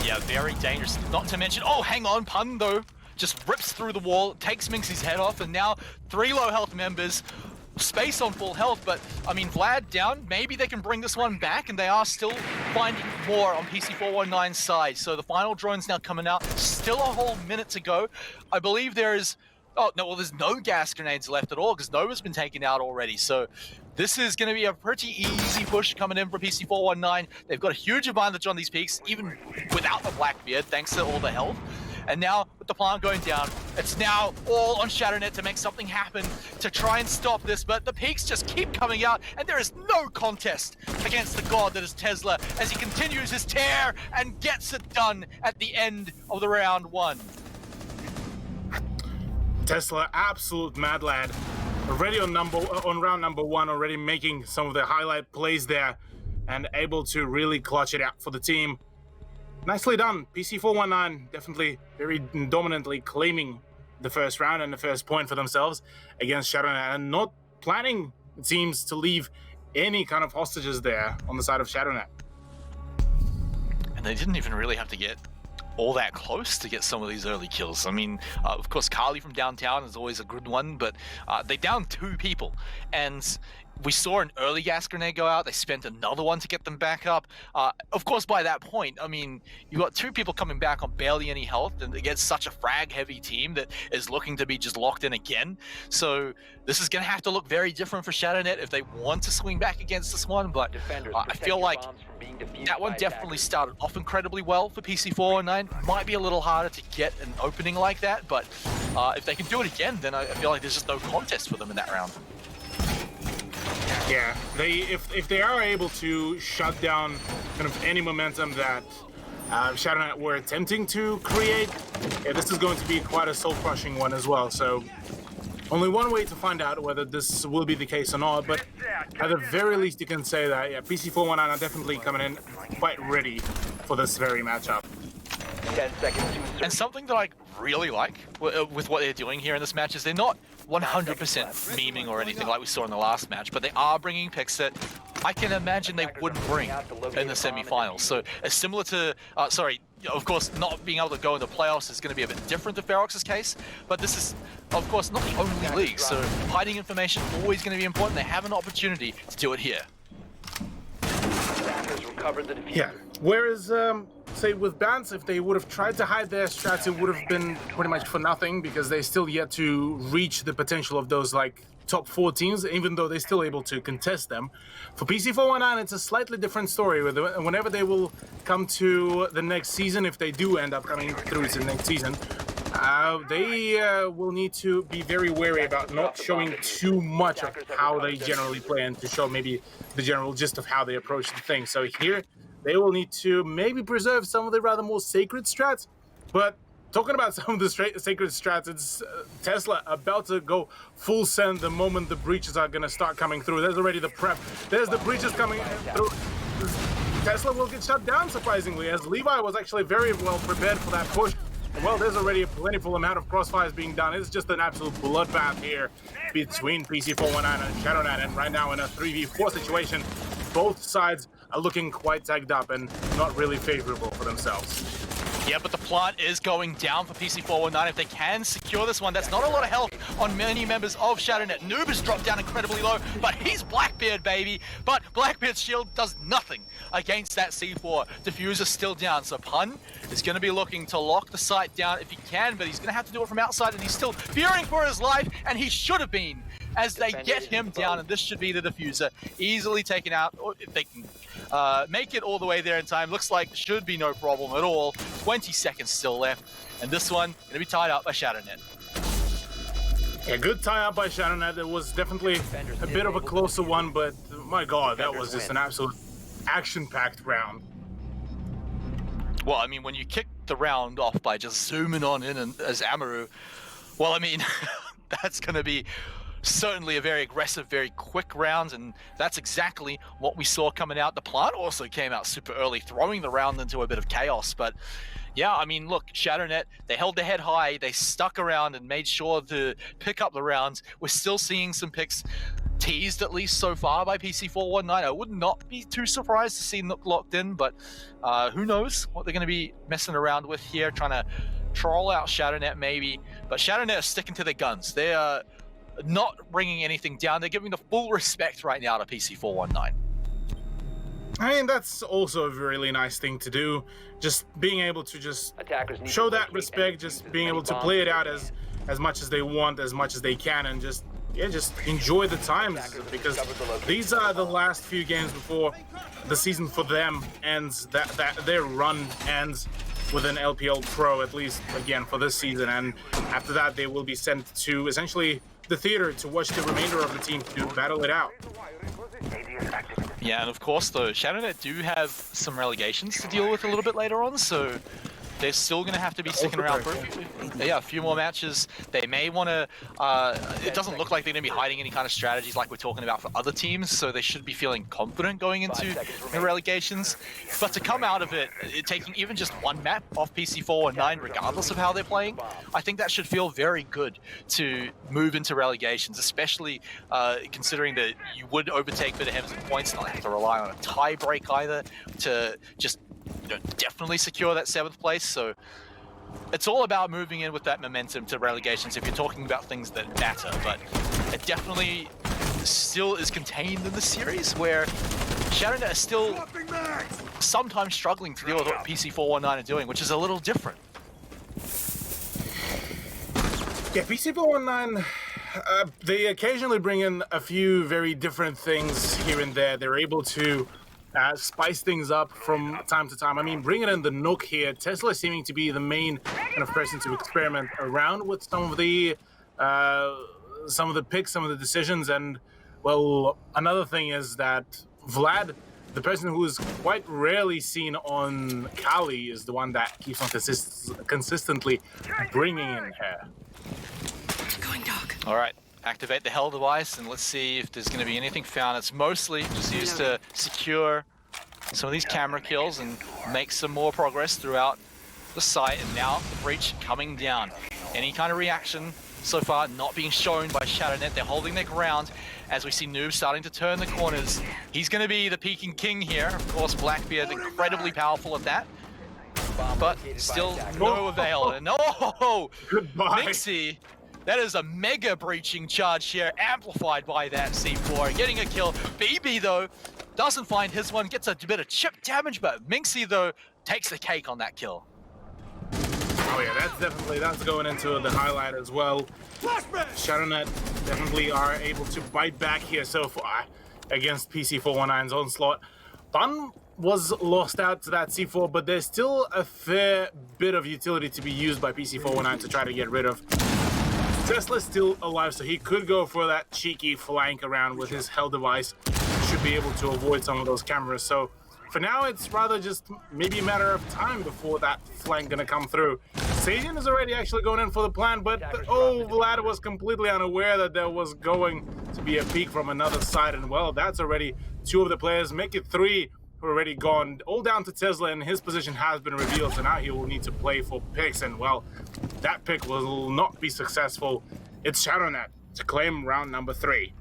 Yeah, very dangerous. Not to mention, oh, hang on, Pun though. just rips through the wall, takes Minxie's head off, and now 3 low health members, Space on full health, but I mean, Vlad down, maybe they can bring this one back, and they are still finding more on PC419's side. So the final drone's now coming out, still a whole minute to go. I believe there is, oh no, well there's no gas grenades left at all, because Nova's been taken out already. So this is going to be a pretty easy push coming in for PC419. They've got a huge advantage on these peaks, even without the Blackbeard, thanks to all the health. And now, with the plant going down, it's now all on ShadowNet to make something happen to try and stop this, but the peaks just keep coming out, and there is no contest against the god that is Tesla as he continues his tear and gets it done at the end of the round 1. Tesla, absolute mad lad. Already on round number 1, already making some of the highlight plays there, and able to really clutch it out for the team. Nicely done. PC419 definitely very dominantly claiming the first round and the first point for themselves against ShadowNet, and not planning, it seems, to leave any kind of hostages there on the side of ShadowNet. And they didn't even really have to get all that close to get some of these early kills. I mean, of course, Carly from downtown is always a good one, but they downed 2 people. And we saw an early gas grenade go out. They spent another one to get them back up. Of course, by that point, I mean, you got 2 people coming back on barely any health, and against such a frag-heavy team that is looking to be just locked in again. So this is going to have to look very different for ShadowNet if they want to swing back against this one. But I feel like that one definitely started off incredibly well for PC419. Might be a little harder to get an opening like that, but if they can do it again, then I feel like there's just no contest for them in that round. Yeah, if they are able to shut down kind of any momentum that ShadowNet were attempting to create, yeah, this is going to be quite a soul-crushing one as well. So only one way to find out whether this will be the case or not, but at the very least you can say that, yeah, PC419 are definitely coming in quite ready for this very matchup. 10 seconds to And something that I really like with what they're doing here in this match is they're not 100% memeing or anything like we saw in the last match, but they are bringing picks that I can imagine they wouldn't bring in the semi-finals. So it's similar to, of course, not being able to go in the playoffs is going to be a bit different to FEROX's case, but this is, of course, not the only league, so hiding information always going to be important. They have an opportunity to do it here. Yeah, whereas, say with Bans, if they would have tried to hide their strats, it would have been pretty much for nothing, because they still yet to reach the potential of those, like, top 4 teams, even though they're still able to contest them. For PC419, it's a slightly different story. Whenever they will come to the next season, if they do end up coming through to the next season, they will need to be very wary about not showing too much of how they generally play and to show maybe the general gist of how they approach the thing. So here, they will need to maybe preserve some of the rather more sacred strats. But talking about some of the sacred strats, it's Tesla about to go full send the moment the breaches are going to start coming through. There's already the prep. There's the breaches coming through. Tesla will get shut down, surprisingly, as Levi was actually very well prepared for that push. Well, there's already a plentiful amount of crossfires being done. It's just an absolute bloodbath here between PC419 and ShadowNet, and right now in a 3v4 situation, both sides are looking quite tagged up and not really favorable for themselves. Yeah, but the plant is going down for PC419. If they can secure this one, that's not a lot of health on many members of ShadowNet. Noob has dropped down incredibly low, but he's Blackbeard, baby. But Blackbeard's shield does nothing against that C4. Diffuser's still down, so Pun is going to be looking to lock the site down if he can, but he's going to have to do it from outside, and he's still fearing for his life, and he should have been, as they get him down, and this should be the Diffuser. Easily taken out, or if they can make it all the way there in time. Looks like should be no problem at all. 20 seconds still left, and this one going to be tied up by ShadowNet. Yeah, good tie-up by ShadowNet. It was definitely a bit of a closer one, but my god, that was just an absolute action-packed round. Well, I mean, when you kick the round off by just zooming on in and, as Amaru, well, I mean, that's going to be certainly a very aggressive, very quick round, and that's exactly what we saw coming out. The plant also came out super early, throwing the round into a bit of chaos, but yeah, I mean, look, ShadowNet, they held their head high, they stuck around and made sure to pick up the rounds. We're still seeing some picks teased, at least so far, by PC419. I would not be too surprised to see Nook locked in, but who knows what they're going to be messing around with here, trying to troll out ShadowNet maybe, but ShadowNet are sticking to their guns. They are not bringing anything down. They're giving the full respect right now to PC419. I mean, that's also a really nice thing to do. Just being able to just Attackers need show to that locate respect, and just defuse being as able many to bombs play it as out they as much as they want, as much as they can, and just enjoy the times, because these are the last few games before the season for them ends, that their run ends with an LPL Pro, at least again for this season, and after that they will be sent to essentially the theater to watch the remainder of the team to battle it out. Yeah, and of course, though, ShadowNet do have some relegations to deal with a little bit later on, so they're still going to have to be sticking around for a few more matches. They may want to... it doesn't look like they're going to be hiding any kind of strategies like we're talking about for other teams, so they should be feeling confident going into the relegations. But to come out of it, taking even just one map off PC419, regardless of how they're playing, I think that should feel very good to move into relegations, especially considering that you would overtake Bitterhems in points, not have to rely on a tie break either to just definitely secure that 7th place. So it's all about moving in with that momentum to relegations if you're talking about things that matter. But it definitely still is contained in the series where ShadowNet are still sometimes struggling to deal with what PC419 are doing, which is a little different. Yeah, PC419, they occasionally bring in a few very different things here and there. They're able to spice things up from time to time. I mean, bringing in the Nook here, Tesla seeming to be the main kind of person to experiment around with some of the picks, some of the decisions. And well, another thing is that Vlad, the person who is quite rarely seen on Kali, is the one that keeps on consistently bringing in her. Going dark. All right, activate the Hell device and let's see if there's going to be anything found. It's mostly just used to secure some of these camera kills and make some more progress throughout the site. And now the breach coming down. Any kind of reaction so far not being shown by ShadowNet. They're holding their ground as we see Noob starting to turn the corners. He's going to be the peaking king here. Of course, Blackbeard incredibly powerful at that, but still no avail. And no, Goodbye. Mixie. That is a mega breaching charge here, amplified by that C4. Getting a kill. BB, though, doesn't find his one, gets a bit of chip damage, but Minxie, though, takes the cake on that kill. Oh yeah, that's going into the highlight as well. ShadowNet definitely are able to bite back here so far against PC419's onslaught. Bun was lost out to that C4, but there's still a fair bit of utility to be used by PC419 to try to get rid of. Tesla's still alive, so he could go for that cheeky flank around with his Hell device. Should be able to avoid some of those cameras. So for now, it's rather just maybe a matter of time before that flank gonna come through. Sajan is already actually going in for the plan, but Vlad was completely unaware that there was going to be a peek from another side. And well, that's already 2 of the players. Make it 3 who are already gone. All down to Tesla, and his position has been revealed. So now he will need to play for picks. And well, that pick will not be successful. It's ShadowNet to claim round number 3.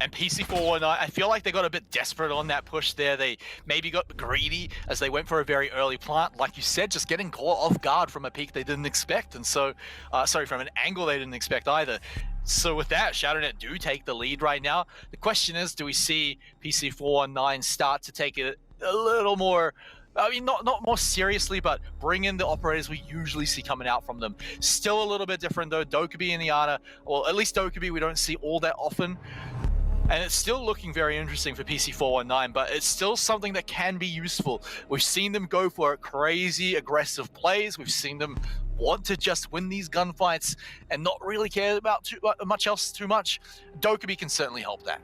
And PC419, I feel like they got a bit desperate on that push there. They maybe got greedy as they went for a very early plant. Like you said, just getting caught off guard from a peak they didn't expect. And so, from an angle they didn't expect either. So with that, ShadowNet do take the lead right now. The question is, do we see PC419 start to take it a little more, I mean, not more seriously, but bring in the operators we usually see coming out from them. Still a little bit different though. Dokkaebi and Iana, well, at least Dokkaebi we don't see all that often. And it's still looking very interesting for PC419, but it's still something that can be useful. We've seen them go for crazy aggressive plays. We've seen them want to just win these gunfights and not really care about too much else. Dokkaebi can certainly help that.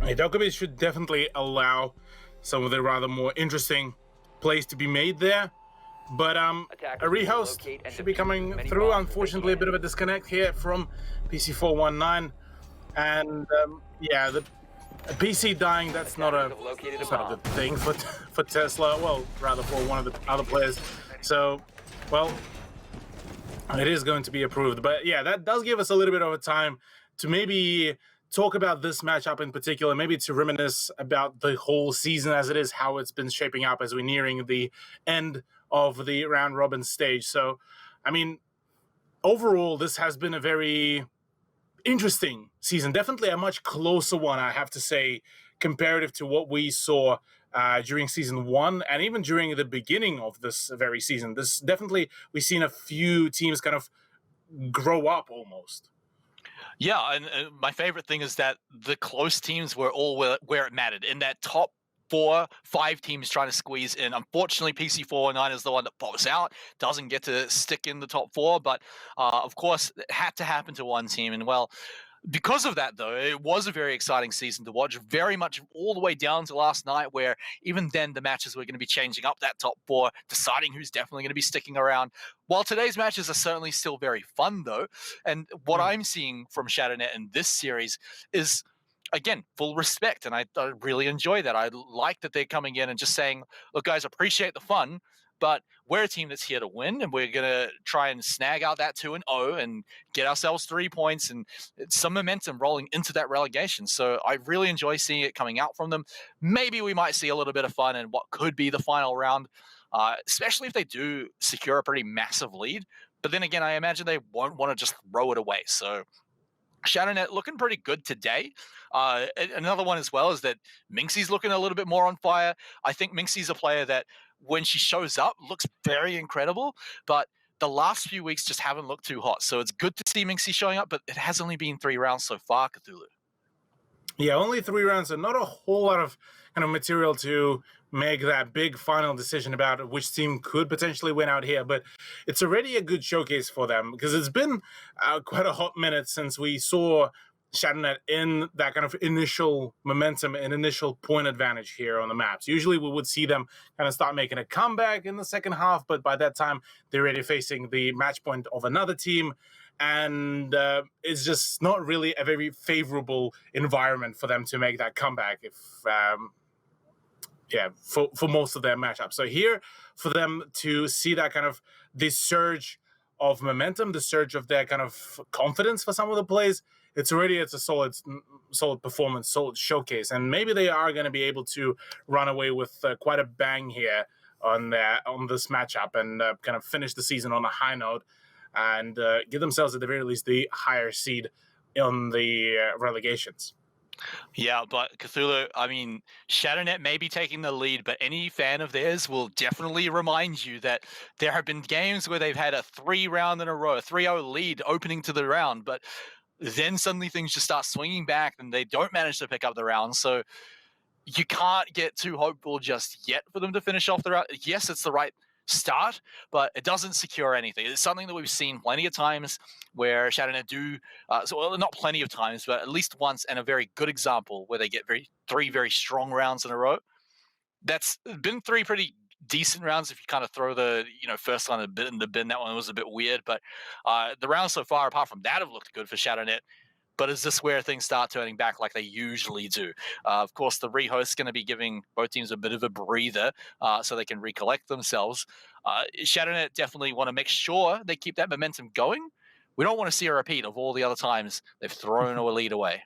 Dokkaebi should definitely allow some of the rather more interesting plays to be made there. But a rehost should be coming through. Unfortunately, a bit of a disconnect here from PC419. And yeah, the PC dying, that's not a good thing for Tesla. Well, rather for one of the other players. So, well, it is going to be approved. But yeah, that does give us a little bit of a time to maybe talk about this matchup in particular, maybe to reminisce about the whole season as it is, how it's been shaping up as we're nearing the end of the round robin stage. So, I mean, overall, this has been a very interesting season. Definitely a much closer one, I have to say, comparative to what we saw during season 1 and even during the beginning of this very season. This definitely, we've seen a few teams kind of grow up almost. Yeah, and my favorite thing is that the close teams were all where it mattered. In that top 4-5 teams trying to squeeze in. Unfortunately, PC409 is the one that pops out, doesn't get to stick in the top 4, but of course, it had to happen to one team. And well, because of that, though, it was a very exciting season to watch, very much all the way down to last night, where even then the matches were going to be changing up that top 4, deciding who's definitely going to be sticking around. While today's matches are certainly still very fun, though, and what I'm seeing from ShadowNet in this series is, again, full respect, and I really enjoy that. I like that they're coming in and just saying, look, guys, appreciate the fun, but we're a team that's here to win, and we're going to try and snag out that 2-0 and get ourselves 3 points and some momentum rolling into that relegation. So I really enjoy seeing it coming out from them. Maybe we might see a little bit of fun in what could be the final round, especially if they do secure a pretty massive lead. But then again, I imagine they won't want to just throw it away. So ShadowNet looking pretty good today. Another one as well is that Minxie's looking a little bit more on fire. I think Minxie's a player that, when she shows up, looks very incredible, but the last few weeks just haven't looked too hot. So it's good to see Minxie showing up, but it has only been 3 rounds so far, Cthulhu. Yeah, only 3 rounds, and not a whole lot of kind of material to make that big final decision about which team could potentially win out here. But it's already a good showcase for them, because it's been quite a hot minute since we saw ShadowNet in that kind of initial momentum and initial point advantage here on the maps. Usually we would see them kind of start making a comeback in the second half, but by that time they're already facing the match point of another team, and it's just not really a very favorable environment for them to make that comeback for most of their matchups. So here, for them to see that kind of this surge of momentum, the surge of their kind of confidence for some of the plays, it's a solid performance, solid showcase, and maybe they are going to be able to run away with quite a bang here on this matchup and kind of finish the season on a high note and give themselves at the very least the higher seed on the relegations. Yeah, but Cthulhu, I mean, ShadowNet may be taking the lead, but any fan of theirs will definitely remind you that there have been games where they've had a 3-round in a row, a 3-0 lead opening to the round, but then suddenly things just start swinging back and they don't manage to pick up the round. So you can't get too hopeful just yet for them to finish off the round. Yes, it's the right start, but it doesn't secure anything. It's something that we've seen plenty of times where ShadowNet do, not plenty of times, but at least once, and a very good example where they get 3 very strong rounds in a row. That's been 3 pretty decent rounds if you kind of throw the first one a bit in the bin. That one was a bit weird, but the rounds so far, apart from that, have looked good for ShadowNet. But is this where things start turning back like they usually do? Of course, the rehost is going to be giving both teams a bit of a breather so they can recollect themselves. ShadowNet definitely want to make sure they keep that momentum going. We don't want to see a repeat of all the other times they've thrown a lead away.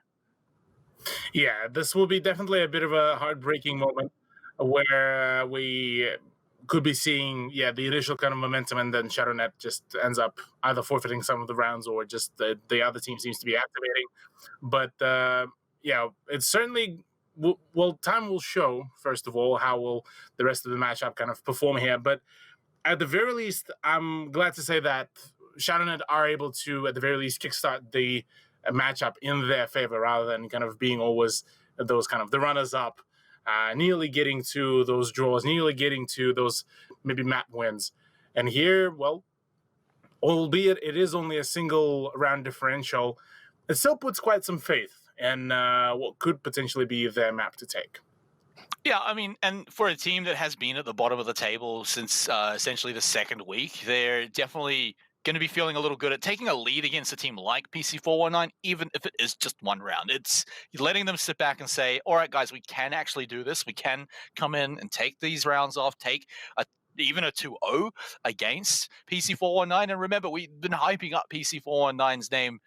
Yeah, this will be definitely a bit of a heartbreaking moment where we could be seeing, the initial kind of momentum, and then ShadowNet just ends up either forfeiting some of the rounds or just the other team seems to be activating. But, it's certainly, time will show, first of all, how will the rest of the matchup kind of perform here. But at the very least, I'm glad to say that ShadowNet are able to, at the very least, kickstart the matchup in their favor rather than kind of being always those kind of the runners-up, nearly getting to those draws, nearly getting to those maybe map wins. And here, well, albeit it is only a single round differential, it still puts quite some faith in what could potentially be their map to take. Yeah, I mean, and for a team that has been at the bottom of the table since essentially the second week, they're definitely going to be feeling a little good at taking a lead against a team like PC419, even if it is just 1 round. It's letting them sit back and say, all right, guys, we can actually do this. We can come in and take these rounds off, take a even a 2-0 against PC419. And remember, we've been hyping up PC419's name,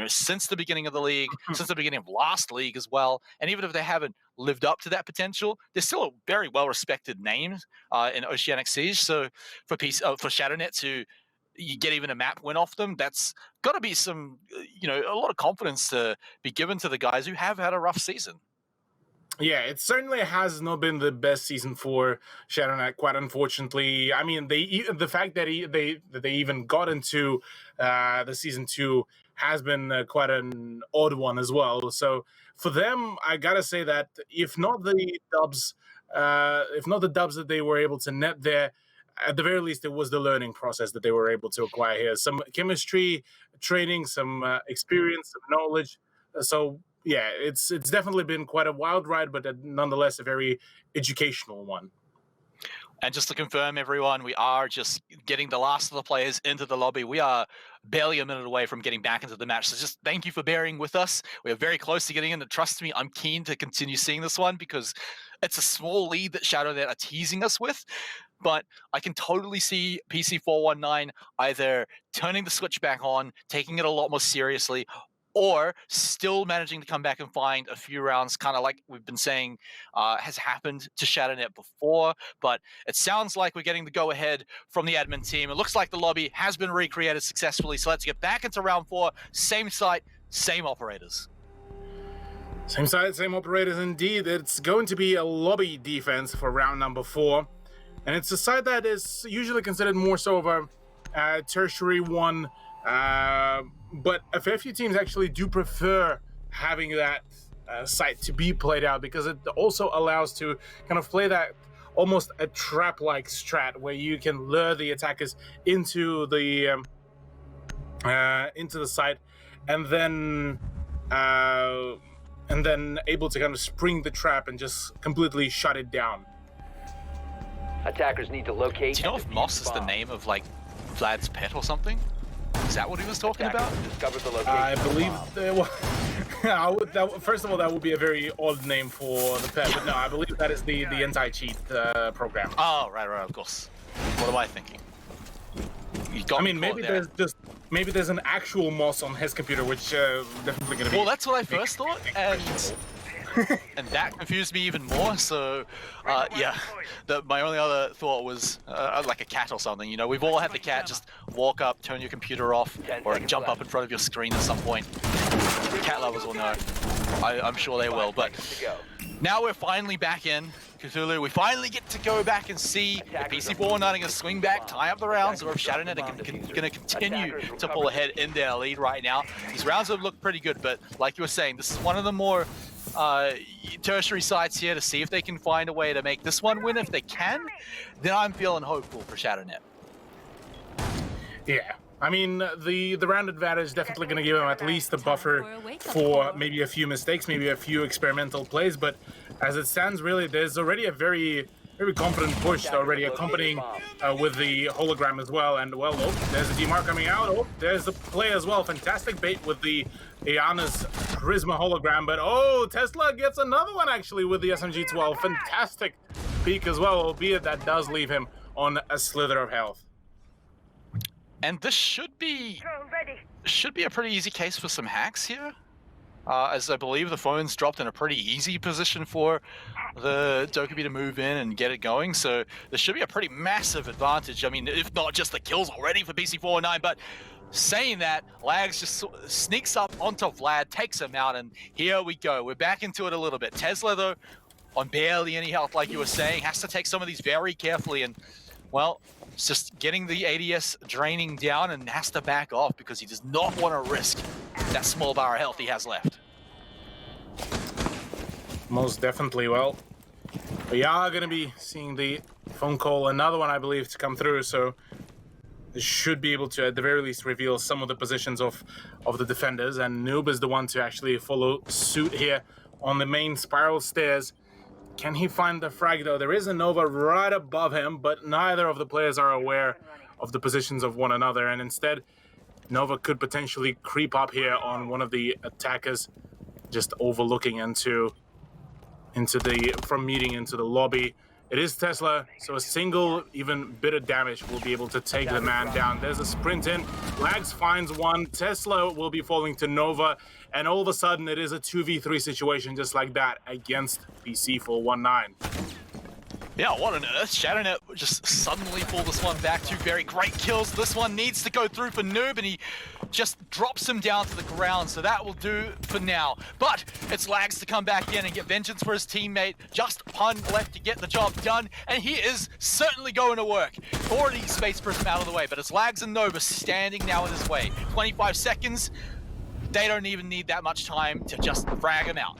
since the beginning of the league, since the beginning of last league as well. And even if they haven't lived up to that potential, they're still a very well-respected name in Oceanic Siege. So for ShadowNet to get even a map win off them, that's got to be some, a lot of confidence to be given to the guys who have had a rough season. Yeah, it certainly has not been the best season for ShadowNet, quite unfortunately. I mean, the fact that they even got into the season 2 has been quite an odd one as well. So for them, I gotta say that if not the dubs that they were able to net there, at the very least, it was the learning process that they were able to acquire here. Some chemistry training, some experience, some knowledge. So yeah, it's definitely been quite a wild ride, but nonetheless a very educational one. And just to confirm, everyone, we are just getting the last of the players into the lobby. We are barely a minute away from getting back into the match. So just thank you for bearing with us. We are very close to getting in. And trust me, I'm keen to continue seeing this one because it's a small lead that ShadowNet are teasing us with. But I can totally see PC419 either turning the switch back on, taking it a lot more seriously, or still managing to come back and find a few rounds, kind of like we've been saying has happened to ShadowNet before. But it sounds like we're getting the go-ahead from the admin team. It looks like the lobby has been recreated successfully. So let's get back into round 4. Same site, same operators. Same site, same operators indeed. It's going to be a lobby defense for round number 4. And it's a site that is usually considered more so of a tertiary one. But a fair few teams actually do prefer having that site to be played out because it also allows to kind of play that almost a trap-like strat where you can lure the attackers into the site and then able to kind of spring the trap and just completely shut it down. Attackers need to locate. Do you know if Moss is the name of like Vlad's pet or something? Is that what he was talking about? Discover the location. I believe first of all, that would be a very odd name for the pet, but no, I believe that is the anti-cheat program. Oh, right, of course. What am I thinking? Maybe there's an actual Moss on his computer, which definitely gonna be. Well, that's what I first thought, and that confused me even more. So, yeah, my only other thought was like a cat or something. We've all had the cat just walk up, turn your computer off, or jump up in front of your screen at some point. Cat lovers will know. I'm sure they will. But now we're finally back in Cthulhu. We finally get to go back and see if PC419 are going to swing back, tie up the rounds, or if ShadowNet are going to continue to pull ahead in their lead right now. These rounds have looked pretty good, but like you were saying, this is one of the more tertiary sites here to see if they can find a way to make this one win. If they can, then I'm feeling hopeful for ShadowNet. Yeah. I mean, the round advantage is definitely going to give them at least a buffer for maybe a few mistakes, maybe a few experimental plays, but as it stands, really, there's already a very confident push already accompanying with the hologram as well. And, well, there's a DMR coming out. Oh, there's the play as well. Fantastic bait with the Iana's Charisma hologram. But, Tesla gets another one, actually, with the SMG-12. Fantastic peek as well, albeit that does leave him on a slither of health. And this should be a pretty easy case for some hacks here. As I believe the phone's dropped in a pretty easy position for the Dokkaebi to move in and get it going. So there should be a pretty massive advantage. I mean, if not just the kills already for PC419, but saying that, Lags just sneaks up onto Vlad, takes him out, and here we go. We're back into it a little bit. Tesla, though, on barely any health, like you were saying, has to take some of these very carefully. And, well, it's just getting the ADS draining down and has to back off because he does not want to risk that small bar of health he has left. Most definitely. Well, we are going to be seeing the phone call, another one, I believe, to come through. So they should be able to, at the very least, reveal some of the positions of the defenders. And Noob is the one to actually follow suit here on the main spiral stairs. Can he find the frag, though? There is a Nova right above him, but neither of the players are aware of the positions of one another. And instead, Nova could potentially creep up here on one of the attackers, just overlooking from meeting into the lobby. It is Tesla, so a single, even bit of damage will be able to take the man down. There's a sprint in. Lags finds one. Tesla will be falling to Nova, and all of a sudden it is a 2v3 situation just like that against PC419. Yeah, what on earth? ShadowNet just suddenly pulled this one back. Two very great kills. This one needs to go through for Noob, and he just drops him down to the ground, so that will do for now. But it's Lags to come back in and get vengeance for his teammate. Just Pun left to get the job done, and he is certainly going to work. Already Space Prism out of the way, but it's Lags and Nova standing now in his way. 25 seconds. They don't even need that much time to just frag him out.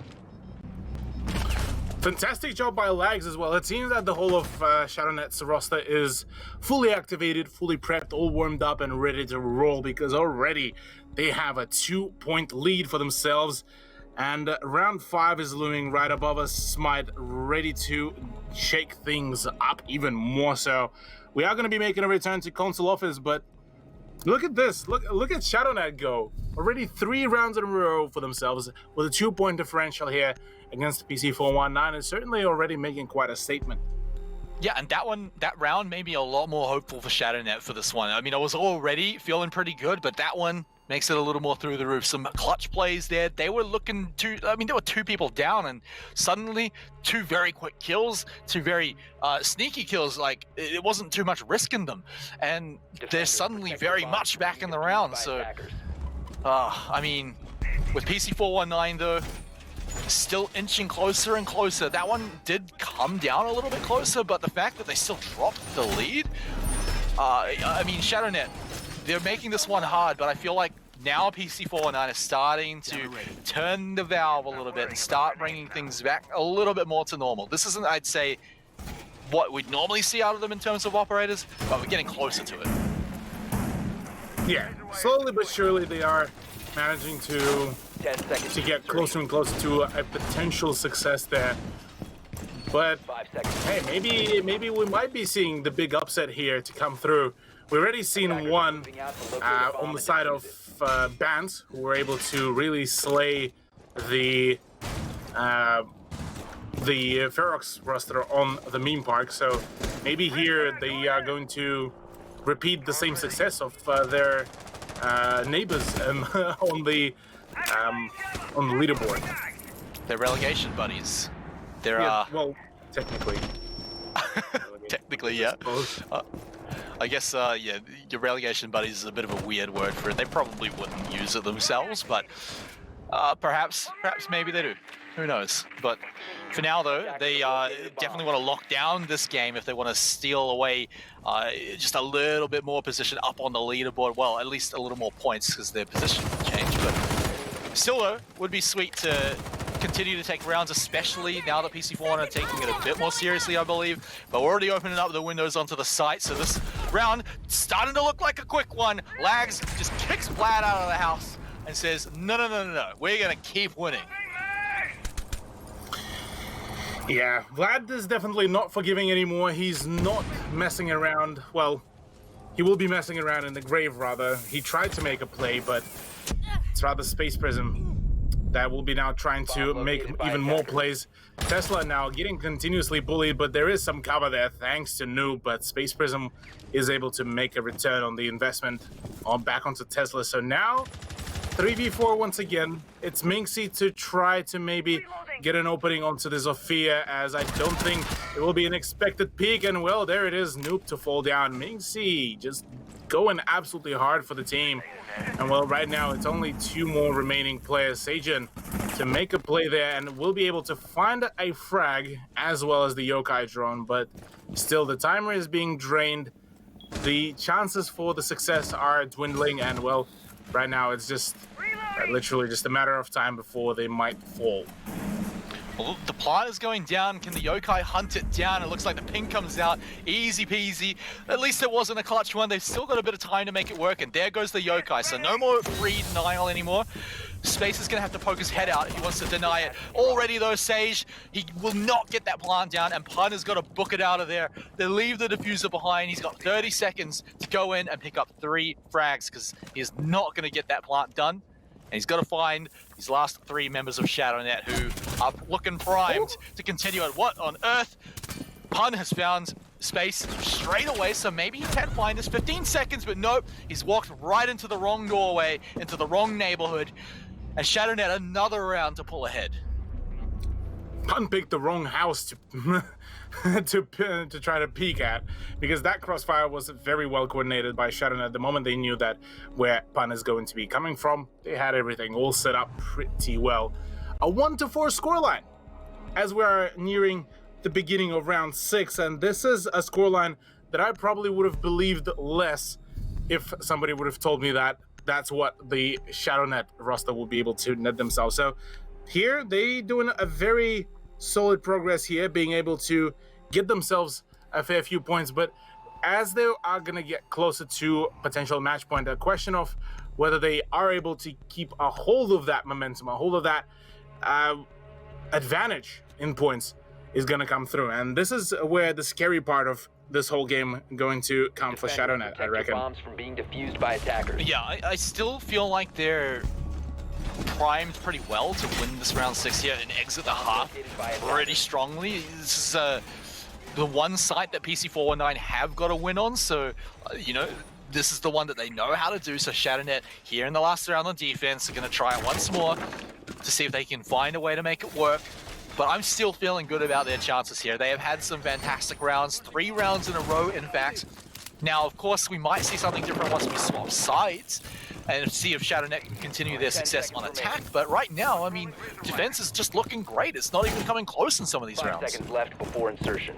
Fantastic job by Lags as well. It seems that the whole of ShadowNet's roster is fully activated, fully prepped, all warmed up and ready to roll, because already they have a 2-point lead for themselves. And round 5 is looming right above us. Smite ready to shake things up even more so. We are going to be making a return to console office, but look at this. Look at ShadowNet go. Already 3 rounds in a row for themselves with a 2-point differential here against PC419 is certainly already making quite a statement. Yeah, and that round made me a lot more hopeful for ShadowNet for this one. I mean, I was already feeling pretty good, but that one makes it a little more through the roof. Some clutch plays there. They were looking to, I mean, there were 2 people down, and suddenly 2 very quick kills, 2 very sneaky kills. Like, it wasn't too much risk in them. And they're suddenly very much back in the round. So, I mean, with PC419 though, still inching closer and closer. That one did come down a little bit closer, but the fact that they still dropped the lead, I mean, ShadowNet, they're making this one hard, but I feel like now PC419 is starting to turn the valve a little bit and start bringing things back a little bit more to normal. This isn't, I'd say, what we'd normally see out of them in terms of operators, but we're getting closer to it. Yeah, slowly but surely they are managing to get closer and closer to a potential success there. But hey, maybe we might be seeing the big upset here to come through. We've already seen one on the side of Bands, who were able to really slay the FEROX roster on the meme park. So maybe here they are going to repeat the same success of their neighbors on the leaderboard. They're relegation buddies. They're well, technically. Technically, yeah. I guess, yeah, your relegation buddies is a bit of a weird word for it. They probably wouldn't use it themselves, but perhaps maybe they do. Who knows? But for now, though, they definitely want to lock down this game if they want to steal away just a little bit more position up on the leaderboard. Well, at least a little more points, because their position will change. But still, though, would be sweet to continue to take rounds, especially now that PC4 are taking it a bit more seriously, I believe. But we're already opening up the windows onto the site, so this round starting to look like a quick one. Lags just kicks Vlad out of the house and says, no, we're going to keep winning. Yeah, Vlad is definitely not forgiving anymore. He's not messing around. Well, he will be messing around in the grave, rather. He tried to make a play, but it's rather Space Prism that will be now trying to make even more plays. Tesla now getting continuously bullied, but there is some cover there thanks to Noob, but Space Prism is able to make a return on the investment back onto Tesla. So now 3v4 once again. It's Minxie to try to maybe get an opening onto the Zofia, as I don't think it will be an expected peek. And well, there it is, Noob to fall down. Minxie just going absolutely hard for the team. And well, right now it's only 2 more remaining players. Sajin to make a play there, and we'll be able to find a frag as well as the yokai drone, but still the timer is being drained. The chances for the success are dwindling, and well, right now it's just literally just a matter of time before they might fall. Well, the plant is going down. Can the yokai hunt it down? It looks like the ping comes out. Easy peasy. At least it wasn't a clutch one. They've still got a bit of time to make it work, and there goes the yokai. So no more free denial anymore. Space is going to have to poke his head out if he wants to deny it. Already though, Sage, he will not get that plant down, and Pun has got to book it out of there. They leave the diffuser behind. He's got 30 seconds to go in and pick up 3 frags, because he is not going to get that plant done. And he's got to find his last 3 members of ShadowNet who are looking primed to continue it. What on earth? Pun has found space straight away, so maybe he can find us 15 seconds, but nope, he's walked right into the wrong doorway, into the wrong neighborhood, and ShadowNet another round to pull ahead. Pun picked the wrong house to to try to peek at, because that crossfire was very well coordinated by ShadowNet. The moment they knew that where Pun is going to be coming from, they had everything all set up pretty well. A 1-4 scoreline as we are nearing the beginning of round 6, and this is a scoreline that I probably would have believed less if somebody would have told me that that's what the ShadowNet roster will be able to net themselves. So here they doing a very solid progress here, being able to get themselves a fair few points, but as they are going to get closer to potential match point, a question of whether they are able to keep a hold of that momentum, a hold of that advantage in points is going to come through. And this is where the scary part of this whole game going to come for ShadowNet, I reckon. Bombs from being defused by attackers. Yeah, I still feel like they're primed pretty well to win this round 6 here and exit the half pretty strongly. This is the one site that PC419 have got to win on, so you know, this is the one that they know how to do. So ShadowNet here in the last round on defense are going to try it once more to see if they can find a way to make it work. But I'm still feeling good about their chances here. They have had some fantastic rounds, 3 rounds in a row, in fact. Now, of course, we might see something different once we swap sides and see if ShadowNet can continue their success on attack. But right now, I mean, defense is just looking great. It's not even coming close in some of these 5 rounds. seconds left before insertion.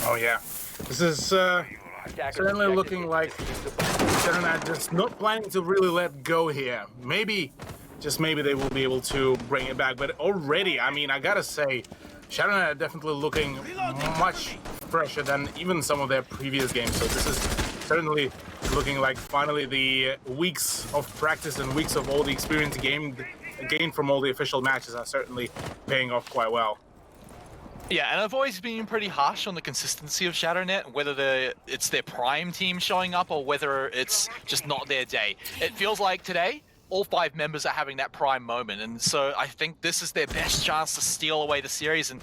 Oh yeah, this is certainly looking like ShadowNet just not planning to really let go here. Maybe, just maybe they will be able to bring it back. But already, I mean, I gotta say, ShadowNet definitely looking much fresher than even some of their previous games. So this is certainly looking like finally the weeks of practice and weeks of all the experience gained from all the official matches are certainly paying off quite well. Yeah, and I've always been pretty harsh on the consistency of ShadowNet, whether it's their prime team showing up or whether it's just not their day. It feels like today, all 5 members are having that prime moment, and so I think this is their best chance to steal away the series, and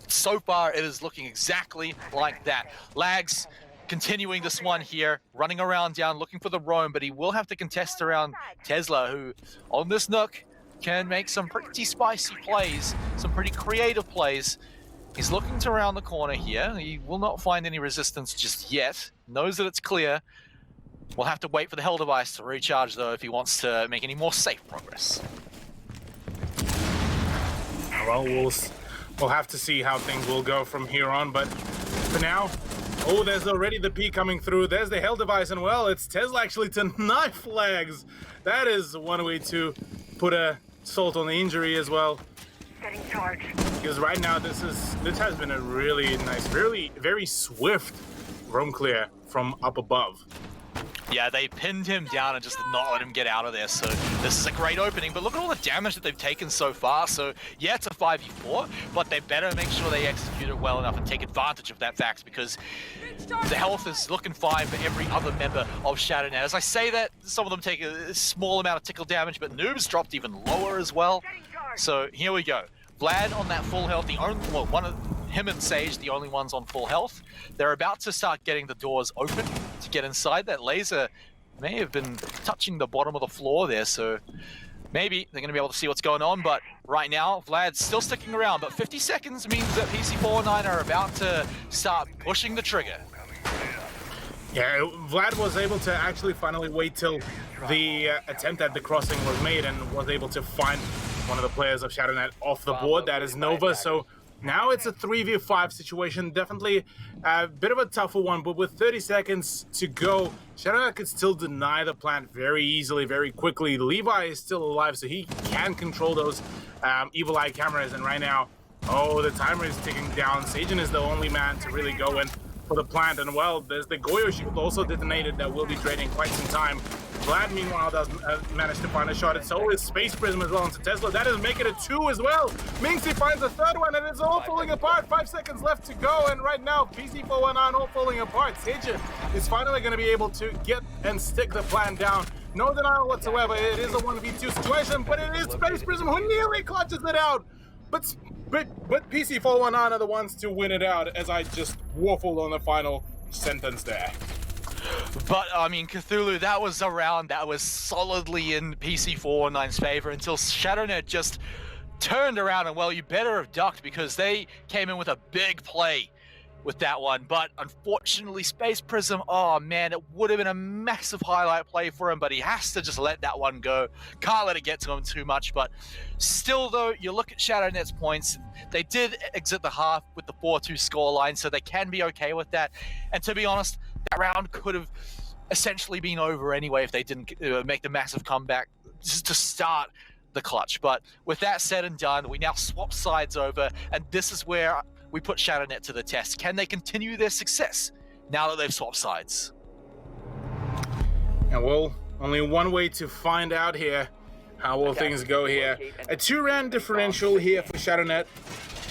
so far it is looking exactly like that. Lags continuing this one here, running around down, looking for the roam, but he will have to contest around Tesla, who on this nook can make some pretty spicy plays, some pretty creative plays. He's looking to around the corner here. He will not find any resistance just yet. Knows that it's clear. We'll have to wait for the Hell device to recharge, though, if he wants to make any more safe progress. Well, we'll have to see how things will go from here on, but for now, oh, there's already the P coming through. There's the Hell device, and well, it's Tesla actually to knife Lags. That is one way to put a salt on the injury as well. Getting charged. Because right now, this has been a really nice, very swift roam clear from up above. Yeah, they pinned him down and just did not let him get out of there, so this is a great opening. But look at all the damage that they've taken so far. So yeah, it's a 5v4, but they better make sure they execute it well enough and take advantage of that fact, because the health is looking fine for every other member of ShadowNet. As I say that, some of them take a small amount of tickle damage, but Noob's dropped even lower as well. So here we go. Vlad on that full health, one of him and Sage, the only ones on full health. They're about to start getting the doors open to get inside. That laser may have been touching the bottom of the floor there, so maybe they're going to be able to see what's going on. But right now, Vlad's still sticking around, but 50 seconds means that PC419 are about to start pushing the trigger. Yeah, Vlad was able to actually finally wait till the attempt at the crossing was made and was able to find one of the players of ShadowNet off the board. That is Nova. So now it's a 3v5 situation. Definitely a bit of a tougher one, but with 30 seconds to go, ShadowNet could still deny the plant very easily, very quickly. Levi is still alive, so he can control those evil eye cameras. And right now, oh, the timer is ticking down. Sajin is the only man to really go in for the plant. And well, there's the Goyo shield also detonated that will be draining quite some time. Vlad, meanwhile, does manage to find a shot. And so is Space Prism as well into Tesla. That is making it 2 as well. Minxie finds a 3rd one, and it's all falling apart. 5 seconds left to go, and right now, PC419 all falling apart. Sajin is finally going to be able to get and stick the plan down. No denial whatsoever. It is a 1v2 situation, but it is Space Prism who nearly clutches it out. but PC419 are the ones to win it out, as I just waffled on the final sentence there. But, I mean, Cthulhu, that was a round that was solidly in PC419's favor until ShadowNet just turned around and, well, you better have ducked because they came in with a big play with that one. But unfortunately, Space Prism, oh man, it would have been a massive highlight play for him, but he has to just let that one go. Can't let it get to him too much. But still, though, you look at ShadowNet's points, they did exit the half with the 4-2 scoreline, so they can be okay with that. And to be honest, that round could have essentially been over anyway if they didn't make the massive comeback just to start the clutch. But with that said and done, we now swap sides over, and this is where we put ShadowNet to the test. Can they continue their success now that they've swapped sides? And well, only one way to find out here. How will things go here? A 2-round differential here for ShadowNet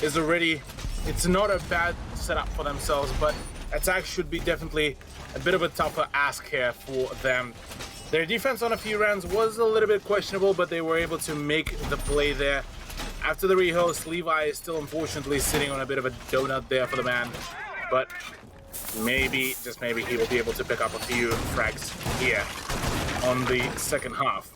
is already, it's not a bad setup for themselves, but attack should be definitely a bit of a tougher ask here for them. Their defense on a few rounds was a little bit questionable, but they were able to make the play there. After the rehost, Levi is still unfortunately sitting on a bit of a donut there for the man, but maybe, just maybe, he will be able to pick up a few frags here on the second half.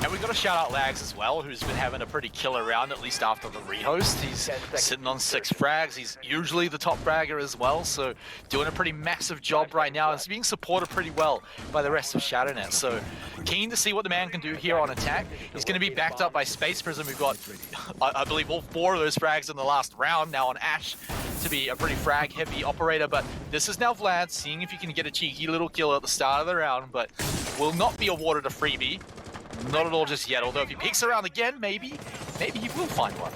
And we've got to shout out Lags as well, who's been having a pretty killer round, at least after the rehost. He's sitting on 6 frags. He's usually the top fragger as well, so doing a pretty massive job right now. It's being supported pretty well by the rest of ShadowNet. So keen to see what the man can do here on attack. He's going to be backed up by Space Prism. We've got, I believe, all 4 of those frags in the last round now on Ash to be a pretty frag-heavy operator. But this is now Vlad seeing if he can get a cheeky little kill at the start of the round, but will not be awarded a freebie. Not at all just yet, although if he peeks around again, maybe he will find one.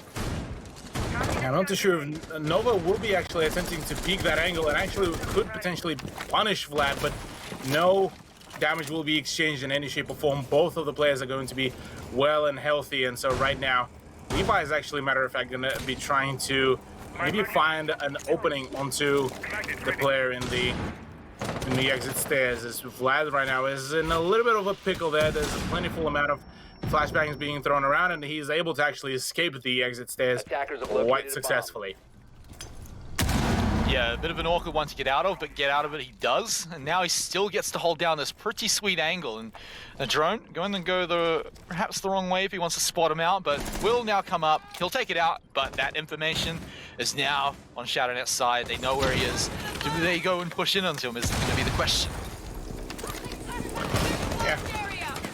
I'm not too sure if Nova will be actually attempting to peek that angle and actually could potentially punish Vlad, but no damage will be exchanged in any shape or form. Both of the players are going to be well and healthy, and so right now, Levi is actually, matter of fact, going to be trying to maybe find an opening onto the player in the exit stairs, as Vlad right now is in a little bit of a pickle there. There's a plentiful amount of flashbangs being thrown around, and he's able to actually escape the exit stairs quite successfully. Yeah, a bit of an awkward one to get out of, but get out of it he does. And now he still gets to hold down this pretty sweet angle. And a drone going to go perhaps the wrong way if he wants to spot him out, but will now come up. He'll take it out, but that information is now on ShadowNet's side. They know where he is. Do they go and push in onto him is going to be the question. Yeah.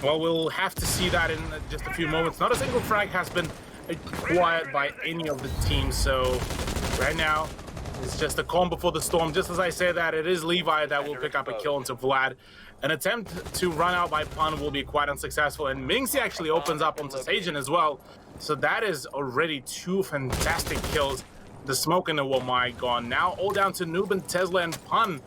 Well, we'll have to see that in just a few moments. Not a single frag has been acquired by any of the teams, so right now, it's just a calm before the storm. Just as I say that, it is Levi that will pick up a kill into Vlad. An attempt to run out by Pun will be quite unsuccessful, and Minxie actually opens up onto Sajin as well. So that is already 2 fantastic kills. The smoke and the Womai gone. Now all down to Noob and Tesla and Pun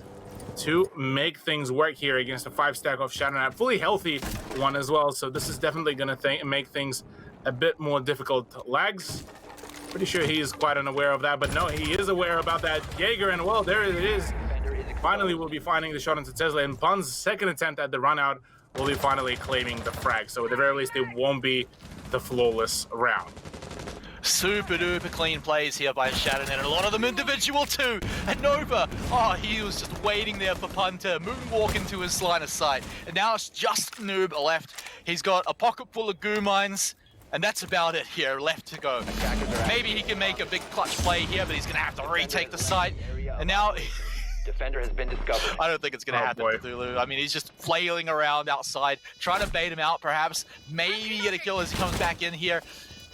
to make things work here against a 5-stack of ShadowNet. Fully healthy one as well, so this is definitely going to make things a bit more difficult. Lags, pretty sure he is quite unaware of that, but no, he is aware about that Jaeger, and well, there it is. Finally, we'll be finding the shot into Tesla, and Pun's second attempt at the run out will be finally claiming the frag. So at the very least, it won't be the flawless round. Super duper clean plays here by ShadowNet, and a lot of them individual too. And Nova, oh, he was just waiting there for Pun to moonwalk into his line of sight. And now it's just Noob left. He's got a pocket full of goo mines, and that's about it here left to go. Maybe he can make a big clutch play here, but he's going to have to retake the site. And now... Defender has been discovered. I don't think it's going to happen, Cthulhu. I mean, he's just flailing around outside, trying to bait him out, perhaps. Maybe get a kill as he comes back in here.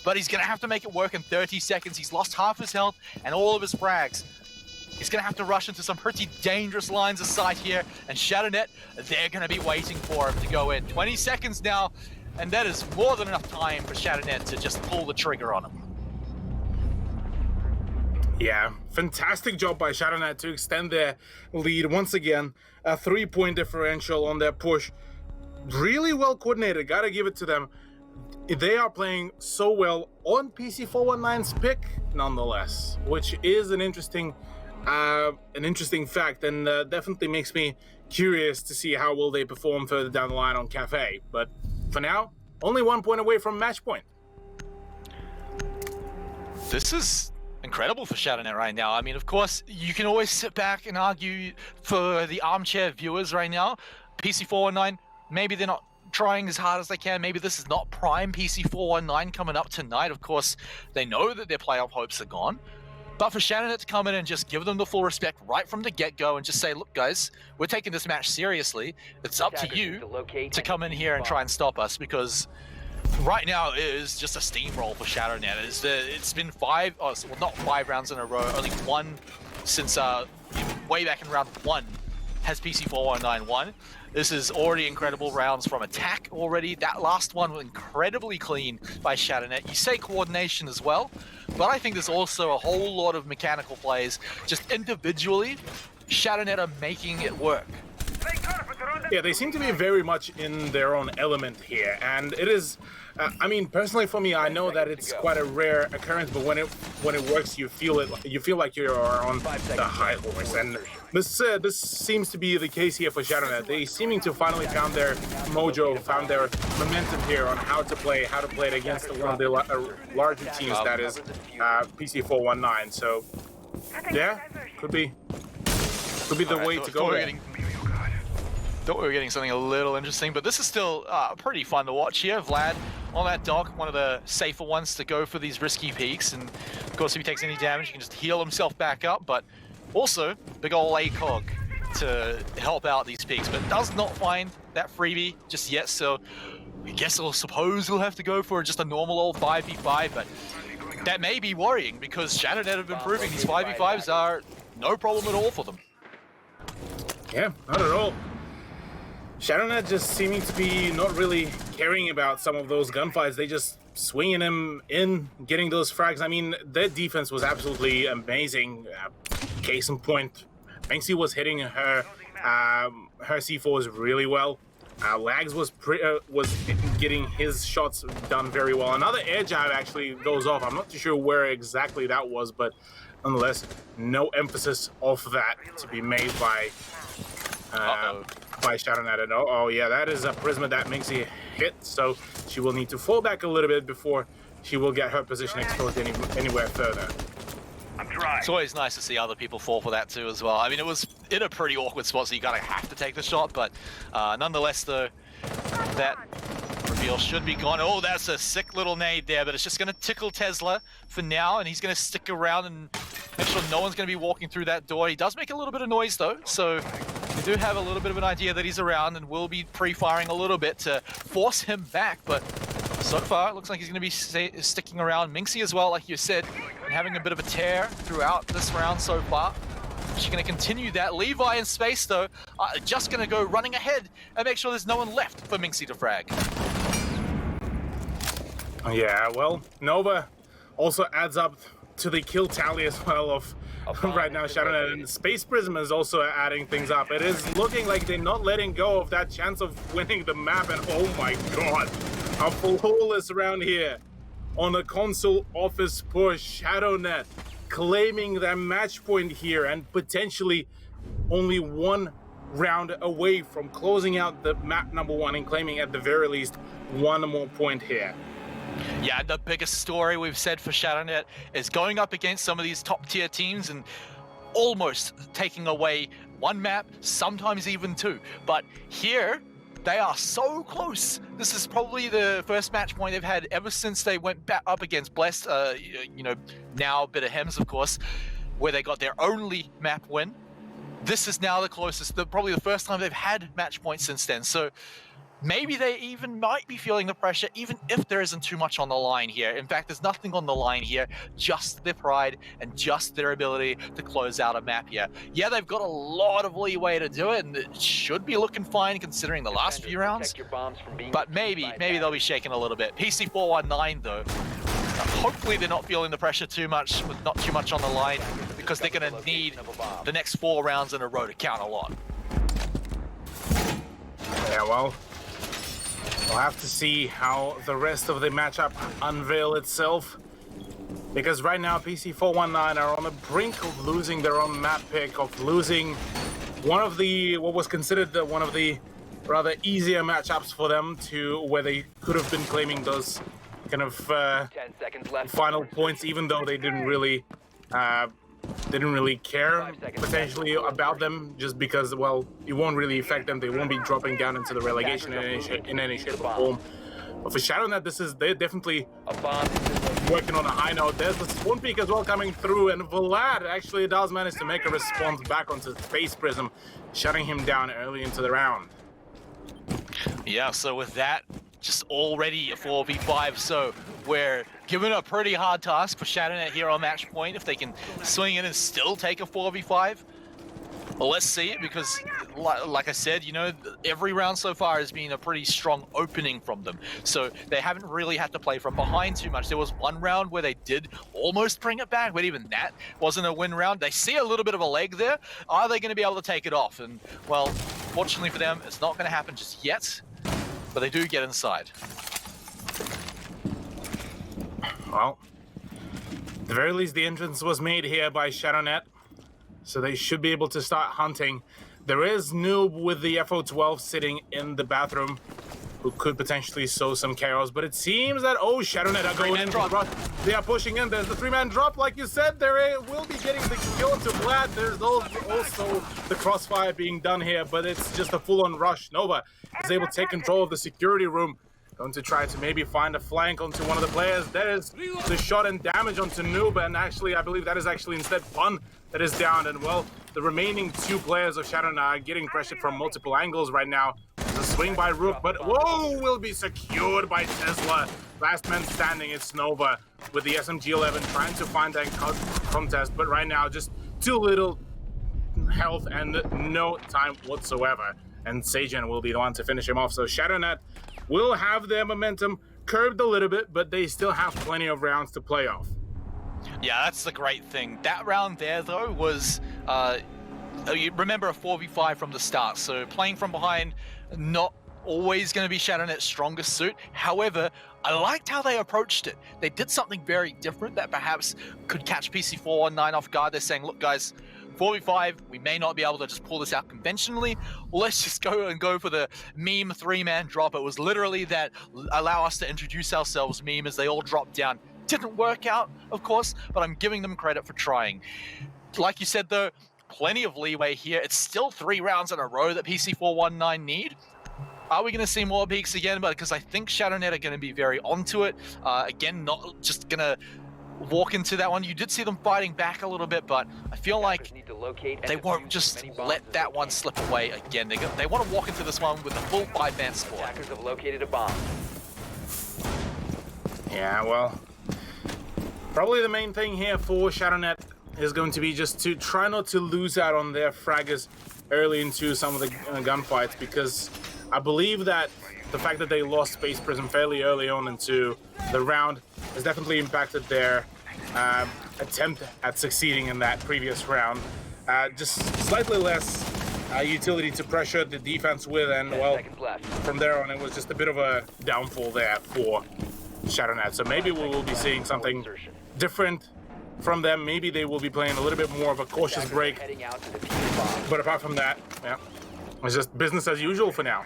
But he's going to have to make it work in 30 seconds. He's lost half his health and all of his frags. He's going to have to rush into some pretty dangerous lines of sight here. And ShadowNet, they're going to be waiting for him to go in. 20 seconds now, and that is more than enough time for ShadowNet to just pull the trigger on him. Yeah, fantastic job by ShadowNet to extend their lead once again. A 3-point differential on their push. Really well coordinated, gotta give it to them. They are playing so well on PC419's pick, nonetheless, which is an interesting fact, and definitely makes me curious to see how will they perform further down the line on KAFE. But for now, only 1 point away from match point. This is incredible for ShadowNet right now. I mean, of course, you can always sit back and argue for the armchair viewers right now. PC419, maybe they're not trying as hard as they can. Maybe this is not prime PC419 coming up tonight. Of course, they know that their playoff hopes are gone. But for ShadowNet to come in and just give them the full respect right from the get-go and just say, look, guys, we're taking this match seriously. It's up to you to come in here and try and stop us, because right now it is just a steamroll for ShadowNet. It's been not 5 rounds in a row, only one since way back in round 1 has PC419 won. This is already incredible rounds from attack already. That last one was incredibly clean by ShadowNet. You say coordination as well, but I think there's also a whole lot of mechanical plays. Just individually, ShadowNet are making it work. Yeah, they seem to be very much in their own element here, and it is. I mean, personally, for me, I know that it's quite a rare occurrence, but when it works, you feel it. You feel like you're on the high horse, and this seems to be the case here for ShadowNet. They seeming to finally found their mojo, found their momentum here on how to play it against one of the larger teams, that is PC419. So, yeah, could be the way to go. Thought we were getting something a little interesting, but this is still pretty fun to watch here. Vlad on that dock, one of the safer ones to go for these risky peaks, and of course if he takes any damage he can just heal himself back up, but also big ol' ACOG to help out these peaks, but does not find that freebie just yet, so I guess I'll suppose he'll have to go for just a normal old 5v5, but that may be worrying because ShadowNet have been proving these 5v5s are no problem at all for them. Yeah, not at all. ShadowNet just seeming to be not really caring about some of those gunfights. They just swinging them in, getting those frags. I mean, their defense was absolutely amazing. Case in point, Banksy was hitting her C4s really well. Lags was getting his shots done very well. Another air jab actually goes off. I'm not too sure where exactly that was, but nonetheless, no emphasis off that to be made by ShadowNet. And oh yeah, that is a Prisma that Minxie hit, so she will need to fall back a little bit before she will get her position exposed anywhere further. It's always nice to see other people fall for that too as well. I mean, it was in a pretty awkward spot, so you gotta have to take the shot, but nonetheless though, that reveal should be gone. Oh, that's a sick little nade there, but it's just gonna tickle Tesla for now, and he's gonna stick around and make sure no one's gonna be walking through that door. He does make a little bit of noise though, so we do have a little bit of an idea that he's around and will be pre-firing a little bit to force him back, but so far it looks like he's going to be sticking around. Minxie as well, like you said, and having a bit of a tear throughout this round so far. She's going to continue that. Levi in space though, just going to go running ahead and make sure there's no one left for Minxie to frag. Yeah, well, Nova also adds up to the kill tally as well of right now ShadowNet, and Space Prism is also adding things up. It is looking like they're not letting go of that chance of winning the map, and oh my god, a flawless round here on the console office push. ShadowNet claiming their match point here and potentially only one round away from closing out the map #1 and claiming at the very least one more point here. Yeah, the biggest story we've said for ShadowNet is going up against some of these top tier teams and almost taking away one map, sometimes even two. But here, they are so close. This is probably the first match point they've had ever since they went back up against Blessed, now Bitter Hems, of course, where they got their only map win. This is now the closest, probably the first time they've had match points since then. So maybe they even might be feeling the pressure, even if there isn't too much on the line here. In fact, there's nothing on the line here, just their pride and just their ability to close out a map here. Yeah, they've got a lot of leeway to do it, and it should be looking fine considering the last few rounds. But maybe they'll be shaking a little bit. PC419 though, hopefully they're not feeling the pressure too much with not too much on the line, because they're going to need the next 4 rounds in a row to count a lot. Yeah, well, we'll have to see how the rest of the matchup unveil itself, because right now PC419 are on the brink of losing their own map pick, of losing one of the, what was considered one of the rather easier matchups for them, to where they could have been claiming those kind of 10 seconds left. final points, even though they didn't really care 5 seconds potentially left. about them, just because, well, it won't really affect them. They won't be dropping down into the relegation in any shape or form. But for ShadowNet, they're definitely A bomb has been working on a high note. There's the spawn peak as well coming through, and Vlad actually does manage to make a response back onto Space Prism, shutting him down early into the round. Yeah, so with that, just already a 4v5, so we're given a pretty hard task for ShadowNet here on match point. If they can swing in and still take a 4v5, well, let's see it, because like I said, you know, every round so far has been a pretty strong opening from them. So they haven't really had to play from behind too much. There was one round where they did almost bring it back, but even that wasn't a win round. They see a little bit of a leg there. Are they going to be able to take it off? And, well, fortunately for them, it's not going to happen just yet, but they do get inside. Well, at the very least, the entrance was made here by ShadowNet, so they should be able to start hunting. There is Noob with the FO12 sitting in the bathroom, who could potentially sow some chaos, but it seems that, oh, ShadowNet are going in. They are pushing in. There's the 3-man drop, like you said. They will be getting the kill to Vlad. There's also the crossfire being done here, but it's just a full-on rush. Nova is able to take control of the security room. Going to try to maybe find a flank onto one of the players. There's the shot and damage onto Noob, and actually, I believe that is actually instead Fun that is down. And, well, the remaining 2 players of ShadowNet are getting pressured from multiple angles right now. The swing by Rook, but whoa, will be secured by Tesla. Last man standing, it's Nova with the SMG-11 trying to find that contest, but right now just too little health and no time whatsoever. And Sajan will be the one to finish him off. So ShadowNet will have their momentum curbed a little bit, but they still have plenty of rounds to play off. Yeah, that's the great thing. That round there, though, was, you remember, a 4v5 from the start. So playing from behind, not always going to be ShadowNet's strongest suit. However, I liked how they approached it. They did something very different that perhaps could catch PC419 off guard. They're saying, look, guys, 4v5, we may not be able to just pull this out conventionally. Let's just go for the meme 3-man drop. It was literally that allow us to introduce ourselves meme as they all dropped down. Didn't work out, of course, but I'm giving them credit for trying. Like you said, though, plenty of leeway here. It's still 3 rounds in a row that PC419 need. Are we going to see more peaks again? But because I think ShadowNet are going to be very onto it. Again, not just going to walk into that one. You did see them fighting back a little bit, but I feel like they won't just let that one slip away again. They want to walk into this one with a full 5-man squad. Attackers have located a bomb. Yeah, well, probably the main thing here for ShadowNet is going to be just to try not to lose out on their fraggers early into some of the gunfights, because I believe that the fact that they lost Space Prism fairly early on into the round has definitely impacted their attempt at succeeding in that previous round. Just slightly less utility to pressure the defense with, and, well, from there on it was just a bit of a downfall there for ShadowNet. So maybe we will be seeing something different from them. Maybe they will be playing a little bit more of a cautious break. But apart from that, yeah, it's just business as usual for now.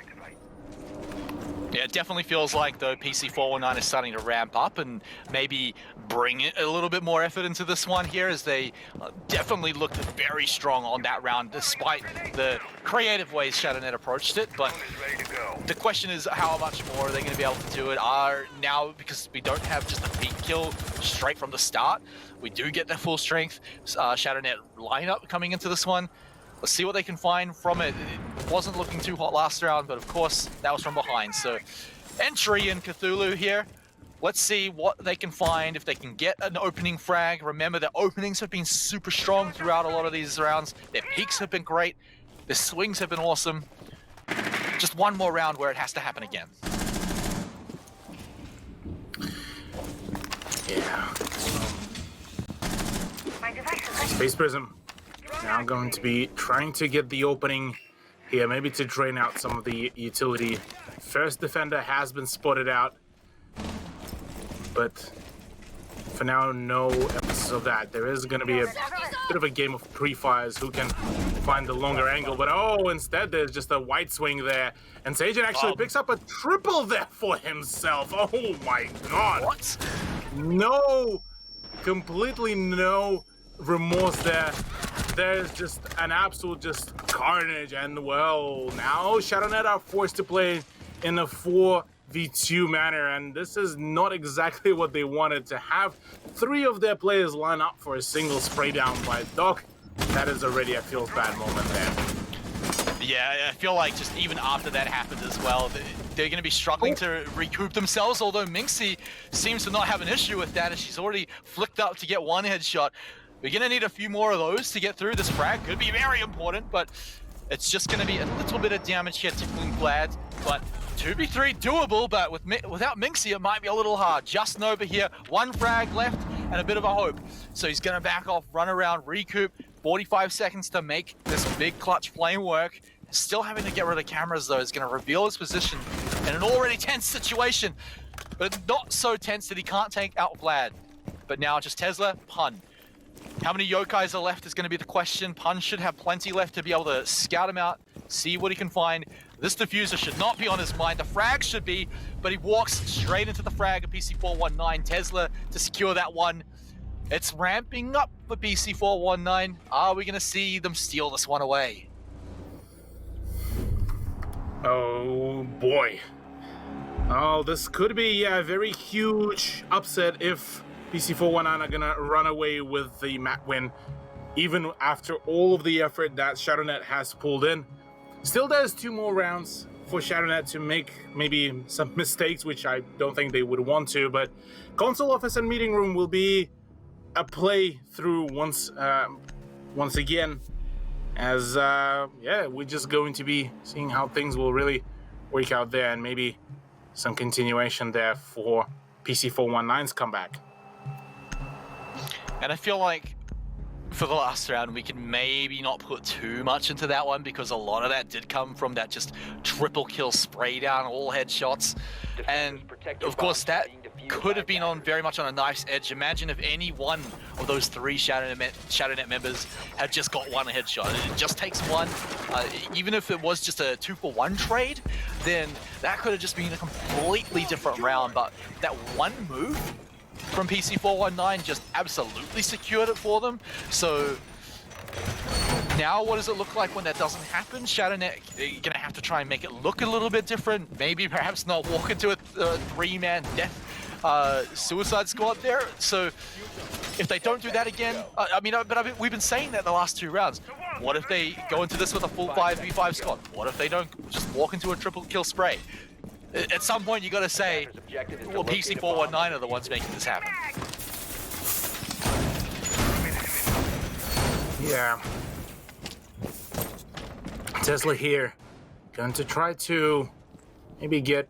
Yeah, it definitely feels like, though, PC419 is starting to ramp up and maybe bring a little bit more effort into this one here, as they definitely looked very strong on that round, despite the creative ways ShadowNet approached it. But the question is, how much more are they going to be able to do it? Now, because we don't have just a peak kill straight from the start, we do get the full strength ShadowNet lineup coming into this one. Let's see what they can find from it. It wasn't looking too hot last round, but of course, that was from behind. So, entry in Cthulhu here. Let's see what they can find, if they can get an opening frag. Remember, their openings have been super strong throughout a lot of these rounds. Their peaks have been great. Their swings have been awesome. Just one more round where it has to happen again. Yeah. Space Prism now going to be trying to get the opening here, maybe to drain out some of the utility. First defender has been spotted out, but for now, no evidence of that. There is going to be a bit of a game of pre-fires. Who can find the longer angle, but oh, instead there's just a white swing there. And Sajin actually picks up a triple there for himself. Oh my god. What? No, completely no remorse there. There's just an absolute just carnage. And well, now ShadowNet are forced to play in a 4v2 manner, and this is not exactly what they wanted to have. 3 of their players line up for a single spray down by Doc. That is already a feels bad moment there. Yeah, I feel like just even after that happened as well, they're going to be struggling to recoup themselves, although Minxie seems to not have an issue with that, as she's already flicked up to get 1 headshot. We're going to need a few more of those to get through. This frag could be very important, but it's just going to be a little bit of damage here tickling Vlad. But 2v3 doable, but without Minxie, it might be a little hard. Justin over here, 1 frag left and a bit of a hope. So he's going to back off, run around, recoup. 45 seconds to make this big clutch flame work. Still having to get rid of cameras though is going to reveal his position in an already tense situation. But not so tense that he can't take out Vlad. But now just Tesla, Pun. How many yokais are left is going to be the question. Pun should have plenty left to be able to scout him out, see what he can find. This diffuser should not be on his mind. The frag should be, but he walks straight into the frag of BC419. Tesla to secure that one. It's ramping up for BC419. Are we going to see them steal this one away? Oh boy. Oh, this could be a very huge upset if BC419 are going to run away with the map win, even after all of the effort that ShadowNet has pulled in. Still, there's 2 more rounds for ShadowNet to make maybe some mistakes, which I don't think they would want to, but console office and meeting room will be a play through once again, as yeah, we're just going to be seeing how things will really work out there, and maybe some continuation there for PC419's comeback. And I feel like for the last round, we can maybe not put too much into that one, because a lot of that did come from that just triple kill spray down, all headshots. And of course, that could have been on very much on a nice edge. Imagine if any one of those 3 ShadowNet members had just got 1 headshot. It just takes 1. Even if it was just a 2-for-1 trade, then that could have just been a completely different round. But that 1 move from PC419 just absolutely secured it for them. So now what does it look like when that doesn't happen? ShadowNet, you're gonna have to try and make it look a little bit different. Maybe perhaps not walk into a 3-man death suicide squad there. So if they don't do that again, we've been saying that the last 2 rounds. What if they go into this with a full 5v5 squad? What if they don't just walk into a triple kill spray? At some point, you got to say, well, PC419 are the ones making this happen. Yeah. Tesla here, going to try to maybe get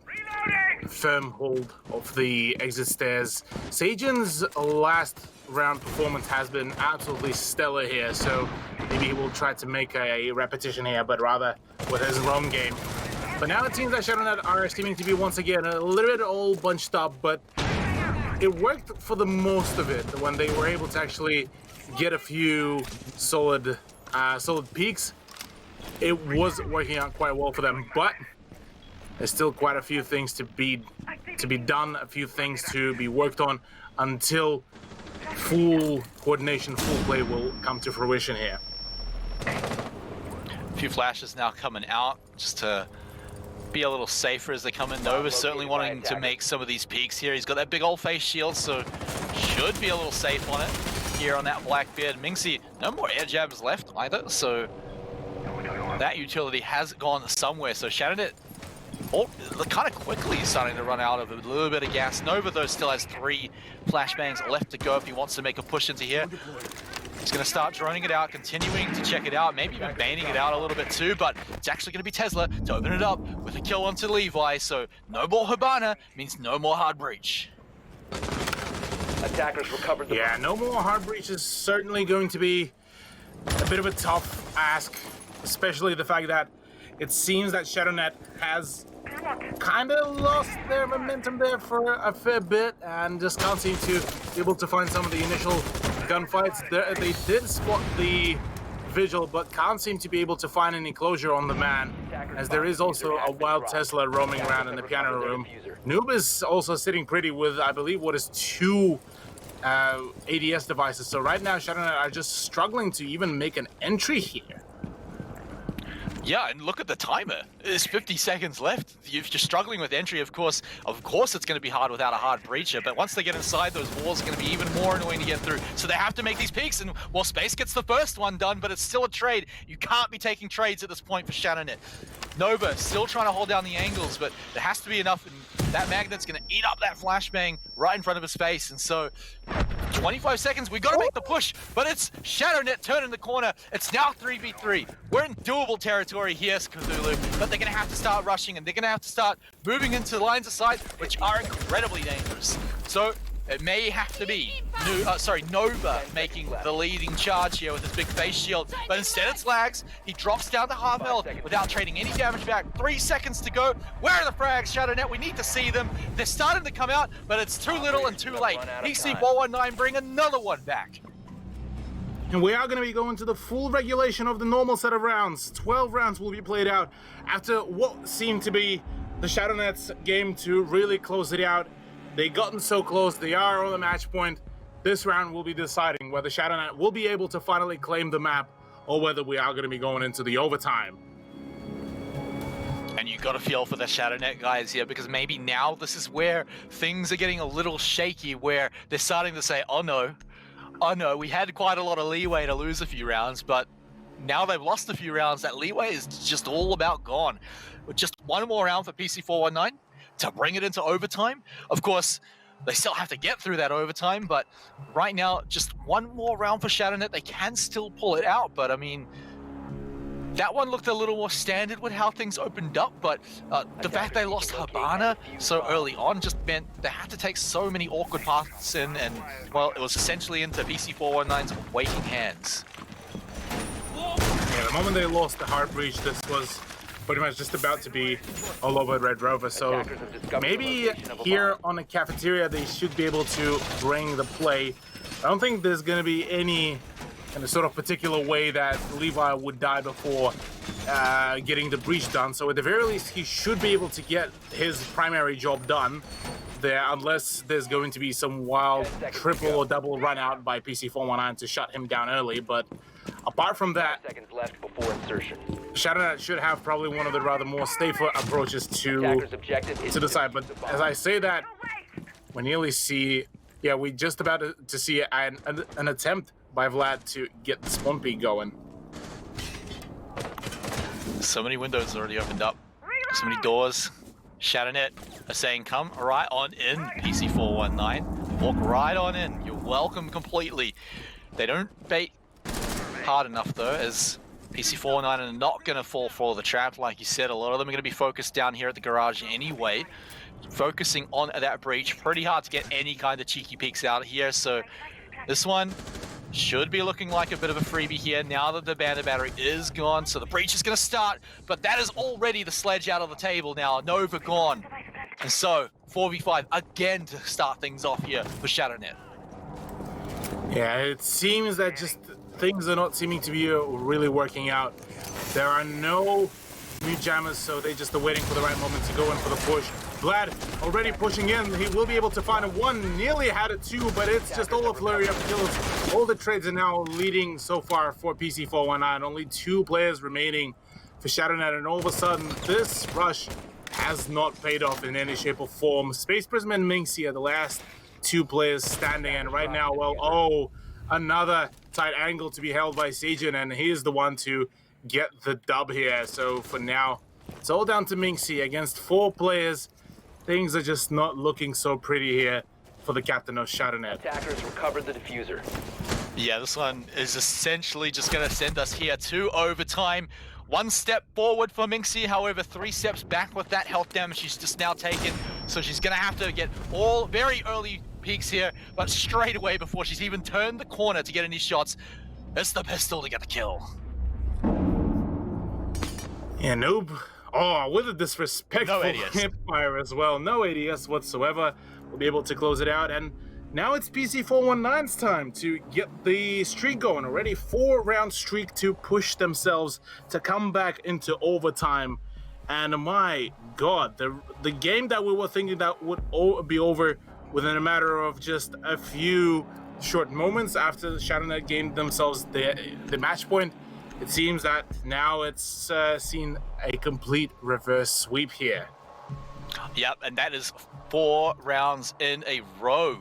firm hold of the exit stairs. Sajin's last round performance has been absolutely stellar here, so maybe he will try to make a repetition here, but rather with his own game. But now it seems that ShadowNet are seeming to be once again a little bit all bunched up, but it worked for the most of it when they were able to actually get a few solid peaks. It was working out quite well for them, but there's still quite a few things to be done, a few things to be worked on until full coordination, full play will come to fruition here. A few flashes now coming out just to be a little safer as they come in. Nova's certainly wanting to make some of these peaks here. He's got that big old face shield, so should be a little safe on it here on that Blackbeard. Minxie, no more air jabs left either, so that utility has gone somewhere. So ShadowNet kind of quickly starting to run out of a little bit of gas. Nova, though, still has 3 flashbangs left to go if he wants to make a push into here. He's going to start droning it out, continuing to check it out, maybe even baiting it out a little bit too, but it's actually going to be Tesla to open it up with a kill onto Levi, so no more Hibana means no more hard breach. Attackers recovered the Yeah, no more hard breach is certainly going to be a bit of a tough ask, especially the fact that it seems that ShadowNet has kind of lost their momentum there for a fair bit and just can't seem to be able to find some of the initial gunfights. They did spot the visual, but can't seem to be able to find any closure on the man, as there is also a wild Tesla roaming around in the piano room. Noob is also sitting pretty with, I believe, what is 2 ADS devices. So right now, ShadowNet are just struggling to even make an entry here. Yeah, and look at the timer. There's 50 seconds left. If you're struggling with entry, of course it's going to be hard without a hard breacher, but once they get inside, those walls are going to be even more annoying to get through. So they have to make these peaks, and well, Space gets the first one done, but it's still a trade. You can't be taking trades at this point for ShadowNet. Nova still trying to hold down the angles, but there has to be enough, and that Magnet's going to eat up that flashbang right in front of his face, and so 25 seconds, we got to make the push, but it's ShadowNet turning the corner. It's now 3v3. We're in doable territory here, Cthulhu, but they're going to have to start rushing, and they're going to have to start moving into lines of sight, which are incredibly dangerous. So it may have to be Nova making the leading charge here with his big face shield, but instead it's Lags. He drops down to half health without trading any damage back. 3 seconds to go. Where are the frags, ShadowNet? We need to see them. They're starting to come out, but it's too little and too late. PC419 bring another one back. And we are going to be going to the full regulation of the normal set of rounds. 12 rounds will be played out after what seemed to be the ShadowNet's game to really close it out. They've gotten so close, they are on the match point. This round will be deciding whether ShadowNet will be able to finally claim the map or whether we are going to be going into the overtime. And you got to feel for the ShadowNet guys here, because maybe now this is where things are getting a little shaky, where they're starting to say, oh no, we had quite a lot of leeway to lose a few rounds, but now they've lost a few rounds. That leeway is just all about gone. With just one more round for PC419 to bring it into overtime. Of course, they still have to get through that overtime, but right now, just one more round for ShadowNet. They can still pull it out, but I mean, that one looked a little more standard with how things opened up, but the fact they lost Habana so early on just meant they had to take so many awkward paths in, and, well, it was essentially into PC419's waiting hands. Yeah, the moment they lost the hard breach, this was pretty much just about to be all over Red Rover, so maybe here on the cafeteria they should be able to bring the play. I don't think there's going to be any kind of sort of particular way that Levi would die before getting the breach done, so at the very least he should be able to get his primary job done there, unless there's going to be some wild triple or double run out by PC419 to shut him down early. But apart from that, Seconds left before insertion. ShadowNet should have probably one of the rather more safer approaches to decide. But as I say that, we nearly see, yeah, we just about to see an attempt by Vlad to get the spawn peak going. So many windows already opened up, so many doors. ShadowNet are saying, come right on in, PC419. Walk right on in. You're welcome completely. They don't bait hard enough, though, as PC419 are not going to fall for the trap. Like you said, a lot of them are going to be focused down here at the garage anyway, focusing on that breach. Pretty hard to get any kind of cheeky peeks out here, so this one should be looking like a bit of a freebie here now that the bandit battery is gone. So the breach is going to start, but that is already the sledge out of the table now. Nova gone. And so 4v5 again to start things off here for ShadowNet. Yeah, it seems that just things are not seeming to be really working out. There are no new jammers, so they just are waiting for the right moment to go in for the push. Vlad already pushing in. He will be able to find a one. Nearly had a two, but it's just all a flurry of kills. All the trades are now leading so far for PC419. Only 2 players remaining for ShadowNet, and all of a sudden, this rush has not paid off in any shape or form. Space Prism and Minxie are the last 2 players standing, and right now, well, oh, another tight angle to be held by Sajin, and he is the one to get the dub here. So for now, it's all down to Minxie against 4 players. Things are just not looking so pretty here for the captain of ShadowNet. Attackers recovered the diffuser. Yeah, this one is essentially just going to send us here to overtime. 1 step forward for Minxie, however, 3 steps back with that health damage she's just now taken. So she's going to have to get all very early peaks here, but straight away before she's even turned the corner to get any shots, it's the pistol to get the kill. Yeah, noob. Oh, with a disrespectful hipfire as well. No ADS whatsoever. We'll be able to close it out. And now it's PC419's time to get the streak going. Already 4-round streak to push themselves to come back into overtime. And my God, the game that we were thinking that would be over within a matter of just a few short moments after ShadowNet gained themselves the match point, it seems that now it's seen a complete reverse sweep here. Yep, and that is 4 rounds in a row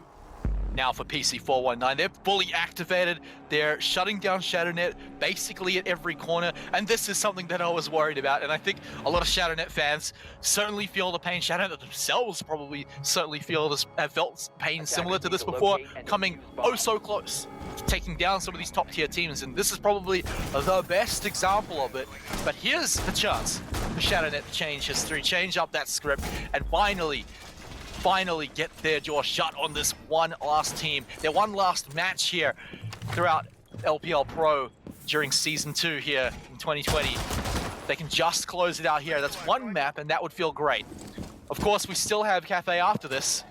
now for PC419. They're fully activated. They're shutting down ShadowNet basically at every corner, and this is something that I was worried about, and I think a lot of ShadowNet fans certainly feel the pain. ShadowNet themselves probably certainly have felt pain similar to this before, coming oh so close to taking down some of these top-tier teams, and this is probably the best example of it. But here's the chance for ShadowNet to change history, change up that script, and finally get their jaw shut on this one last team. Their one last match here throughout LPL Pro during Season 2 here in 2020. They can just close it out here. That's one map, and that would feel great. Of course, we still have KAFE after this,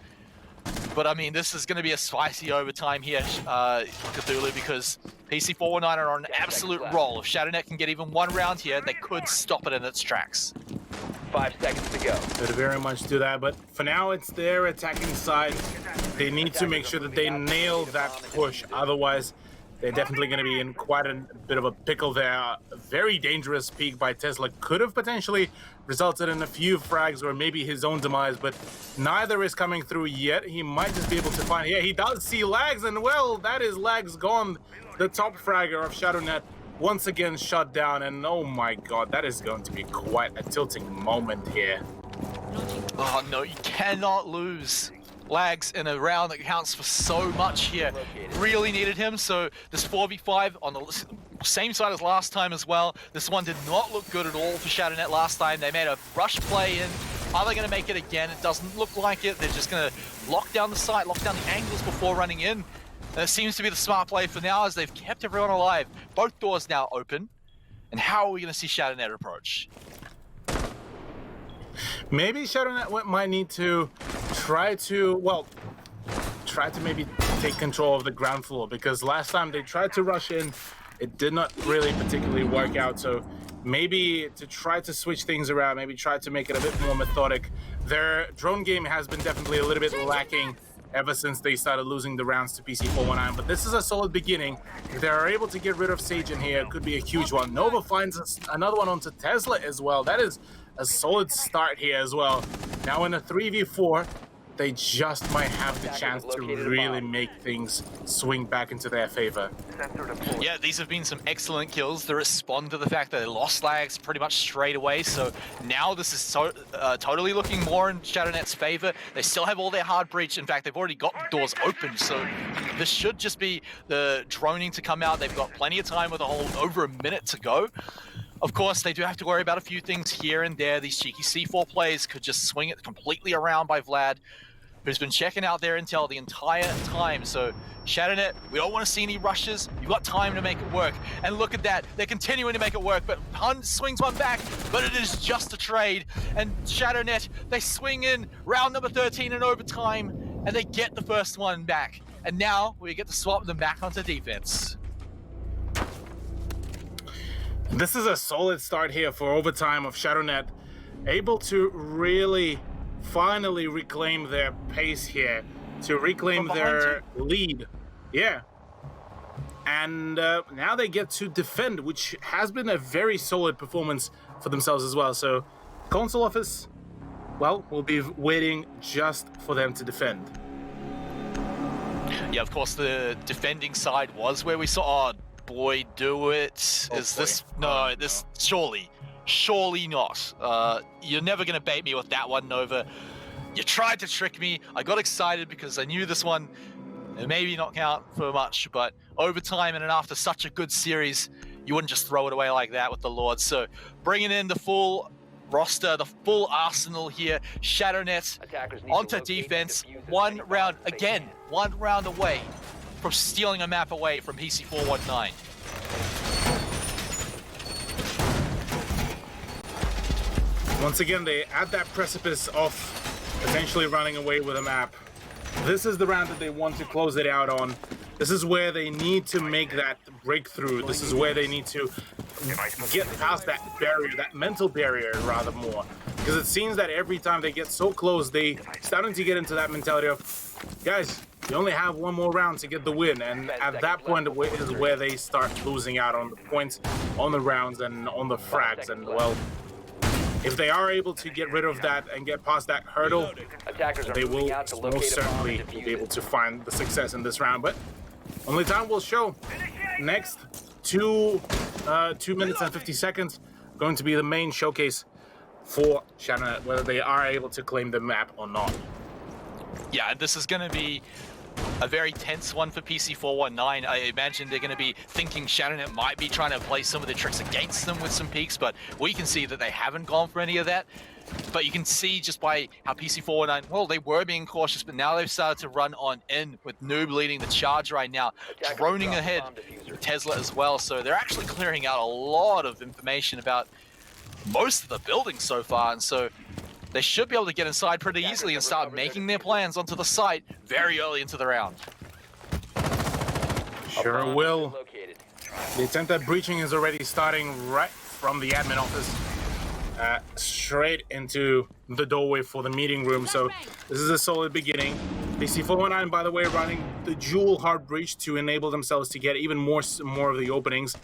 but I mean, this is going to be a spicy overtime here, Cthulhu, because PC419 are on an absolute roll. If ShadowNet can get even one round here, they could stop it in its tracks. 5 seconds to go. Could very much do that, but for now it's their attacking side. They need to make sure that they nail that push, otherwise they're definitely going to be in quite a bit of a pickle there. A very dangerous peek by Tesla could have potentially resulted in a few frags or maybe his own demise, but neither is coming through yet. He might just be able to find... Yeah, he does see Lags, and well, that is Lags gone. The top fragger of ShadowNet once again shut down, and oh my God, that is going to be quite a tilting moment here. Oh no, you cannot lose Lags in a round that counts for so much here. Really needed him, so this 4v5 on the same side as last time as well. This one did not look good at all for ShadowNet last time. They made a rush play in. Are they going to make it again? It doesn't look like it. They're just going to lock down the site, lock down the angles before running in. And it seems to be the smart play for now, as they've kept everyone alive. Both doors now open. And how are we going to see ShadowNet approach? Maybe ShadowNet might need to try to maybe take control of the ground floor, because last time they tried to rush in, it did not really particularly work out. So maybe to try to switch things around, maybe try to make it a bit more methodic. Their drone game has been definitely a little bit lacking ever since they started losing the rounds to PC419, but this is a solid beginning. If they are able to get rid of Sage in here, it could be a huge one. Nova finds another one onto Tesla as well. That is a solid start here as well. Now in a 3v4, they just might have the chance to really make things swing back into their favor. Yeah, these have been some excellent kills to respond to the fact that they lost Lags pretty much straight away. So now this is totally looking more in ShadowNet's favor. They still have all their hard breach. In fact, they've already got the doors open. So this should just be the droning to come out. They've got plenty of time with over a minute to go. Of course, they do have to worry about a few things here and there. These cheeky C4 plays could just swing it completely around by Vlad, who's been checking out their intel the entire time. So ShadowNet, we don't want to see any rushes. You've got time to make it work. And look at that. They're continuing to make it work, but Hun swings one back, but it is just a trade. And ShadowNet, they swing in round number 13 in overtime, and they get the first one back. And now we get to swap them back onto defense. This is a solid start here for overtime of ShadowNet, able to really finally reclaim their pace here, to reclaim their lead. Yeah. And now they get to defend, which has been a very solid performance for themselves as well. So console office, well, we'll be waiting just for them to defend. Yeah, of course, the defending side was where we saw, oh, boy, do it. Oh, is boy. this, no, this, surely not. You're never going to bait me with that one, Nova. You tried to trick me. I got excited because I knew this one maybe not count for much, but overtime and after such a good series, you wouldn't just throw it away like that with the Lords. So bringing in the full roster, the full arsenal here, ShadowNet onto defense. One round away from stealing a map away from PC419. Once again, they at that precipice of potentially running away with a map. this is the round that they want to close it out on. This is where they need to make that breakthrough. This is where they need to get past that barrier, that mental barrier rather more. Because it seems that every time they get so close, they starting to get into that mentality of, guys, you only have one more round to get the win. And at that point is where they start losing out on the points, on the rounds, and on the frags. And well, if they are able to get rid of that and get past that hurdle, they will most certainly be able to find the success in this round. But only time will show. Next, 2 minutes and 50 seconds, going to be the main showcase for Shadownet, whether they are able to claim the map or not. Yeah, this is going to be a very tense one for PC419. I imagine they're going to be thinking Shadownet might be trying to play some of the tricks against them with some peaks, but we can see that they haven't gone for any of that. But you can see just by how PC419, well, they were being cautious, but now they've started to run on in with Noob leading the charge right now, droning ahead with Tesla as well. So they're actually clearing out a lot of information about most of the buildings so far, and so they should be able to get inside pretty easily and start making their plans onto the site very early into the round. Sure will. The attempt at breaching is already starting right from the admin office, straight into the doorway for the meeting room. So this is a solid beginning. PC419, by the way, running the dual hard breach to enable themselves to get even more of the openings.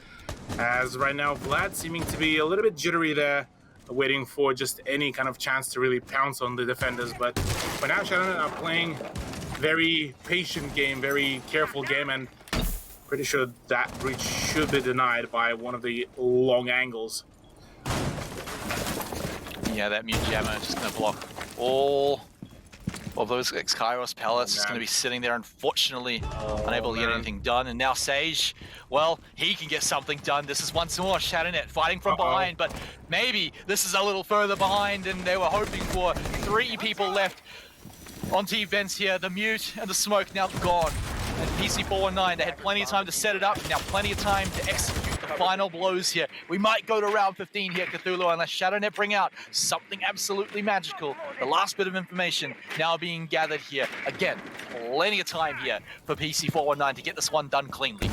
As right now, Vlad seeming to be a little bit jittery there, waiting for just any kind of chance to really pounce on the defenders. But for now, Shadownet are playing very patient game, very careful game, and pretty sure that breach should be denied by one of the long angles. Yeah, that mute jammer is just going to block all of those Kairos pellets. Just going to be sitting there, unfortunately, unable to get anything done. And now Sage, well, he can get something done. This is once more Shadownet fighting from behind, but maybe this is a little further behind, and they were hoping for 3 people left on T-Vents here. The mute and the smoke now gone. And PC419, they had plenty of time to set it up, now plenty of time to execute the final blows here. We might go to round 15 here, Cthulhu, unless Shadownet bring out something absolutely magical. The last bit of information now being gathered here. Again, plenty of time here for PC419 to get this one done cleanly.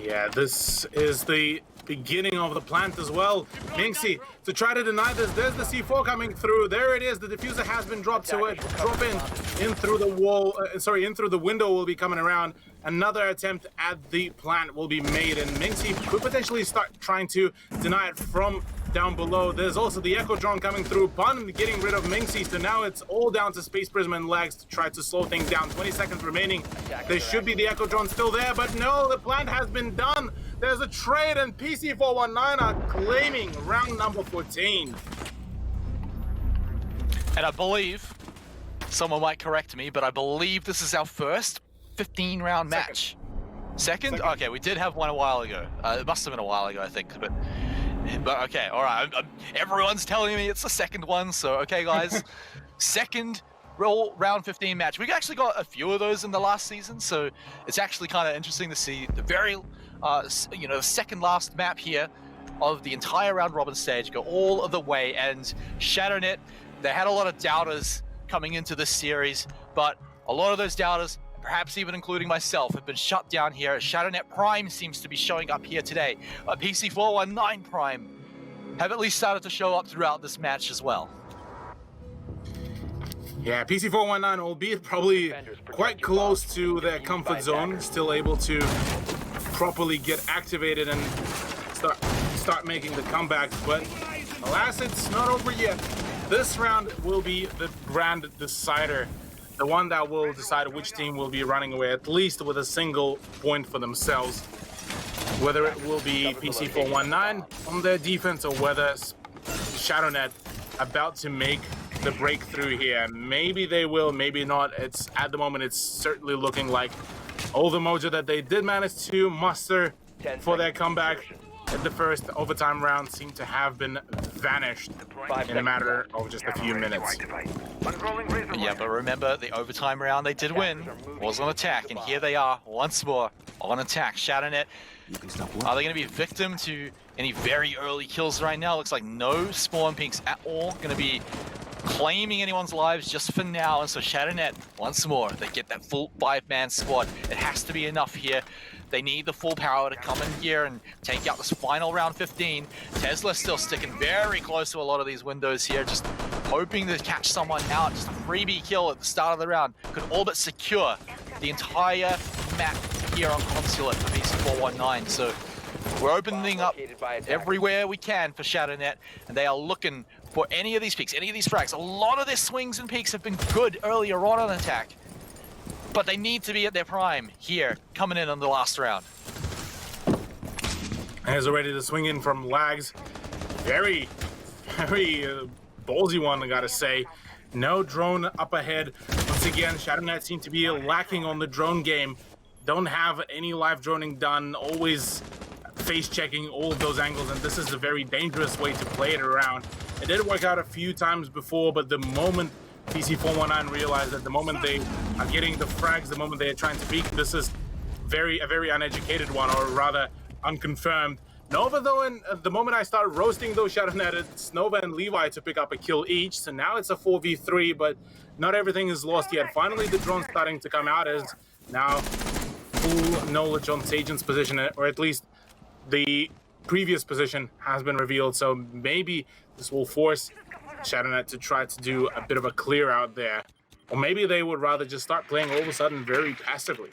Yeah, this is the beginning of the plant as well. Minxie, to try to deny this, there's the C4 coming through. There it is. The diffuser has been dropped to it. Drop in through the wall. In through the window will be coming around. Another attempt at the plant will be made, and Minxie could potentially start trying to deny it from down below. There's also the Echo Drone coming through. Bun getting rid of Minxie, so now it's all down to Space Prism and Lags to try to slow things down. 20 seconds remaining. There should be the Echo Drone still there, but no, the plant has been done. There's a trade, and PC419 are claiming round number 14. And I believe, someone might correct me, but I believe this is our first 15-round match. Second? Okay, we did have one a while ago. It must have been a while ago, I think, but okay, all right. Everyone's telling me it's the second one, so okay, guys. Second round 15 match. We actually got a few of those in the last season, so it's actually kind of interesting to see the very, the second last map here of the entire round robin stage go all of the way. And Shadownet, they had a lot of doubters coming into this series, but a lot of those doubters, perhaps even including myself, have been shut down here. Shadownet Prime seems to be showing up here today. PC419 Prime have at least started to show up throughout this match as well. Yeah, PC419, albeit probably quite close to their comfort zone, still able to properly get activated and start making the comebacks, but alas, it's not over yet. This round will be the grand decider, the one that will decide which team will be running away, at least with a single point for themselves. Whether it will be PC419 on their defense or whether Shadownet about to make the breakthrough here. Maybe they will, maybe not. It's at the moment, it's certainly looking like all the mojo that they did manage to muster for their comeback at the first overtime round seem to have been vanished in a matter of just a few minutes. Yeah, but remember, the overtime round they did win was on attack, and here they are once more on attack. Shadownet, are they going to be victim to any very early kills right now? Looks like no spawn pinks at all. Going to be claiming anyone's lives just for now. And so ShadowNet, once more, they get that full 5-man squad. It has to be enough here. They need the full power to come in here and take out this final round 15. Tesla still sticking very close to a lot of these windows here, just hoping to catch someone out. Just a freebie kill at the start of the round could all but secure the entire map here on Consulate for PC419. So we're opening up everywhere we can for ShadowNet, and they are looking for any of these peaks, any of these frags. A lot of their swings and peaks have been good earlier on attack, but they need to be at their prime here, coming in on the last round. As already the swing in from Lags. Very ballsy one, I gotta say. No drone up ahead. Once again, ShadowNet seem to be lacking on the drone game. Don't have any live droning done. Always face checking all of those angles, and this is a very dangerous way to play it around. It did work out a few times before, but the moment PC419 realized that the moment they are getting the frags, the moment they are trying to peek, this is a very uneducated one, or rather unconfirmed. Nova, though, and the moment I start roasting those ShadowNet, it's Nova and Levi to pick up a kill each, so now it's a 4v3, but not everything is lost yet. Finally, the drone's starting to come out as now full knowledge on Sajan's position, or at least the previous position has been revealed, so maybe this will force ShadowNet to try to do a bit of a clear out there. Or maybe they would rather just start playing all of a sudden very passively.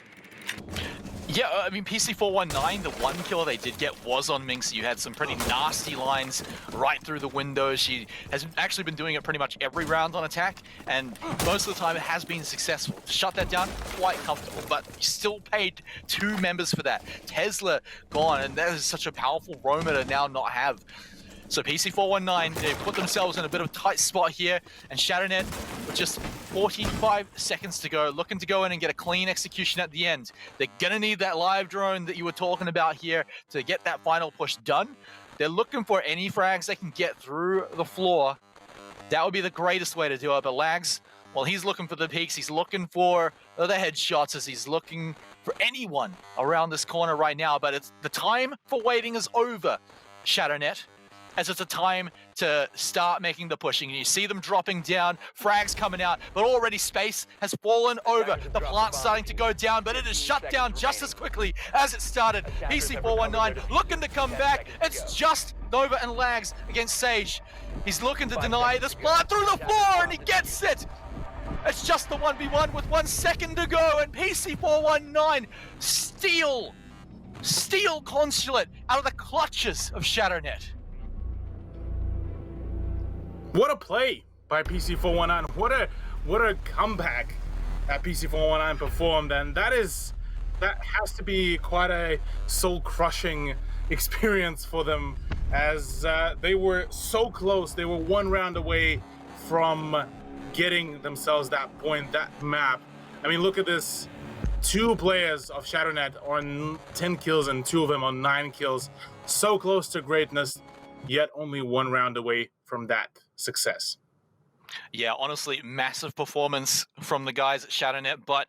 Yeah, I mean, PC419, the one kill they did get was on Minx. You had some pretty nasty lines right through the windows. She has actually been doing it pretty much every round on attack, and most of the time it has been successful. To shut that down, quite comfortable, but you still paid 2 members for that. Tesla gone, and that is such a powerful roamer to now not have. So PC419, they put themselves in a bit of a tight spot here, and ShadowNet, with just 45 seconds to go, looking to go in and get a clean execution at the end. They're gonna need that live drone that you were talking about here to get that final push done. They're looking for any frags they can get through the floor. That would be the greatest way to do it, but Lags, well, he's looking for the peaks, he's looking for the headshots, as he's looking for anyone around this corner right now, but it's the time for waiting is over, ShadowNet, as it's a time to start making the pushing. And you see them dropping down, frags coming out, but already space has fallen over. The plant's starting to go down, but it is shut down just as quickly as it started. PC419 looking to come back. It's just Nova and Lags against Sage. He's looking to deny this plant through the floor, and he gets it. It's just the 1v1 with 1 second to go, and PC419 steal Consulate out of the clutches of ShadowNet. What a play by PC419. What a comeback that PC419 performed, and that has to be quite a soul-crushing experience for them, as they were so close. They were 1 round away from getting themselves that point, that map. I mean, look at this. 2 players of ShadowNet on 10 kills and 2 of them on 9 kills. So close to greatness, yet only 1 round away from that success. Yeah, honestly, massive performance from the guys at ShadowNet, but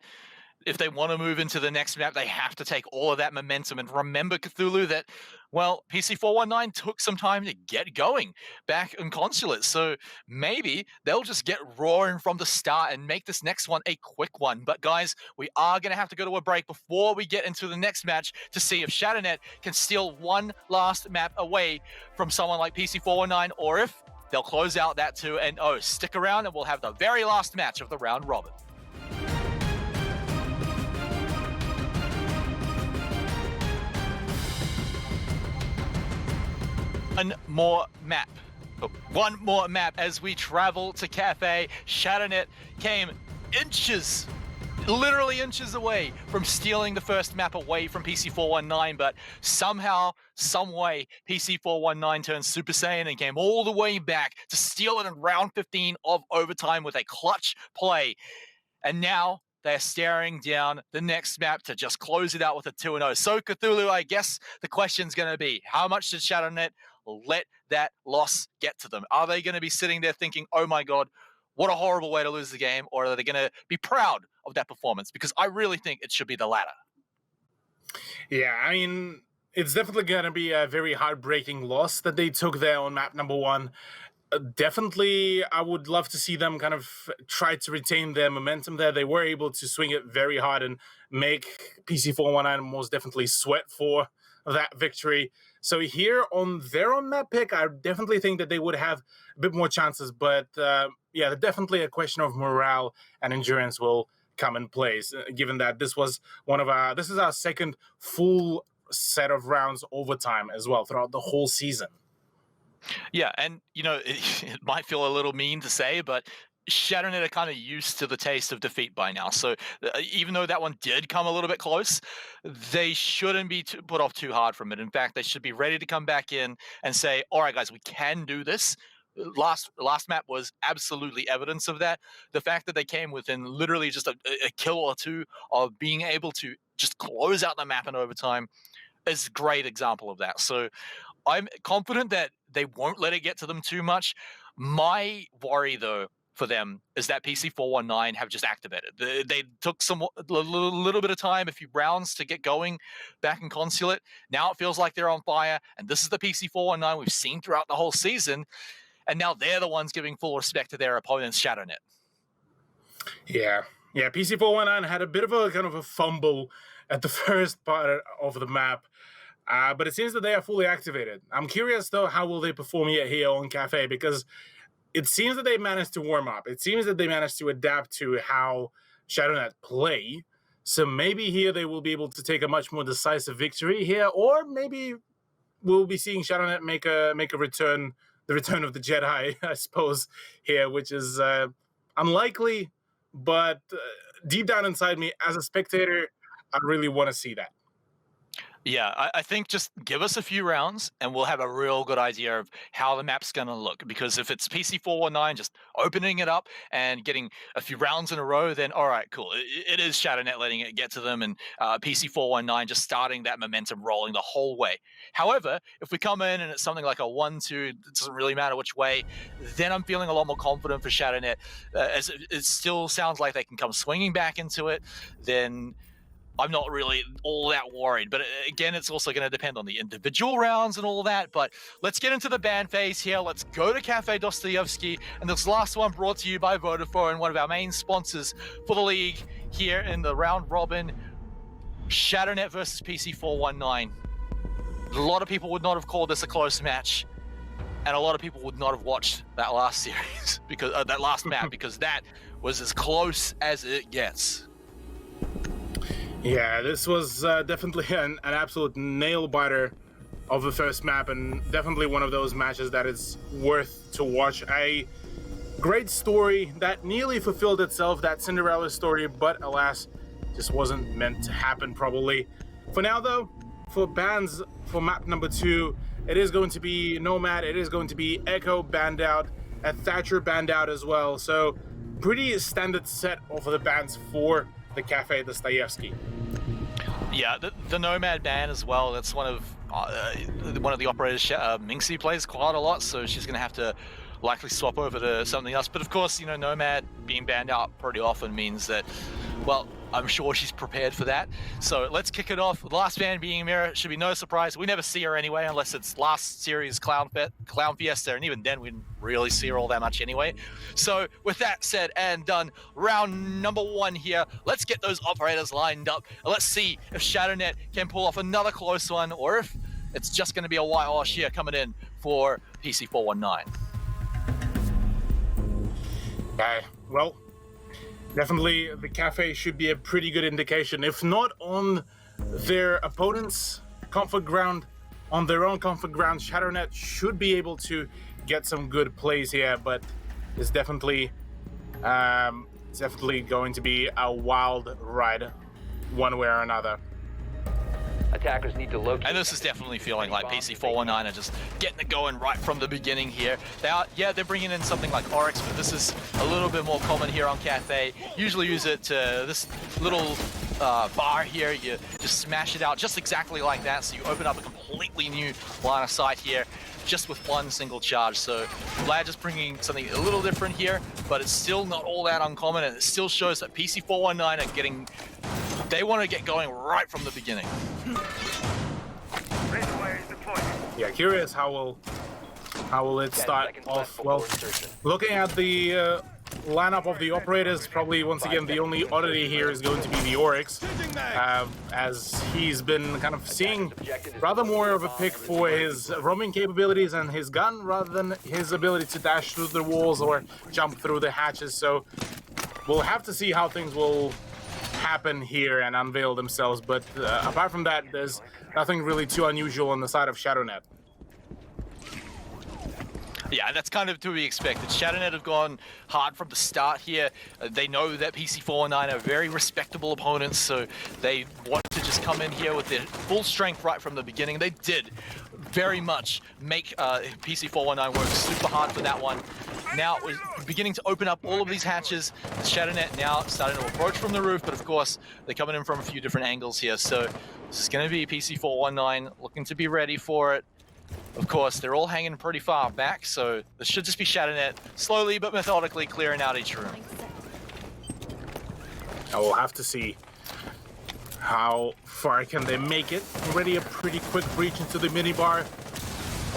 if they want to move into the next map, they have to take all of that momentum. And remember, Cthulhu, that, well, PC419 took some time to get going back in Consulate. So maybe they'll just get roaring from the start and make this next one a quick one. But guys, we are going to have to go to a break before we get into the next match to see if ShadowNet can steal one last map away from someone like PC419, or if they'll close out that 2-0. Stick around and we'll have the very last match of the round robin. One more map as we travel to KAFE. ShadowNet came literally inches away from stealing the first map away from PC419, but somehow, someway, PC419 turned Super Saiyan and came all the way back to steal it in round 15 of overtime with a clutch play. And now they're staring down the next map to just close it out with a 2-0. So Cthulhu, I guess the question's going to be, how much did ShadowNet let that loss get to them? Are they going to be sitting there thinking, oh my God, what a horrible way to lose the game? Or are they going to be proud of that performance? Because I really think it should be the latter. Yeah, I mean, it's definitely going to be a very heartbreaking loss that they took there on map number 1. Definitely, I would love to see them kind of try to retain their momentum there. They were able to swing it very hard and make PC419 most definitely sweat for that victory. So here on their own map pick, I definitely think that they would have a bit more chances. But yeah, definitely a question of morale and endurance will come in place, given that this is our second full set of rounds overtime as well throughout the whole season. Yeah, and it might feel a little mean to say, but ShadowNet are kind of used to the taste of defeat by now. So even though that one did come a little bit close, they shouldn't be put off too hard from it. In fact, they should be ready to come back in and say, all right, guys, we can do this. Last map was absolutely evidence of that. The fact that they came within literally just a kill or two of being able to just close out the map in overtime is a great example of that. So I'm confident that they won't let it get to them too much. My worry, though, for them is that PC419 have just activated. They took a little bit of time, a few rounds to get going back in Consulate. Now it feels like they're on fire, and this is the PC419 we've seen throughout the whole season, and now they're the ones giving full respect to their opponent's ShadowNet. Yeah, PC419 had a bit of a kind of a fumble at the first part of the map. But it seems that they are fully activated. I'm curious, though, how will they perform here on KAFE? Because it seems that they managed to warm up. It seems that they managed to adapt to how ShadowNet play. So maybe here they will be able to take a much more decisive victory here, or maybe we'll be seeing ShadowNet make a return, the return of the Jedi, I suppose, here, which is unlikely. But deep down inside me, as a spectator, I really want to see that. Yeah, I think just give us a few rounds and we'll have a real good idea of how the map's going to look. Because if it's PC419 just opening it up and getting a few rounds in a row, then all right, cool. It is ShadowNet letting it get to them, and PC419 just starting that momentum rolling the whole way. However, if we come in and it's something like a 1-2, it doesn't really matter which way, then I'm feeling a lot more confident for ShadowNet. As it still sounds like they can come swinging back into it, then I'm not really all that worried. But again, it's also going to depend on the individual rounds and all that. But let's get into the ban phase here. Let's go to KAFE Dostoyevsky. And this last one brought to you by Vodafone, one of our main sponsors for the league here in the round robin. ShadowNet versus PC419. A lot of people would not have called this a close match. And a lot of people would not have watched that last series, because that last map, because that was as close as it gets. Yeah, this was definitely an absolute nail-biter of the first map, and definitely one of those matches that is worth to watch. A great story that nearly fulfilled itself, that Cinderella story, but alas, just wasn't meant to happen probably. For now, though, for bans for map number 2, it is going to be Nomad, it is going to be Echo banned out, and Thatcher banned out as well. So pretty standard set of the bans for the KAFE Dostoyevsky. Yeah, the Nomad ban as well. That's one of the operators. Minxie plays quite a lot, so she's going to have to likely swap over to something else. But of course, Nomad being banned out pretty often means that, well, I'm sure she's prepared for that. So let's kick it off. The last ban being Mira should be no surprise. We never see her anyway, unless it's last series Clown Fiesta, and even then we didn't really see her all that much anyway. So with that said and done, round number 1 here. Let's get those operators lined up, and let's see if ShadowNet can pull off another close one, or if it's just going to be a whitewash here coming in for PC419. Well, definitely the KAFE should be a pretty good indication. If not on their opponent's comfort ground, on their own comfort ground, ShadowNet should be able to get some good plays here, but it's definitely going to be a wild ride one way or another. Attackers need to locate. And this is definitely feeling like PC419 are just getting it going right from the beginning here. They're bringing in something like Oryx, but this is a little bit more common here on KAFE. Usually use it to this little bar here. You just smash it out just exactly like that, so you open up a completely new line of sight here just with one single charge. So Vlad just bringing something a little different here, but it's still not all that uncommon, and it still shows that PC419 are getting... They want to get going right from the beginning. Yeah, curious how will How will it 10 start seconds off? left Well, before insertion. looking at the lineup of the operators, probably once again the only oddity here is going to be the Oryx, as he's been kind of seeing rather more of a pick for his roaming capabilities and his gun rather than his ability to dash through the walls or jump through the hatches. So we'll have to see how things will happen here and unveil themselves. But apart from that, there's nothing really too unusual on the side of ShadowNet. Yeah, that's kind of to be expected. ShadowNet have gone hard from the start here. They know that PC419 are very respectable opponents, so they want to just come in here with their full strength right from the beginning. They did very much make PC419 work super hard for that one. Now we're beginning to open up all of these hatches. ShadowNet now starting to approach from the roof, but of course they're coming in from a few different angles here. So this is going to be PC419 looking to be ready for it. Of course, they're all hanging pretty far back, so this should just be ShadowNet slowly but methodically clearing out each room. I will have to see how far can they make it. Already a pretty quick breach into the minibar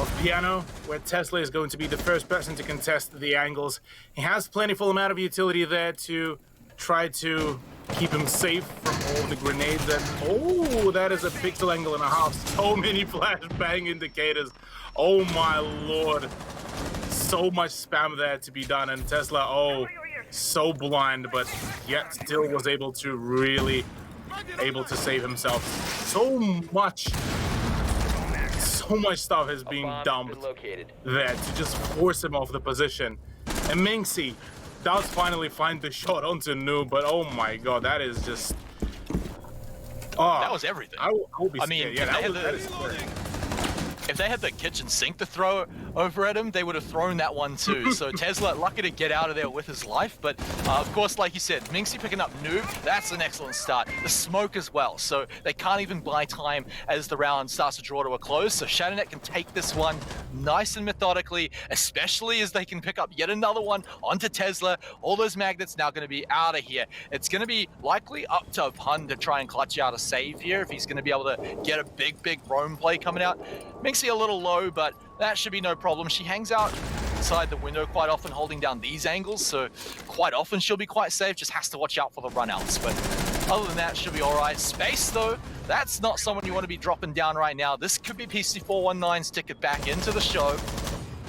of Piano, where Tesla is going to be the first person to contest the angles. He has plentiful amount of utility there to try to keep him safe from all the grenades. And oh, that is a pixel angle and a half. So many flashbang indicators. Oh my lord. So much spam there to be done, and Tesla, oh, so blind, but yet still was able to really save himself. So much stuff is being dumped there to just force him off the position. And Minxie does finally find the shot onto Noob, but oh my god, that is just... Oh, That was everything. I will be I scared. mean, Yeah, if that is scary. if they had the kitchen sink to throw over at him, they would have thrown that one too. So Tesla, lucky to get out of there with his life. But of course, like you said, Minxie picking up Noob, that's an excellent start. The smoke as well, so they can't even buy time as the round starts to draw to a close. So ShadowNet can take this one nice and methodically, especially as they can pick up yet another one onto Tesla. All those magnets now going to be out of here. It's going to be likely up to Pun to try and clutch out a save here if he's going to be able to get a big roam play coming out. Minxie a little low, but that should be no problem. She hangs out inside the window quite often, holding down these angles, so quite often she'll be quite safe, just has to watch out for the runouts. But other than that, she'll be all right. Space, though, that's not someone you want to be dropping down right now. This could be PC419's ticket back into the show,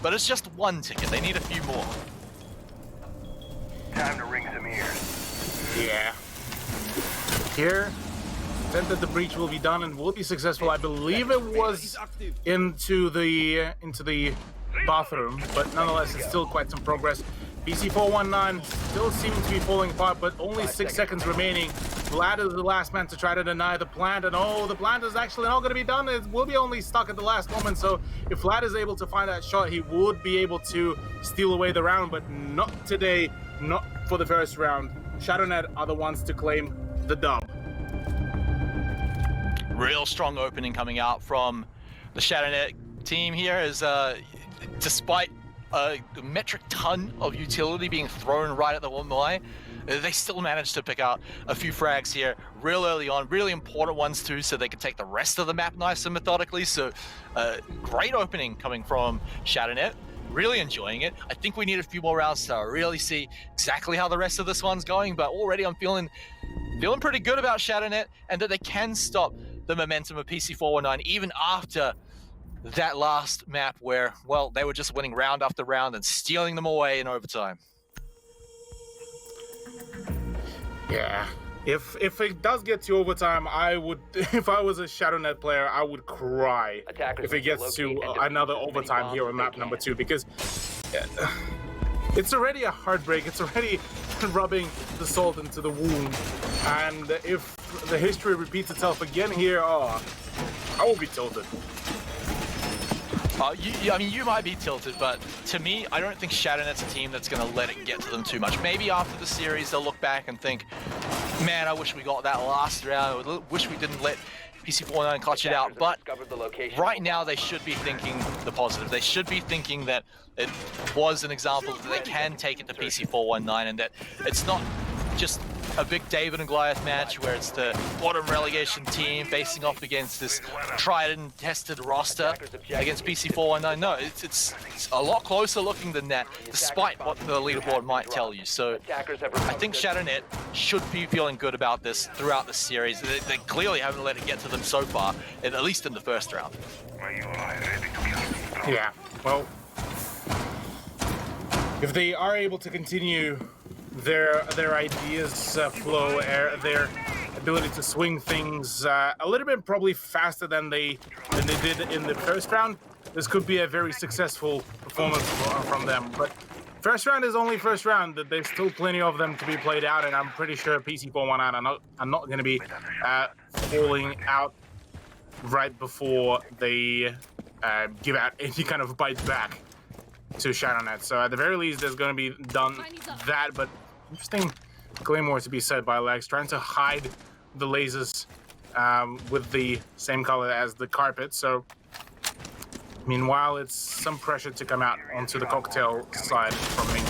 but it's just one ticket. They need a few more. Time to ring some ears. Yeah. Here, said that the breach will be done and will be successful. I believe it was into the bathroom, but nonetheless, it's still quite some progress. PC419 still seeming to be falling apart, but only 6 seconds remaining. Vlad is the last man to try to deny the plant, and oh, the plant is actually not going to be done. It will be only stuck at the last moment, so if Vlad is able to find that shot, he would be able to steal away the round, but not today, not for the first round. ShadowNet are the ones to claim the dub. Real strong opening coming out from the ShadowNet team here as despite a metric ton of utility being thrown right at the one eye, they still managed to pick out a few frags here real early on, really important ones too, so they can take the rest of the map nice and methodically. So great opening coming from ShadowNet. Really enjoying it. I think we need a few more rounds to really see exactly how the rest of this one's going, but already I'm feeling pretty good about ShadowNet and that they can stop the momentum of PC419 even after that last map where, well, they were just winning round after round and stealing them away in overtime. Yeah. If it does get to overtime, I would, if I was a ShadowNet player, I would cry if it gets to another overtime here on map number 2, because it's already a heartbreak. It's already rubbing the salt into the wound. And if the history repeats itself again here, oh, I will be tilted. I mean, you might be tilted, but to me, I don't think ShadowNet's a team that's going to let it get to them too much. Maybe after the series, they'll look back and think, man, I wish we got that last round. I wish we didn't let PC419 clutch it out. But right now, they should be thinking the positive. They should be thinking that it was an example that they can take it to PC419 and that it's not just a big David and Goliath match where it's the bottom relegation team facing off against this tried and tested roster against PC419. No, it's a lot closer looking than that, despite what the leaderboard might tell you. So I think ShadowNet should be feeling good about this throughout the series. They clearly haven't let it get to them so far, at least in the first round. Yeah, well, if they are able to continue their ideas flow, their ability to swing things a little bit probably faster than they did in the first round, this could be a very successful performance from them. But first round is only first round. There's still plenty of them to be played out, and I'm pretty sure PC419 are not going to be falling out right before they give out any kind of bite back to ShadowNet. So at the very least, there's going to be done that. But interesting Claymore to be said by Lex, trying to hide the lasers with the same color as the carpet. So meanwhile, it's some pressure to come out onto the cocktail side from Ming.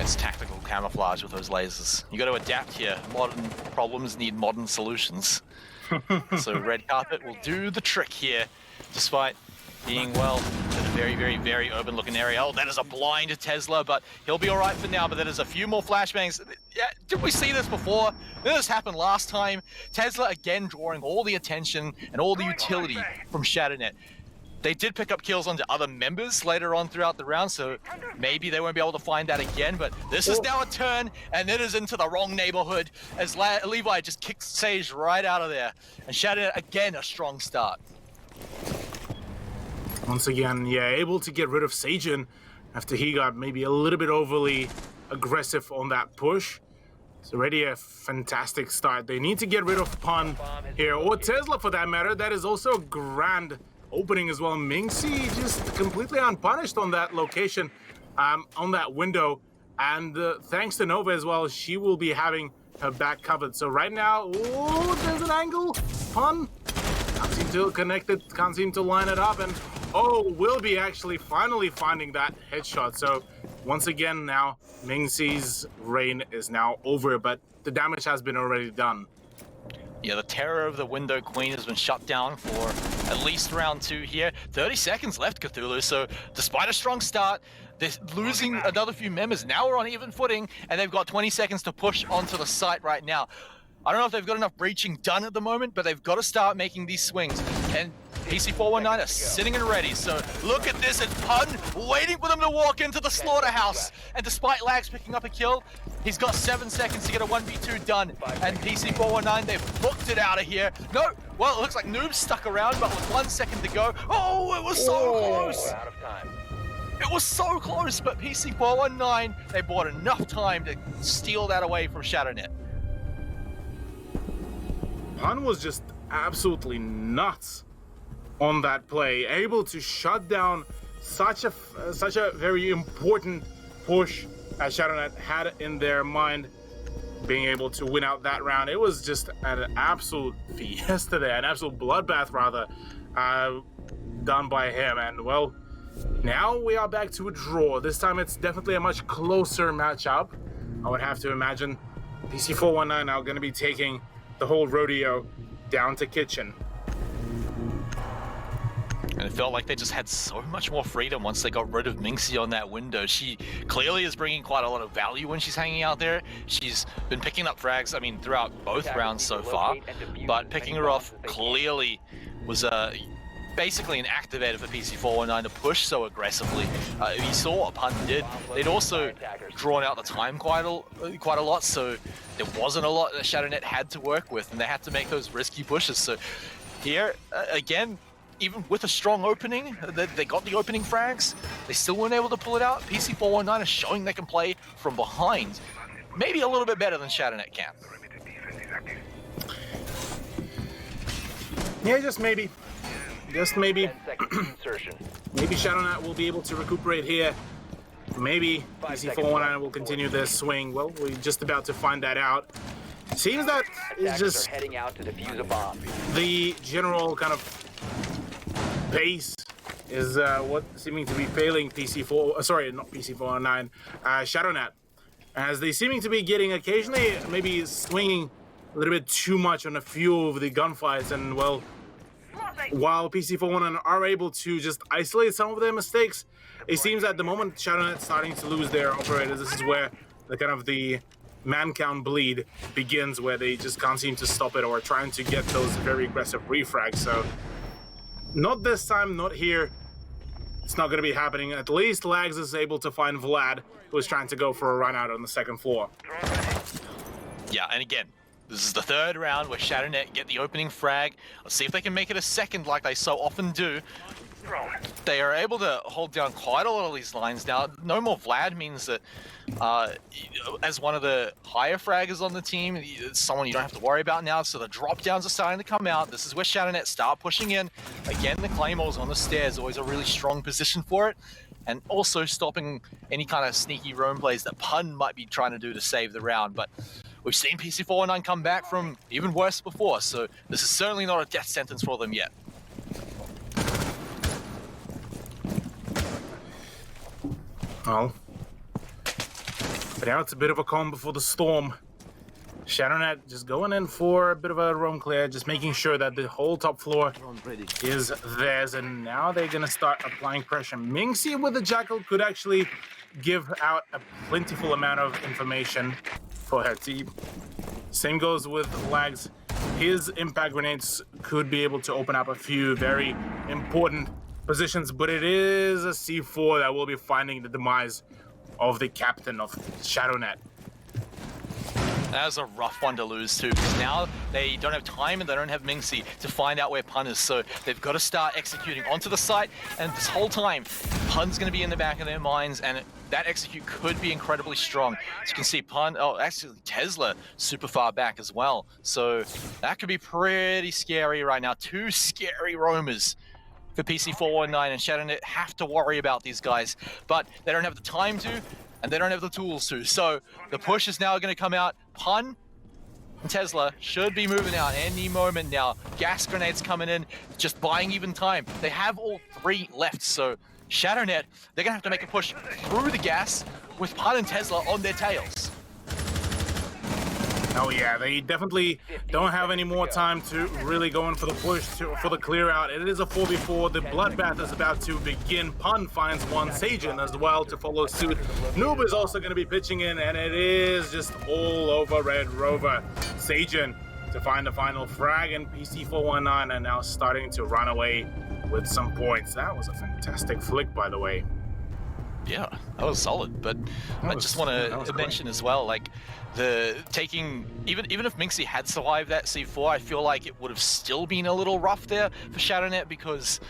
It's tactical camouflage with those lasers. You got to adapt here. Modern problems need modern solutions. So red carpet will do the trick here, despite being, well, in a very, very, very urban-looking area. Oh, that is a blind Tesla, but he'll be all right for now. But there's a few more flashbangs. Yeah, did we see this before? This happened last time. Tesla again drawing all the attention and all the utility from ShadowNet. They did pick up kills onto other members later on throughout the round, so maybe they won't be able to find that again, but this is now a turn, and it is into the wrong neighborhood as Levi just kicks Sage right out of there. And ShadowNet, again, a strong start. Once again, yeah, able to get rid of Sajin after he got maybe a little bit overly aggressive on that push. It's already a fantastic start. They need to get rid of Pun here, or Tesla for that matter. That is also a grand opening as well. Mingxi just completely unpunished on that location, on that window. And thanks to Nova as well, she will be having her back covered. So right now, oh, there's an angle. Pun can't seem to connect it, can't seem to line it up. And oh, will be actually finally finding that headshot. So once again now, Mingxi's reign is now over, but the damage has been already done. Yeah, the terror of the Window Queen has been shut down for at least round 2 here. 30 seconds left, Cthulhu, so despite a strong start, they're losing another few members. Now we're on even footing, and they've got 20 seconds to push onto the site right now. I don't know if they've got enough breaching done at the moment, but they've got to start making these swings. And PC419 are sitting and ready, so look at this, it's Pun waiting for them to walk into the slaughterhouse. And despite Lags picking up a kill, he's got 7 seconds to get a 1v2 done. And PC419, they've booked it out of here. No, well, it looks like Noob's stuck around, but with 1 second to go. Oh, it was so close. Out of time. It was so close, but PC419, they bought enough time to steal that away from ShadowNet. Pun was just absolutely nuts on that play, able to shut down such a very important push as ShadowNet had in their mind, being able to win out that round. It was just an absolute fiesta there, an absolute bloodbath rather, done by him. And well, now we are back to a draw. This time it's definitely a much closer matchup. I would have to imagine PC419 are going to be taking the whole rodeo down to kitchen. And it felt like they just had so much more freedom once they got rid of Mingxi on that window. She clearly is bringing quite a lot of value when she's hanging out there. She's been picking up frags, I mean, throughout both rounds so far. But picking her off clearly was basically an activator for PC419 to push so aggressively. You saw what Pun did. They'd also drawn out the time quite a lot, so there wasn't a lot that ShadowNet had to work with, and they had to make those risky pushes. So here, again, even with a strong opening, they got the opening frags, they still weren't able to pull it out. PC419 is showing they can play from behind, maybe a little bit better than ShadowNet can. Yeah, just maybe. Just maybe. Maybe ShadowNet will be able to recuperate here. Maybe PC419 will continue their swing. Well, we're just about to find that out. Seems that is just heading out to defuse a bomb. the general kind of pace is what seeming to be failing PC4. Sorry, not PC419. ShadowNet. as they seeming to be getting occasionally maybe swinging a little bit too much on a few of the gunfights, and well, while PC419 are able to just isolate some of their mistakes, it seems at the moment ShadowNet's starting to lose their operators. This is where the kind of the man count bleed begins, where they just can't seem to stop it or trying to get those very aggressive refrags. So not this time, not here. It's not going to be happening. At least Lags is able to find Vlad, who is trying to go for a run out on the second floor. Yeah, and again, this is the third round where ShadowNet get the opening frag. Let's see if they can make it a second like they so often do. They are able to hold down quite a lot of these lines now. No more Vlad means that as one of the higher fraggers on the team, it's someone you don't have to worry about now. So the drop downs are starting to come out. This is where ShadowNet start pushing in. Again, the Claymores on the stairs, always a really strong position for it. And also stopping any kind of sneaky roam plays that Pun might be trying to do to save the round. But we've seen PC419 come back from even worse before, so this is certainly not a death sentence for them yet. Well, but now it's a bit of a calm before the storm. ShadowNet just going in for a bit of a roam clear, just making sure that the whole top floor is theirs, and now they're gonna start applying pressure. Mingxi with the Jackal could actually give out a plentiful amount of information for her team. Same goes with Lags. His impact grenades could be able to open up a few very important positions, but it is a C4 that will be finding the demise of the captain of ShadowNet. That was a rough one to lose too, because now they don't have time and they don't have Mingxi to find out where Pun is, so they've got to start executing onto the site, and this whole time, Pun's going to be in the back of their minds, and that execute could be incredibly strong. As you can see, Pun, oh, actually Tesla super far back as well, so that could be pretty scary right now. Two scary roamers for PC419, and ShadowNet have to worry about these guys, but they don't have the time to, and they don't have the tools to. So the push is now going to come out. Pun and Tesla should be moving out any moment now. Gas grenades coming in, just buying even time. They have all three left, so ShadowNet, they're going to have to make a push through the gas with Pun and Tesla on their tails. Oh yeah, they definitely don't have any more time to really go in for the push, for the clear out. It is a 4v4. The bloodbath is about to begin. Pun finds one, Sajin as well to follow suit. Noob is also going to be pitching in, and it is just all over Red Rover. Sajin to find the final frag, and PC419 are now starting to run away with some points. That was a fantastic flick, by the way. Yeah, that was solid, but I just want to mention as well, like, the taking, even if Mingxi had survived that C4, I feel like it would have still been a little rough there for ShadowNet, because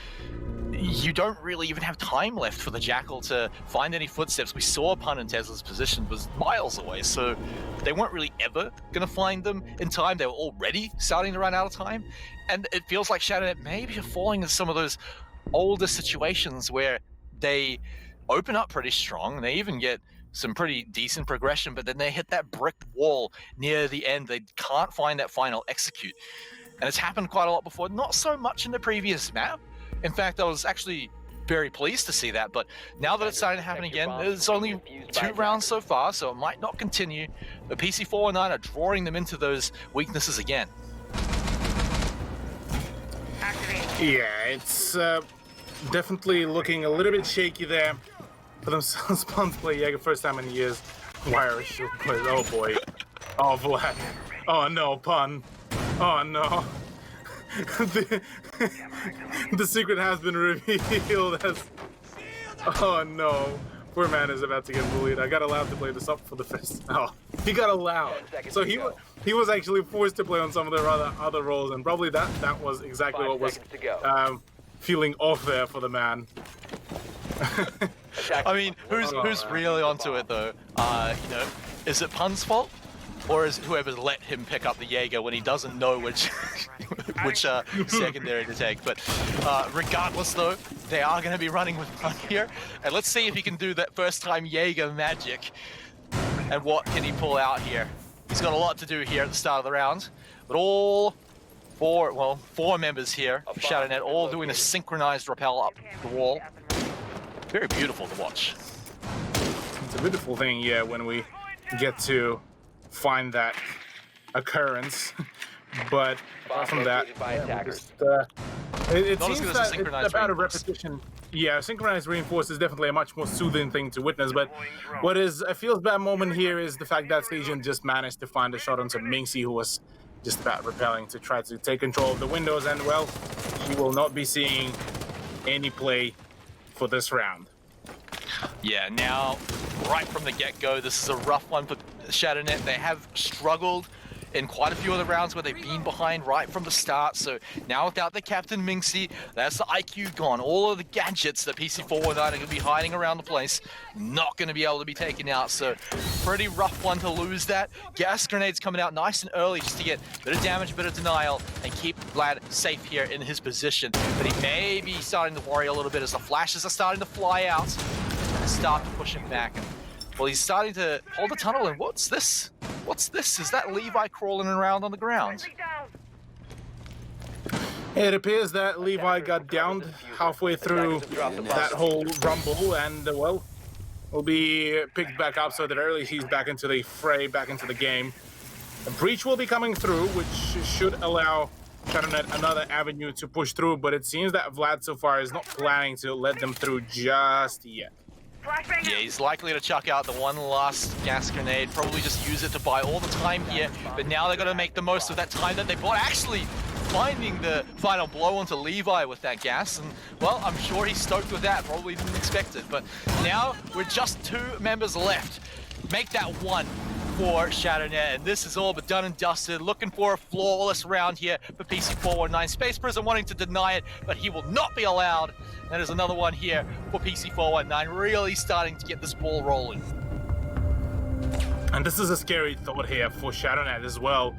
you don't really even have time left for the Jackal to find any footsteps. We saw Pun and Tesla's position was miles away, so they weren't really ever going to find them in time. They were already starting to run out of time, and it feels like ShadowNet maybe are falling into some of those older situations where they open up pretty strong. They even get some pretty decent progression, but then they hit that brick wall near the end. They can't find that final execute. And it's happened quite a lot before, not so much in the previous map. In fact, I was actually very pleased to see that, but now that it's starting to happen again, there's only 2 rounds so far, so it might not continue. But PC419 are drawing them into those weaknesses again. Yeah, it's definitely looking a little bit shaky there for themselves. Pun play Jaeger first time in years. Wire shield plays. Oh boy. Oh Vlad. Oh no, Pun. Oh no. The secret has been revealed as. Oh no. Poor man is about to get bullied. I got allowed to play this up for the first. Oh, he got allowed. So he was actually forced to play on some of their other roles, and probably that was exactly what was feeling off there for the man. I mean, who's really onto it though? You know, is it Pun's fault, or is it whoever's let him pick up the Jaeger when he doesn't know which secondary to take? But regardless though, they are going to be running with Pun here, and let's see if he can do that first time Jaeger magic. And what can he pull out here? He's got a lot to do here at the start of the round, but all four members here for ShadowNet, all doing a synchronized rappel up the wall. Very beautiful to watch. It's a beautiful thing, yeah, when we get to find that occurrence. But apart from that, Located by attackers. it Not as seems good as a that it's synchronized about a reinforce. repetition. Yeah, synchronized reinforce is definitely a much more soothing thing to witness. But what is a feels bad moment here is the fact that Stasian just managed to find a shot onto Minxie, who was just about repelling to try to take control of the windows, and well, he will not be seeing any play for this round. Yeah, now, right from the get-go, this is a rough one for ShadowNet. They have struggled in quite a few of the rounds where they've been behind right from the start. So now without the Captain Minxie, that's the IQ gone. All of the gadgets that PC419 are going to be hiding around the place, not going to be able to be taken out. So pretty rough one to lose that. Gas grenades coming out nice and early just to get a bit of damage, a bit of denial, and keep Vlad safe here in his position. But he may be starting to worry a little bit as the flashes are starting to fly out and start to push him back. Well, he's starting to hold the tunnel, and what's this? What's this? Is that Levi crawling around on the ground? It appears that Levi got downed halfway through that whole rumble, and well, will be picked back up so that early he's back into the fray, back into the game. A breach will be coming through, which should allow ShadowNet another avenue to push through, but it seems that Vlad so far is not planning to let them through just yet. Yeah, he's likely to chuck out the one last gas grenade, probably just use it to buy all the time here, but now they're going to make the most of that time that they bought, actually finding the final blow onto Levi with that gas, and well, I'm sure he's stoked with that, probably didn't expect it, but now we're just 2 members left. Make that one for ShadowNet, and this is all but done and dusted. Looking for a flawless round here for PC419. Space Prison wanting to deny it, but he will not be allowed. And there's another one here for PC419, really starting to get this ball rolling. And this is a scary thought here for ShadowNet as well.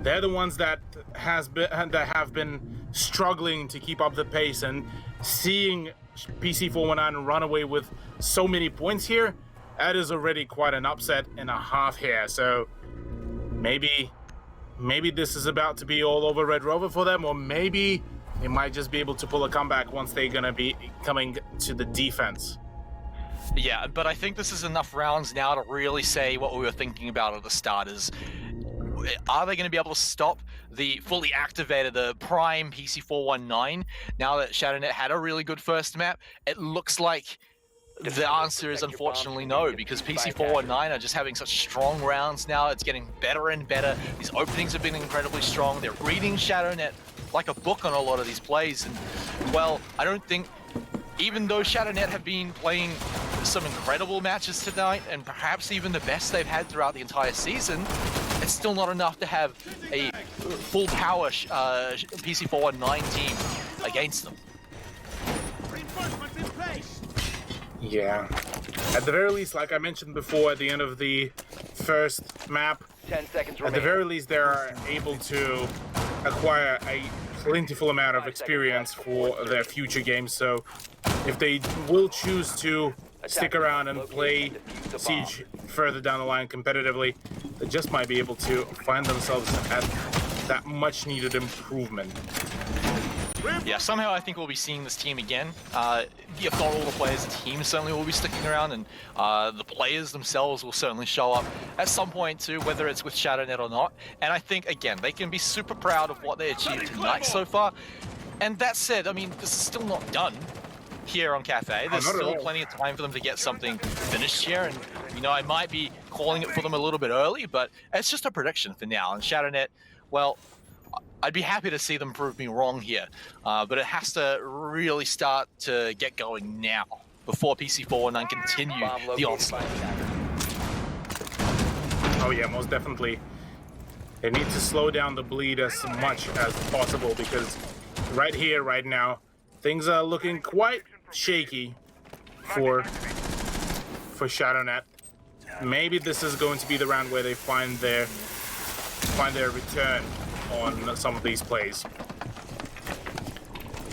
They're the ones that have been struggling to keep up the pace, and seeing PC419 run away with so many points here, that is already quite an upset and a half here. So maybe this is about to be all over Red Rover for them, or maybe they might just be able to pull a comeback once they're gonna be coming to the defense. Yeah, but I think this is enough rounds now to really say what we were thinking about at the start is, are they going to be able to stop the fully activated, the prime PC419? Now that ShadowNet had a really good first map, it looks like the answer is unfortunately no, because PC419 are just having such strong rounds now. It's getting better and better. These openings have been incredibly strong. They're reading ShadowNet like a book on a lot of these plays. And, well, I don't think, even though ShadowNet have been playing some incredible matches tonight, and perhaps even the best they've had throughout the entire season, it's still not enough to have a full power PC419 team against them. Yeah. At the very least, like I mentioned before, at the end of the first map, 10 seconds at the remaining. very least, they are able to acquire a plentiful amount of experience for their future games. So if they will choose to stick around and play Siege further down the line competitively, they just might be able to find themselves at that much needed improvement. Yeah, somehow I think we'll be seeing this team again. If not all the players, the team certainly will be sticking around, and the players themselves will certainly show up at some point too, whether it's with ShadowNet or not. And I think, again, they can be super proud of what they achieved tonight so far. And that said, I mean, this is still not done here on KAFE. There's still plenty of time for them to get something finished here, and you know, I might be calling it for them a little bit early, but it's just a prediction for now. And ShadowNet, well, I'd be happy to see them prove me wrong here, but it has to really start to get going now before PC419 continue the onslaught. Oh yeah, most definitely. They need to slow down the bleed as much as possible, because right here, right now, things are looking quite shaky for ShadowNet. Maybe this is going to be the round where they find their return on some of these plays.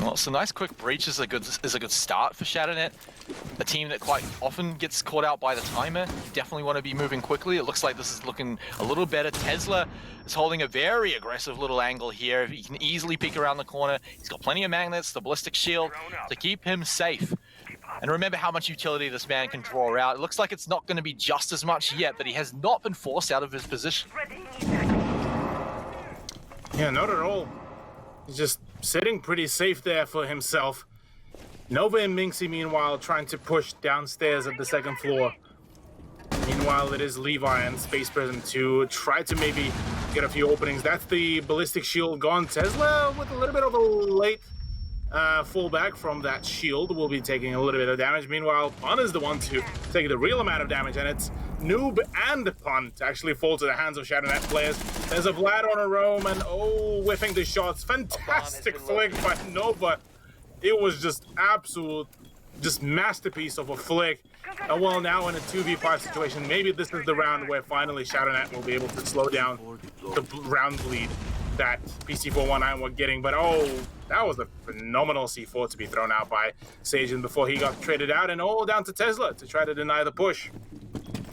Well, so nice quick breach is a good start for ShadowNet. A team that quite often gets caught out by the timer. You definitely want to be moving quickly. It looks like this is looking a little better. Tesla is holding a very aggressive little angle here. He can easily peek around the corner. He's got plenty of magnets, the ballistic shield to keep him safe. And remember how much utility this man can draw out. It looks like it's not going to be just as much yet, but he has not been forced out of his position. Yeah, not at all. He's just sitting pretty safe there for himself. Nova and Minxie, meanwhile, trying to push downstairs at the second floor. Meanwhile, it is Levi and Space Prison to try to maybe get a few openings. That's the ballistic shield gone. Tesla with a little bit of a late fallback from that shield will be taking a little bit of damage. Meanwhile, Pun is the one to take the real amount of damage, and it's Noob and Pun to actually fall to the hands of ShadowNet players. There's a Vlad on a roam, and oh, whiffing the shots. Fantastic flick by Nova. It was just absolute, just masterpiece of a flick. And well, now in a 2v5 situation, maybe this is the round where finally ShadowNet will be able to slow down the round bleed that PC419 were getting. But oh, that was a phenomenal C4 to be thrown out by Sagen before he got traded out, and all down to Tesla to try to deny the push.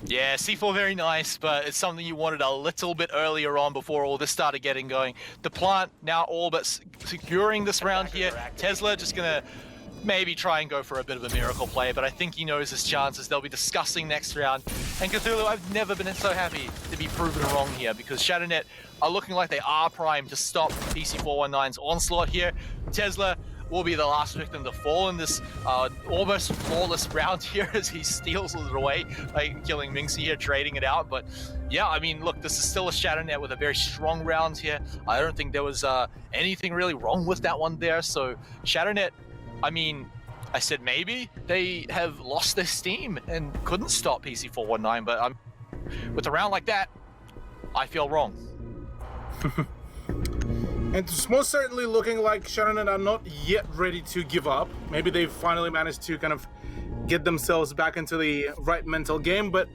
Yeah, C4 very nice, but it's something you wanted a little bit earlier on before all this started getting going. The plant now all but securing this round here. Tesla just gonna maybe try and go for a bit of a miracle play, but I think he knows his chances. They'll be discussing next round. And Cthulhu, I've never been so happy to be proven wrong here, because ShadowNet are looking like they are primed to stop PC419's onslaught here. Tesla will be the last victim to fall in this almost flawless round here as he steals it away by killing Minxie here, trading it out. But yeah, I mean, look, this is still a ShadowNet with a very strong round here. I don't think there was anything really wrong with that one there. So ShadowNet, I mean, I said maybe they have lost their steam and couldn't stop PC419, but with a round like that, I feel wrong. And it's most certainly looking like ShadowNet are not yet ready to give up. Maybe they've finally managed to kind of get themselves back into the right mental game, but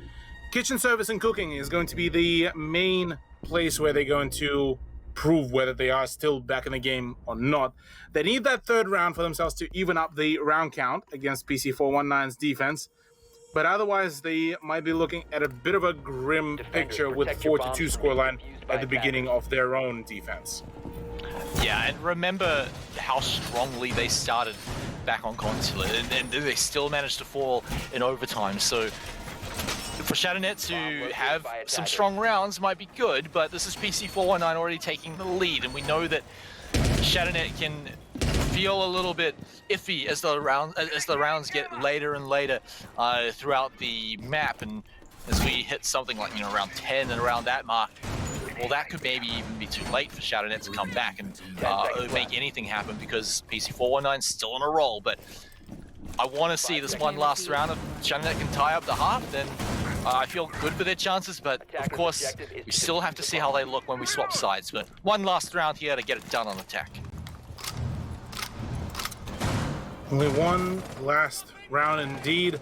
kitchen service and cooking is going to be the main place where they're going to prove whether they are still back in the game or not. They need that third round for themselves to even up the round count against PC419's defense. But otherwise, they might be looking at a bit of a grim picture with 4-2 scoreline at the beginning of their own defense. Yeah, and remember how strongly they started back on Consulate, and they still managed to fall in overtime. So for ShadowNet to have some strong rounds might be good, but this is PC419 already taking the lead, and we know that ShadowNet can feel a little bit iffy as the rounds get later and later throughout the map, and as we hit something like, you know, around 10 and around that mark, well, that could maybe even be too late for ShadowNet to come back and make anything happen, because PC419's still on a roll. But I want to see this one last round. If ShadowNet can tie up the half, then I feel good for their chances. But of course, we still have to see how they look when we swap sides. But one last round here to get it done on attack. Only one last round indeed.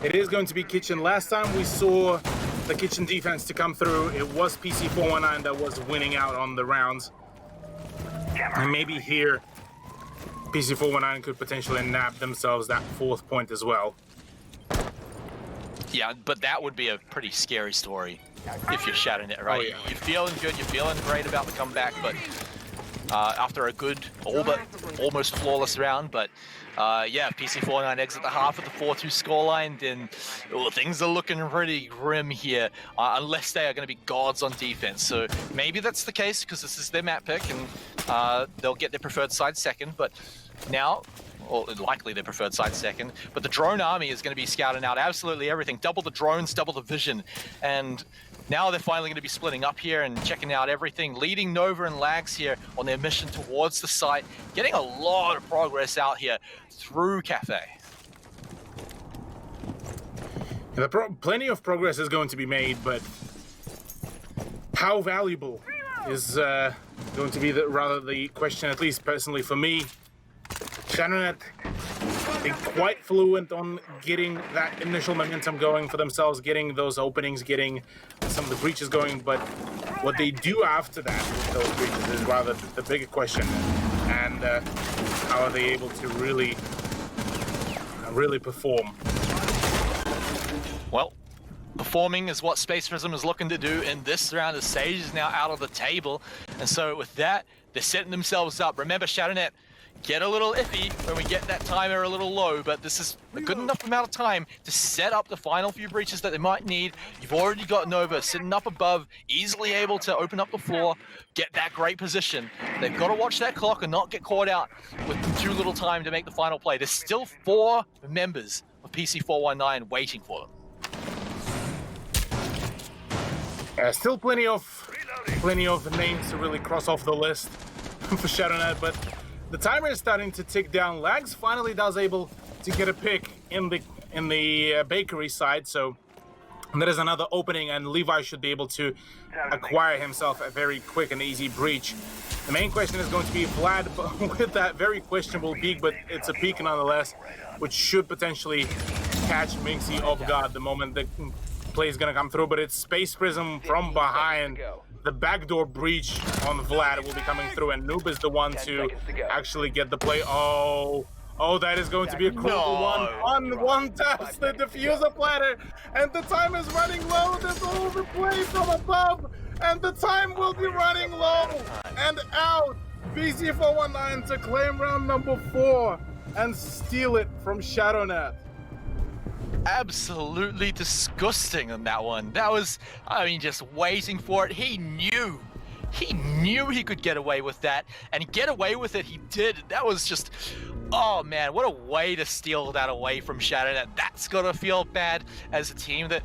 It is going to be Kitchen. Last time we saw the Kitchen defense to come through, it was PC419 that was winning out on the rounds. And maybe here, PC419 could potentially nab themselves that fourth point as well. Yeah, but that would be a pretty scary story if you're ShadowNet, right? Oh, yeah. You're feeling good, you're feeling great about the comeback, but after a good, almost flawless round, but yeah, PC419 exit the half of the 4-2 scoreline, then things are looking pretty grim here, unless they are going to be gods on defense. So maybe that's the case, because this is their map pick, and they'll get their preferred side second, but now, or likely their preferred side second, but the drone army is going to be scouting out absolutely everything. Double the drones, double the vision, and now they're finally going to be splitting up here and checking out everything, leading Nova and Lags here on their mission towards the site, getting a lot of progress out here through KAFE. Plenty of progress is going to be made, but how valuable is going to be rather the question, at least personally for me. ShadowNet, they're quite fluent on getting that initial momentum going for themselves, getting those openings, getting some of the breaches going, but what they do after that with those breaches is rather the bigger question, and how are they able to really perform? Well, performing is what Space Prism is looking to do in this round, as Sage is now out of the table, and so with that, they're setting themselves up. Remember, ShadowNet, get a little iffy when we get that timer a little low, but this is a good enough amount of time to set up the final few breaches that they might need. You've already got Nova sitting up above, easily able to open up the floor, get that great position. They've got to watch that clock and not get caught out with too little time to make the final play. There's still 4 members of PC419 waiting for them. Still plenty of names to really cross off the list for ShadowNet, but the timer is starting to tick down. Lags finally does able to get a pick in the bakery side, so that is another opening, and Levi should be able to acquire himself a very quick and easy breach. The main question is going to be Vlad with that very questionable peek, but it's a peek nonetheless, which should potentially catch Minxie off guard the moment the play is going to come through, but it's Space Prism from behind. The backdoor breach on Vlad will be coming through, and Noob is the one to actually get the play. Oh, that is going to be a critical one. One taps the diffuser platter, and the time is running low. There's a overplay from above, and the time will be running low and out. PC419 to claim round number 4 and steal it from ShadowNet. Absolutely disgusting on that one. That was, I mean, just waiting for it. He knew he could get away with that, and get away with it he did. That was just, oh man, what a way to steal that away from ShadowNet. That's gotta feel bad as a team that,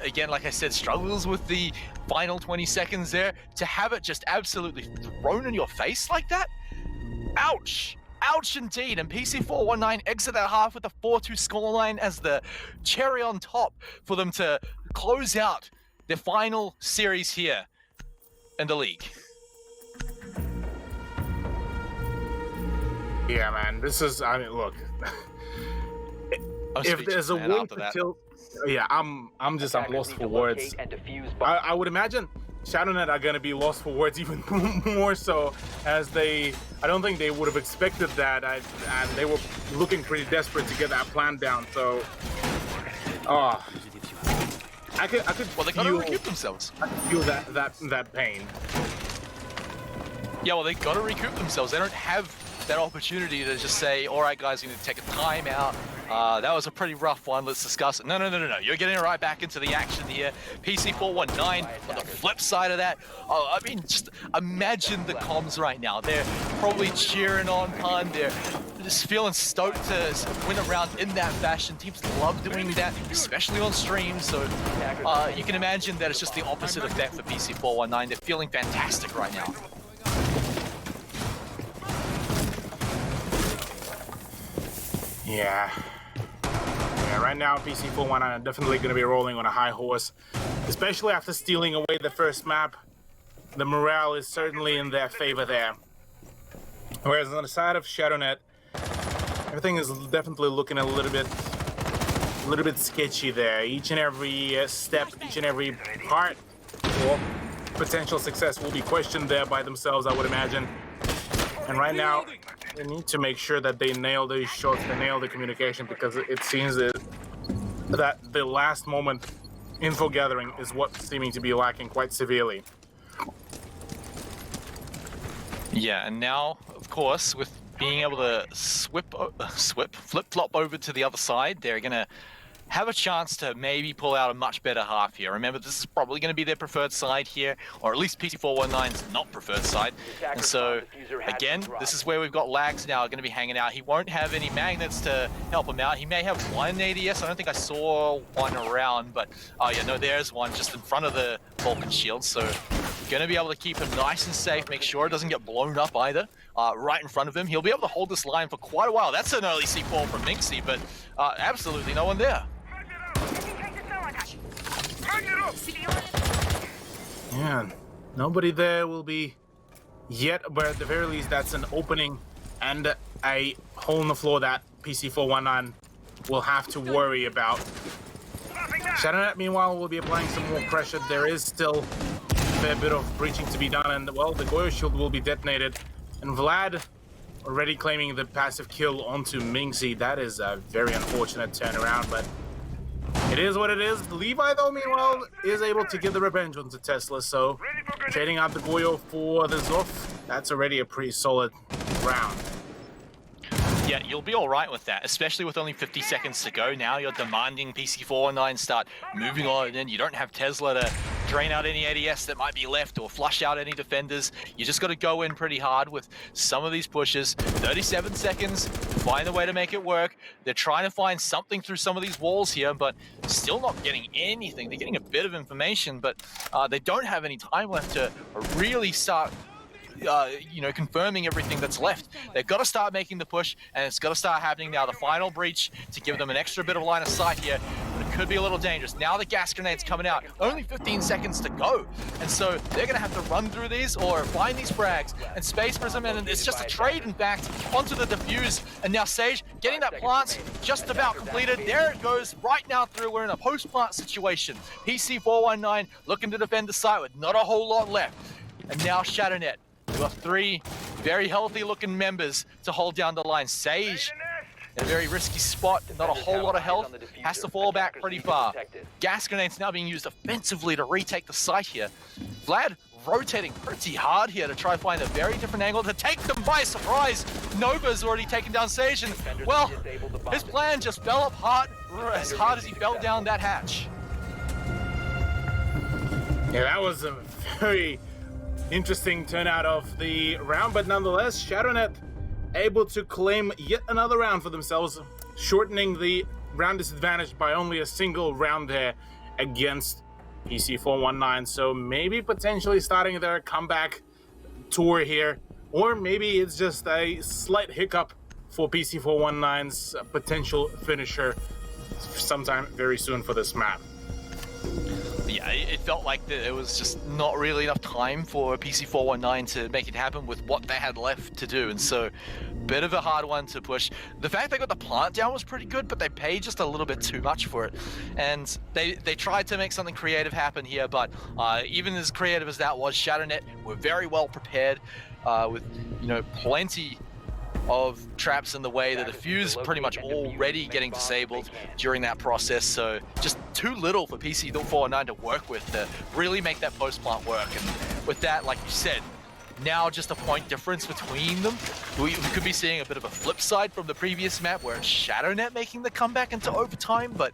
again, like I said, struggles with the final 20 seconds there. To have it just absolutely thrown in your face like that, ouch. Ouch indeed, and PC419 exit that half with a 4-2 scoreline as the cherry on top for them to close out their final series here in the league. Yeah, man, this is, I mean, look, if there's a way to tilt, yeah, I'm lost for words. I would imagine ShadowNet are going to be lost for words even more so, as I don't think they would have expected that, and they were looking pretty desperate to get that plan down. So, I could well, they got to recoup themselves. I could feel that pain. Yeah, well, they got to recoup themselves. They don't have that opportunity to just say, all right, guys, you need to take a timeout. That was a pretty rough one. Let's discuss it. No. You're getting right back into the action here. PC419 on the flip side of that. Oh, I mean, just imagine the comms right now. They're probably cheering on Pun. They're just feeling stoked to win a round in that fashion. Teams love doing that, especially on stream. So you can imagine that it's just the opposite effect for PC419. They're feeling fantastic right now. Yeah, right now PC419 are definitely going to be rolling on a high horse, especially after stealing away the first map. The morale is certainly in their favor there. Whereas on the side of ShadowNet, everything is definitely looking a little bit sketchy there. Each and every step, each and every part for potential success will be questioned there by themselves, I would imagine. And right now, they need to make sure that they nail these shots, they nail the communication, because it seems that the last moment info gathering is what's seeming to be lacking quite severely. Yeah, and now, of course, with being able to flip-flop over to the other side, they're going to have a chance to maybe pull out a much better half here. Remember, this is probably going to be their preferred side here, or at least PC419's not preferred side. And so, again, this is where we've got Lags now going to be hanging out. He won't have any magnets to help him out. He may have one ADS. I don't think I saw one around, but oh yeah, no, there's one just in front of the Vulcan shield. So, going to be able to keep him nice and safe, make sure it doesn't get blown up either. Right in front of him. He'll be able to hold this line for quite a while. That's an early C4 from Minxie, but absolutely no one there. Yeah, nobody there will be yet, but at the very least, that's an opening and a hole in the floor that PC419 will have to worry about. ShadowNet, meanwhile, will be applying some more pressure. There is still a fair bit of breaching to be done, and, well, the Goyo shield will be detonated. And Vlad already claiming the passive kill onto Minxie. That is a very unfortunate turnaround, but it is what it is. Levi, though, meanwhile, is able to get the revenge onto Tesla, so trading out the Goyo for the Zoff, that's already a pretty solid round. Yeah, you'll be all right with that, especially with only 50 seconds to go. Now you're demanding PC419 start moving on, and you don't have Tesla to drain out any ADS that might be left or flush out any defenders. You just got to go in pretty hard with some of these pushes. 37 seconds, find a way to make it work. They're trying to find something through some of these walls here, but still not getting anything. They're getting a bit of information, but they don't have any time left to really start confirming everything that's left. They've got to start making the push, and it's got to start happening now. The final breach to give them an extra bit of line of sight here, but it could be a little dangerous. Now the gas grenade's coming out. Only 15 seconds to go, and so they're going to have to run through these or find these frags and space prism, and it's just a trade, in fact, onto the defuse. And now Sage getting that plant just about completed. There it goes right now through. We're in a post-plant situation. PC419 looking to defend the site with not a whole lot left. And now ShadowNet. We've got 3 very healthy looking members to hold down the line. Sage in a very risky spot, not a whole lot of health, has to fall back pretty far. Gas grenades now being used offensively to retake the site here. Vlad rotating pretty hard here to try and find a very different angle to take them by surprise. Nova's already taken down Sage, and well, his plan just fell apart as hard as he fell down that hatch. Yeah, that was a very interesting turnout of the round, but nonetheless, ShadowNet able to claim yet another round for themselves, shortening the round disadvantage by only a single round there against PC419. So maybe potentially starting their comeback tour here, or maybe it's just a slight hiccup for PC419's potential finisher sometime very soon for this map. Yeah, it felt like there was just not really enough time for PC419 to make it happen with what they had left to do, and so bit of a hard one to push. The fact they got the plant down was pretty good, but they paid just a little bit too much for it, and they tried to make something creative happen here, but even as creative as that was, ShadowNet were very well prepared with plenty of traps in the way. The defuse pretty much already getting disabled during that process, so just too little for PC419 to work with to really make that post plant work. And with that, like you said, now just a point difference between them. We could be seeing a bit of a flip side from the previous map where it's ShadowNet making the comeback into overtime, but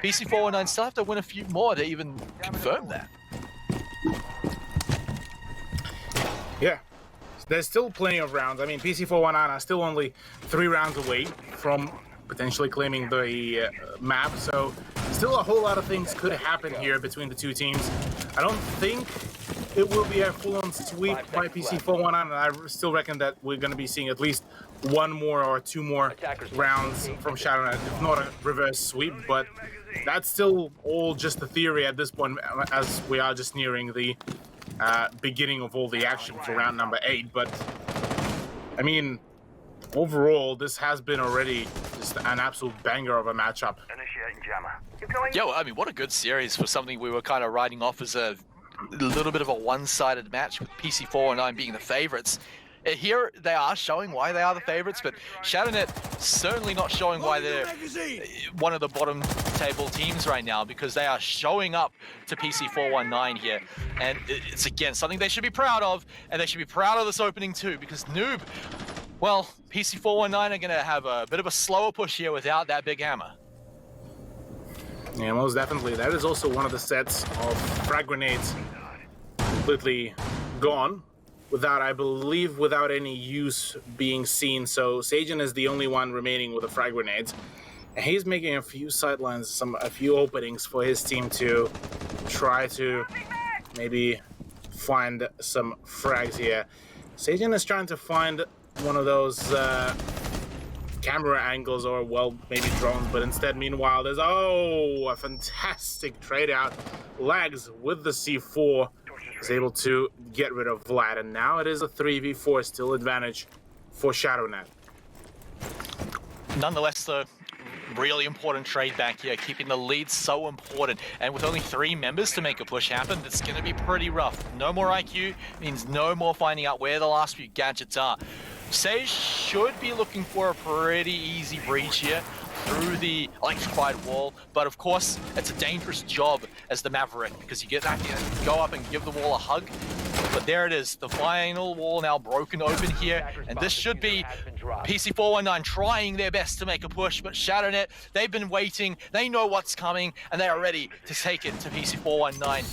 PC419 still have to win a few more to even confirm that. Yeah. There's still plenty of rounds. I mean, PC419 are still only 3 rounds away from potentially claiming the map, so still a whole lot of things could happen here between the two teams. I don't think it will be a full-on sweep by PC419, and I still reckon that we're going to be seeing at least 1 more or 2 more rounds from ShadowNet, if not a reverse sweep, but that's still all just a theory at this point, as we are just nearing the beginning of all the action for round number 8. But I mean, overall, this has been already just an absolute banger of a matchup. Initiating jammer. Yeah, well, I mean, what a good series for something we were kind of riding off as a little bit of a one-sided match with PC419 being the favorites. Here they are showing why they are the favorites, but ShadowNet certainly not showing why they're one of the bottom table teams right now, because they are showing up to PC419 here, and it's again something they should be proud of, and they should be proud of this opening too, because Noob, well, PC419 are going to have a bit of a slower push here without that big hammer. Yeah, most definitely. That is also one of the sets of frag grenades completely gone. I believe without any use being seen, so Sagen is the only one remaining with the frag grenades. And he's making a few sidelines, a few openings for his team to try to maybe find some frags here. Sagen is trying to find one of those camera angles, or well, maybe drones, but instead, meanwhile, there's a fantastic trade out. Lags with the C4 is able to get rid of Vlad, and now it is a 3v4 still advantage for ShadowNet. Nonetheless, though, really important trade back here, keeping the lead so important, and with only 3 members to make a push happen, it's going to be pretty rough. No more IQ means no more finding out where the last few gadgets are. Sage should be looking for a pretty easy breach here. through the electrified wall, but of course, it's a dangerous job as the Maverick because you get that, you go up and give the wall a hug. But there it is, the final wall now broken open here, and this should be PC419 trying their best to make a push, but ShatterNet, they've been waiting, they know what's coming, and they are ready to take it to PC419,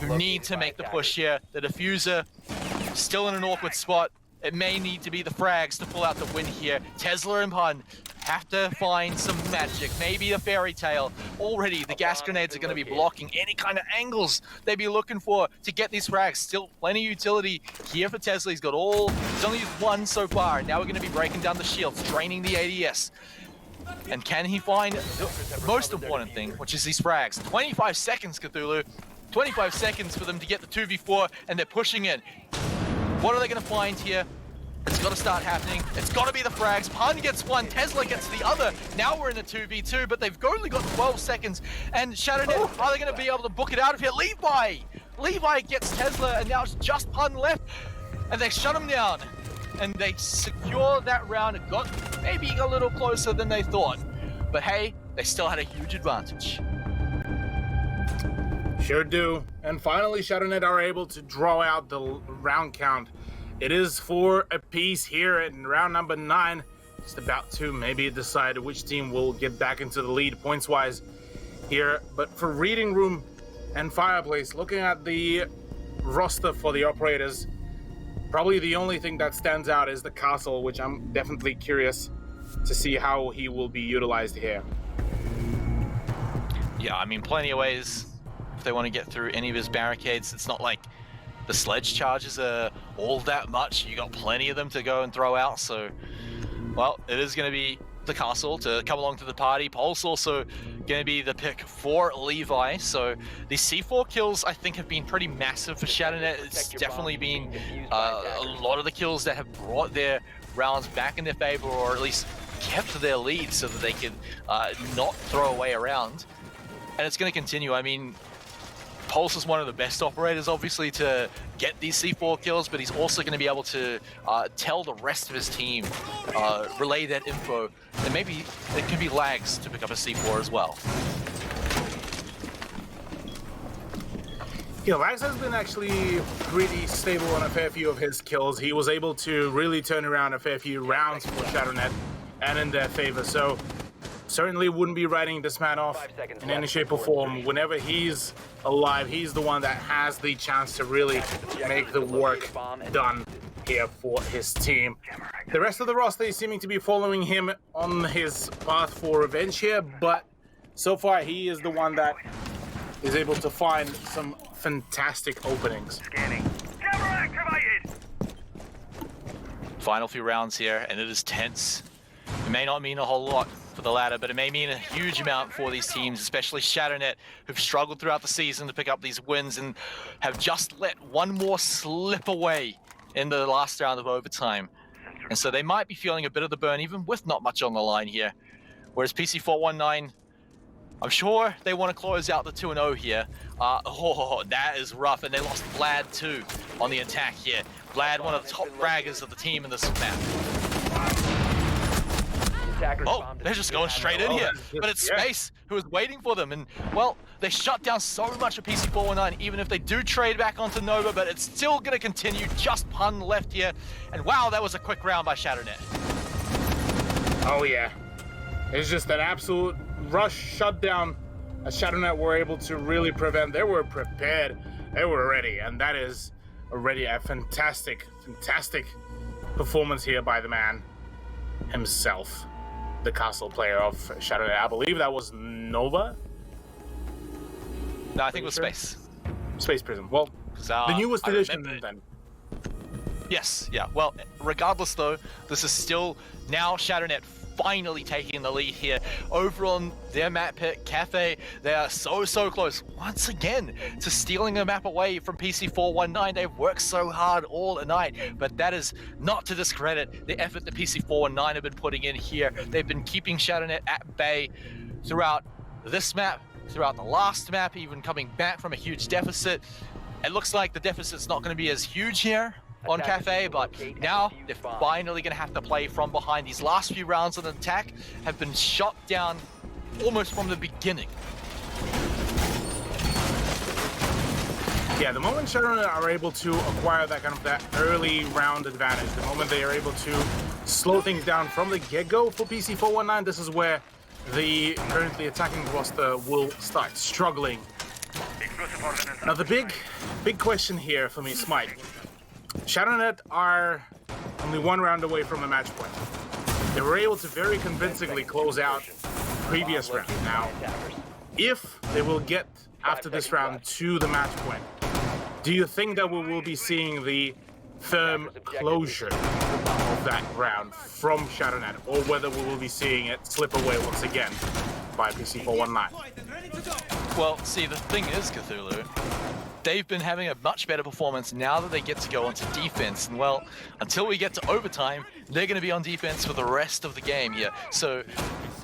who need to make the push here. The diffuser still in an awkward spot. It may need to be the frags to pull out the win here. Tesla and Pun have to find some magic, maybe a fairy tale. Already, the gas grenades are going to be blocking any kind of angles they'd be looking for to get these frags. Still plenty of utility here for Tesla. He's only used one so far. Now we're going to be breaking down the shields, draining the ADS. And can he find the most important thing, which is these frags? 25 seconds, Cthulhu. 25 seconds for them to get the 2v4, and they're pushing in. What are they going to find here? It's got to start happening. It's got to be the frags. Pun gets one, Tesla gets the other. Now we're in a 2v2, but they've only got 12 seconds. And ShatterNet, are they going to be able to book it out of here? Levi gets Tesla, and now it's just Pun left. And they shut him down. And they secure that round. It got maybe a little closer than they thought. But hey, they still had a huge advantage. Sure do. And finally, ShatterNet are able to draw out the round count. It is 4 apiece here in round number 9. Just about to maybe decide which team will get back into the lead points-wise here. But for Reading Room and Fireplace, looking at the roster for the operators, probably the only thing that stands out is the castle, which I'm definitely curious to see how he will be utilized here. Yeah, I mean, plenty of ways if they want to get through any of his barricades. It's not like the sledge charges are all that much. You got plenty of them to go and throw out. So, well, it is going to be the castle to come along to the party. Pulse also going to be the pick for Levi. So these C4 kills, I think, have been pretty massive for ShatterNet. It's definitely been a lot of the kills that have brought their rounds back in their favor, or at least kept their lead so that they could not throw away a round. And it's going to continue. I mean, Pulse is one of the best operators, obviously, to get these C4 kills, but he's also going to be able to tell the rest of his team, relay that info, and maybe it can be lags to pick up a C4 as well. Yeah, Lags has been actually pretty stable on a fair few of his kills. He was able to really turn around a fair few rounds for ShatterNet and in their favor, so certainly wouldn't be writing this man off in any shape or form. Whenever he's alive, he's the one that has the chance to really make the work done here for his team. The rest of the roster is seeming to be following him on his path for revenge here, but so far he is the one that is able to find some fantastic openings. Scanning. Jammer activated! Final few rounds here, and it is tense. It may not mean a whole lot for the latter, but it may mean a huge amount for these teams, especially ShatterNet, who've struggled throughout the season to pick up these wins and have just let one more slip away in the last round of overtime. And so they might be feeling a bit of the burn, even with not much on the line here. Whereas PC419, I'm sure they want to close out the 2-0 here. Oh, that is rough, and they lost Vlad too on the attack here. Vlad, one of the top fraggers of the team in this map. Oh, they're just going straight in here, but it's Space who is waiting for them, and well, they shut down so much of PC419, even if they do trade back onto Nova, but it's still going to continue. Just Pun left here, and wow, that was a quick round by ShatterNet. Oh yeah, it's just an absolute rush shutdown as ShatterNet were able to really prevent. They were prepared, they were ready, and that is already a fantastic performance here by the man himself, the castle player of ShatterNet. I believe that was Nova? No, I think it was Space. Space Prism. Well, the newest edition then. Yes, yeah. Well, regardless though, this is still now ShatterNet finally taking the lead here over on their map pick, KAFE. They are so close once again to stealing a map away from PC419. They've worked so hard all night, but that is not to discredit the effort that PC419 have been putting in here. They've been keeping ShatterNet at bay throughout this map, throughout the last map, even coming back from a huge deficit. It looks like the deficit's not going to be as huge here. on KAFE, but now they're finally going to have to play from behind. These last few rounds of the attack have been shot down almost from the beginning. Yeah, the moment Shadownet are able to acquire that early round advantage, the moment they are able to slow things down from the get-go for PC419, this is where the currently attacking roster will start struggling. Now the big question here for me, Smite. Shadownet are only one round away from a match point. They were able to very convincingly close out previous round. Now, if they will get after this round to the match point, do you think that we will be seeing the firm closure of that round from Shadownet, or whether we will be seeing it slip away once again by PC419? Well, see, the thing is, Cthulhu, they've been having a much better performance now that they get to go onto defense. And well, until we get to overtime, they're going to be on defense for the rest of the game here. So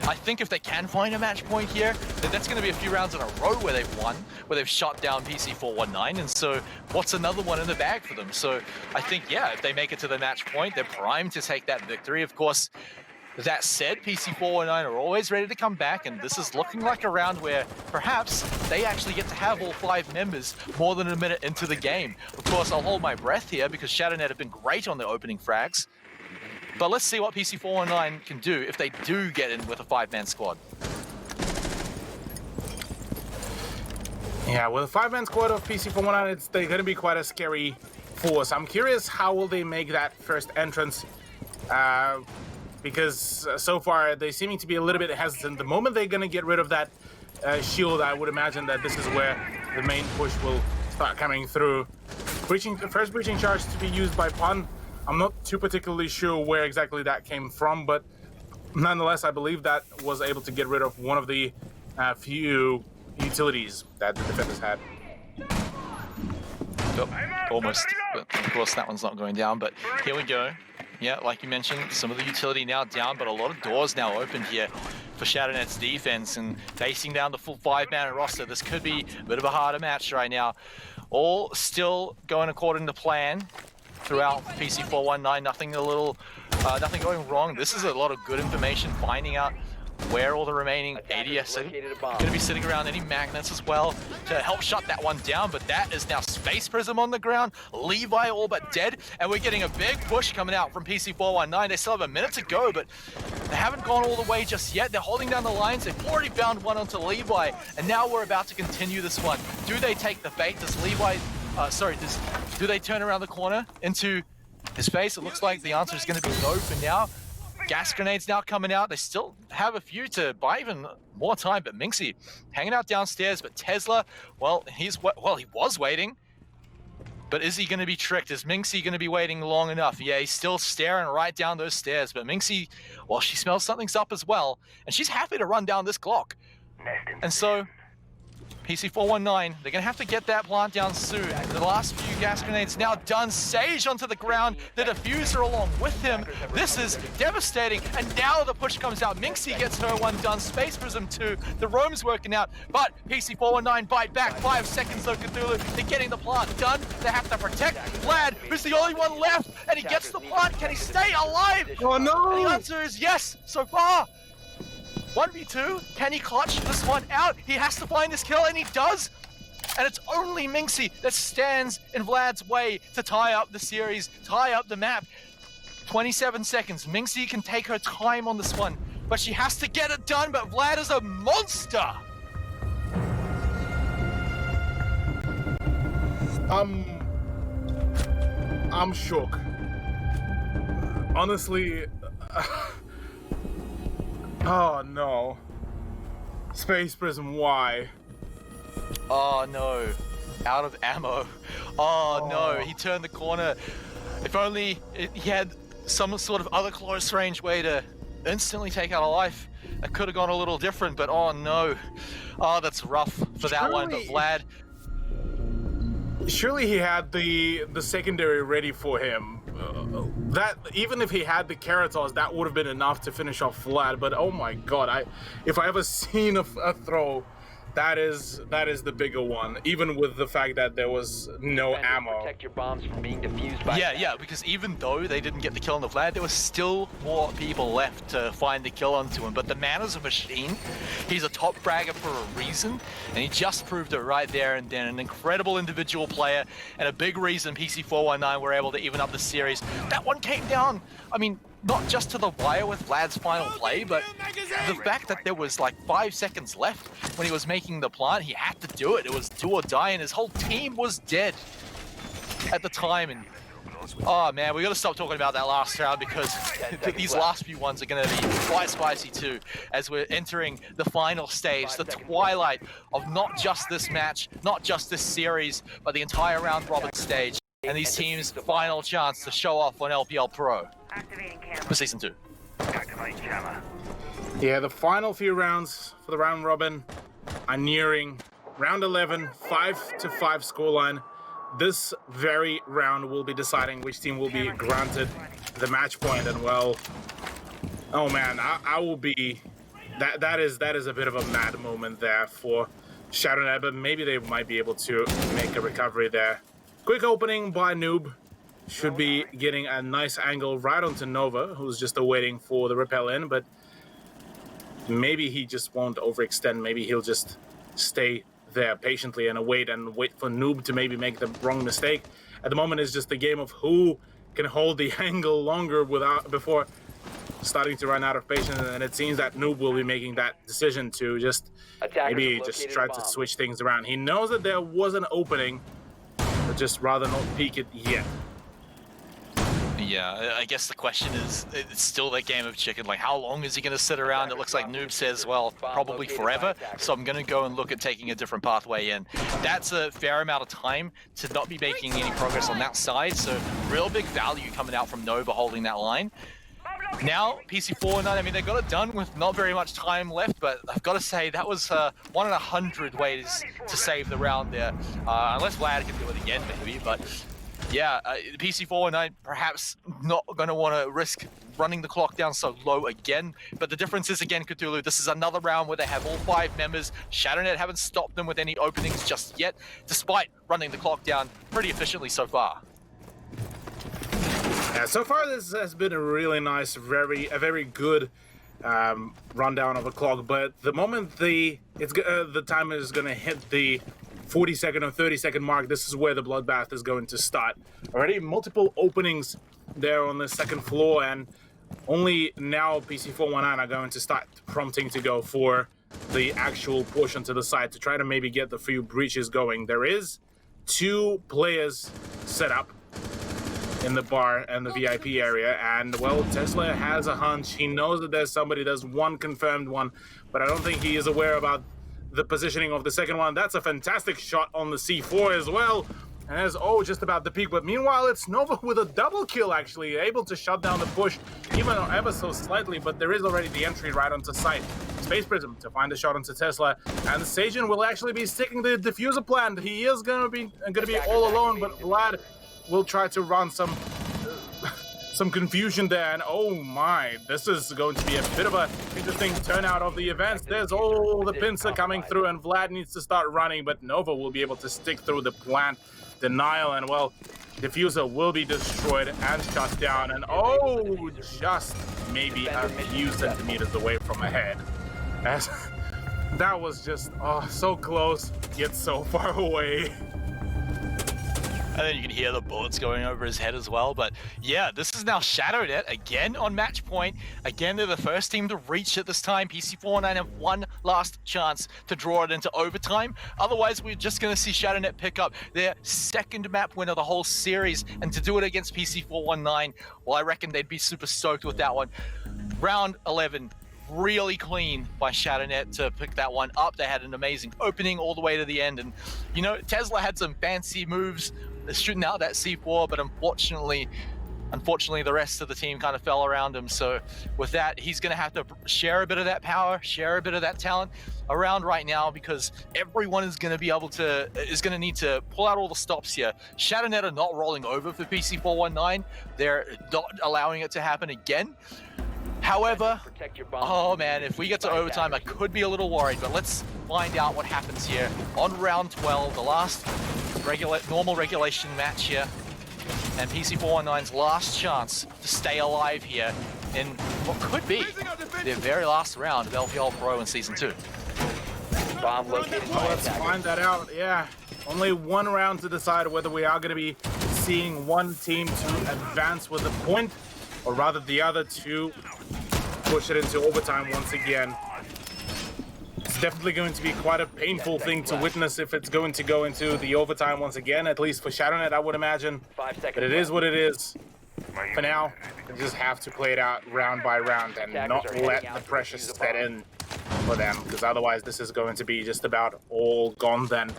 I think if they can find a match point here, then that's going to be a few rounds in a row where they've won, where they've shot down PC419. And so what's another one in the bag for them? So I think, yeah, if they make it to the match point, they're primed to take that victory. Of course, that said, PC419 are always ready to come back, and this is looking like a round where perhaps they actually get to have all 5 members more than a minute into the game. Of course, I'll hold my breath here because Shadownet have been great on their opening frags. But let's see what PC419 can do if they do get in with a 5-man squad. Yeah, with a 5-man squad of PC419, they're going to be quite a scary force. I'm curious how will they make that first entrance, because so far they seeming to be a little bit hesitant. The moment they're going to get rid of that shield, I would imagine that this is where the main push will start coming through. First breaching charge to be used by Pun. I'm not too particularly sure where exactly that came from, but nonetheless, I believe that was able to get rid of one of the few utilities that the defenders had. Oh, almost, but of course that one's not going down, but here we go. Yeah, like you mentioned, some of the utility now down, but a lot of doors now open here for Shadownet's defense, and facing down the full 5-man roster, this could be a bit of a harder match right now. All still going according to plan throughout PC419, nothing going wrong. This is a lot of good information, finding out where all the remaining ADS are going to be sitting around, any magnets as well to help shut that one down. But that is now Space Prism on the ground, Levi all but dead, and we're getting a big push coming out from PC419. They still have a minute to go, but they haven't gone all the way just yet. They're holding down the lines. They've already found one onto Levi, and now we're about to continue this one. Do they take the bait? Does Levi, do they turn around the corner into his face? It looks like the answer is going to be no for now. Gas grenades now coming out. They still have a few to buy even more time, but Minxie hanging out downstairs. But Tesla, well, he was waiting. But is he going to be tricked? Is Minxie going to be waiting long enough? Yeah, he's still staring right down those stairs. But Minxie, well, she smells something's up as well, and she's happy to run down this clock. And so PC419, they're going to have to get that plant down soon. The last few gas grenades now done. Sage onto the ground, the diffuser along with him. This is devastating, and now the push comes out. Minxie gets her one done, Space Prism 2, the roam's working out, but PC419 bite back. 5 seconds though, Cthulhu, they're getting the plant done. They have to protect Vlad, who's the only one left, and he gets the plant. Can he stay alive? Oh no! And the answer is yes, so far. 1v2, can he clutch this one out? He has to find this kill, and he does. And it's only Minxie that stands in Vlad's way to tie up the series, tie up the map. 27 seconds. Minxie can take her time on this one, but she has to get it done, but Vlad is a monster. I'm shook. Honestly, oh no. Space Prism, why? Oh no, out of ammo. Oh no, he turned the corner. If only he had some sort of other close range way to instantly take out a life, that could have gone a little different, but oh no. Oh, that's rough for that one, but Vlad. Surely he had the secondary ready for him. That even if he had the Keratos, that would have been enough to finish off Vlad. But oh my god, if I ever seen a throw That is the bigger one, even with the fact that there was no Defenders, ammo. Protect your bombs from being defused by Yeah, because even though they didn't get the kill on the Vlad, there was still more people left to find the kill onto him. But the man is a machine. He's a top fragger for a reason, and he just proved it right there and then. An incredible individual player, and a big reason PC419 were able to even up the series. That one came down, I mean, not just to the wire with Vlad's final play, but the fact that there was like 5 seconds left when he was making the plant, he had to do it. It was do or die, and his whole team was dead at the time. And oh man, we got to stop talking about that last round, because these last few ones are going to be quite spicy too, as we're entering the final stage, the twilight of not just this match, not just this series, but the entire round robin stage, and these teams' final chance to show off on LPL Pro for Season 2. Activate jammer. Yeah, the final few rounds for the round robin are nearing round 11, 5-5 scoreline. This very round will be deciding which team will be granted the match point, and well, oh man, I will be. That is a bit of a mad moment there for ShadowNet, but maybe they might be able to make a recovery there. Quick opening by Noob. Should be getting a nice angle right onto Nova, who's just awaiting for the repel in, but maybe he just won't overextend. Maybe he'll just stay there patiently and wait for Noob to maybe make the wrong mistake. At the moment, it's just a game of who can hold the angle longer before starting to run out of patience, and it seems that Noob will be making that decision to just maybe just try to switch things around. He knows that there was an opening, but just rather not peek it yet. Yeah, I guess the question is, it's still that game of chicken. Like, how long is he going to sit around? It looks like Noob says, well, probably forever. So I'm going to go and look at taking a different pathway in. That's a fair amount of time to not be making any progress on that side. So real big value coming out from Nova holding that line. Now, PC419, I mean, they got it done with not very much time left, but I've got to say that was 1 in 100 ways to save the round there. Unless Vlad can do it again, maybe, but... yeah, PC419 perhaps not going to want to risk running the clock down so low again. But the difference is, again, Cthulhu, this is another round where they have all 5 members. ShadowNet haven't stopped them with any openings just yet, despite running the clock down pretty efficiently so far. Yeah, so far this has been a really nice, a very good rundown of the clock. But the moment the timer is going to hit the 40-second or 30-second mark, this is where the bloodbath is going to start. Already multiple openings there on the second floor, and only now PC419 are going to start prompting to go for the actual portion to the side to try to maybe get the few breaches going. There is 2 players set up in the bar and the VIP area, and well, Tesla has a hunch. He knows that there's one confirmed one, but I don't think he is aware about the positioning of the second one. That's a fantastic shot on the C4 as well. And there's just about the peak, but meanwhile it's Nova with a double kill, actually able to shut down the push even ever so slightly, but there is already the entry right onto site. Space Prism to find a shot onto Tesla, and Sajin will actually be sticking the diffuser plan. He is gonna be all alone, but Vlad will try to run some confusion there, and oh my, this is going to be a bit of a interesting turnout of the events. There's all the pincer coming through, and Vlad needs to start running, but Nova will be able to stick through the plant denial, and well, diffuser will be destroyed and shut down, and just maybe a few centimeters away from ahead. As that was just so close yet so far away. And then you can hear the bullets going over his head as well. But yeah, this is now ShadowNet again on match point. Again, they're the first team to reach it this time. PC419 have one last chance to draw it into overtime. Otherwise, we're just going to see ShadowNet pick up their second map win of the whole series. And to do it against PC419, well, I reckon they'd be super stoked with that one. Round 11. Really clean by ShadowNet to pick that one up. They had an amazing opening all the way to the end, and you know, Tesla had some fancy moves shooting out that C4, but unfortunately the rest of the team kind of fell around him. So with that, he's going to have to share a bit of that power, share a bit of that talent around right now, because everyone is going to need to pull out all the stops here. ShadowNet are not rolling over for PC419. They're not allowing it to happen again. However, Protect your bomb. oh man, if we get to overtime, I could be a little worried, but let's find out what happens here on round 12, the last normal regulation match here, and PC419's last chance to stay alive here in what could be their very last round of LPL Pro in Season 2. Bomb located by Let's attackers. find that out. Yeah, only one round to decide whether we are going to be seeing one team to advance with a point, or rather the other to push it into overtime once again. It's definitely going to be quite a painful thing to witness if it's going to go into the overtime once again, at least for ShadowNet, I would imagine. 5 seconds. But it is left. what it is. For now, we just have to play it out round by round and not let the pressure set in for them, because otherwise this is going to be just about all gone then.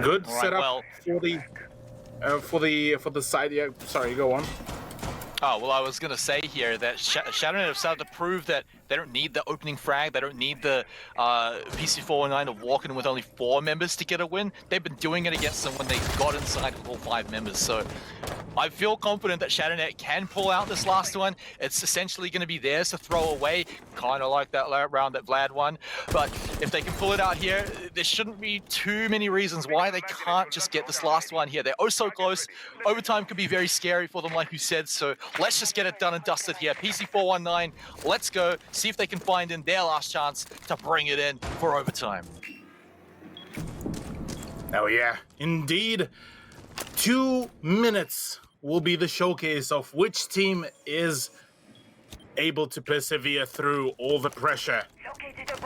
Good All right, setup well- for the side. Yeah, sorry, go on. Oh, well, I was going to say here that ShadowNet have started to prove that they don't need the opening frag, they don't need the PC419 to walk in with only 4 members to get a win. They've been doing it against them when they got inside with all 5 members, so I feel confident that ShadowNet can pull out this last one. It's essentially going to be theirs to throw away, kind of like that round that Vlad won, but if they can pull it out here, there shouldn't be too many reasons why they can't just get this last one here. They're oh so close. Overtime could be very scary for them, like you said, so let's just get it done and dusted here. PC419, let's go. See if they can find in their last chance to bring it in for overtime. Oh yeah, indeed. 2 minutes will be the showcase of which team is able to persevere through all the pressure.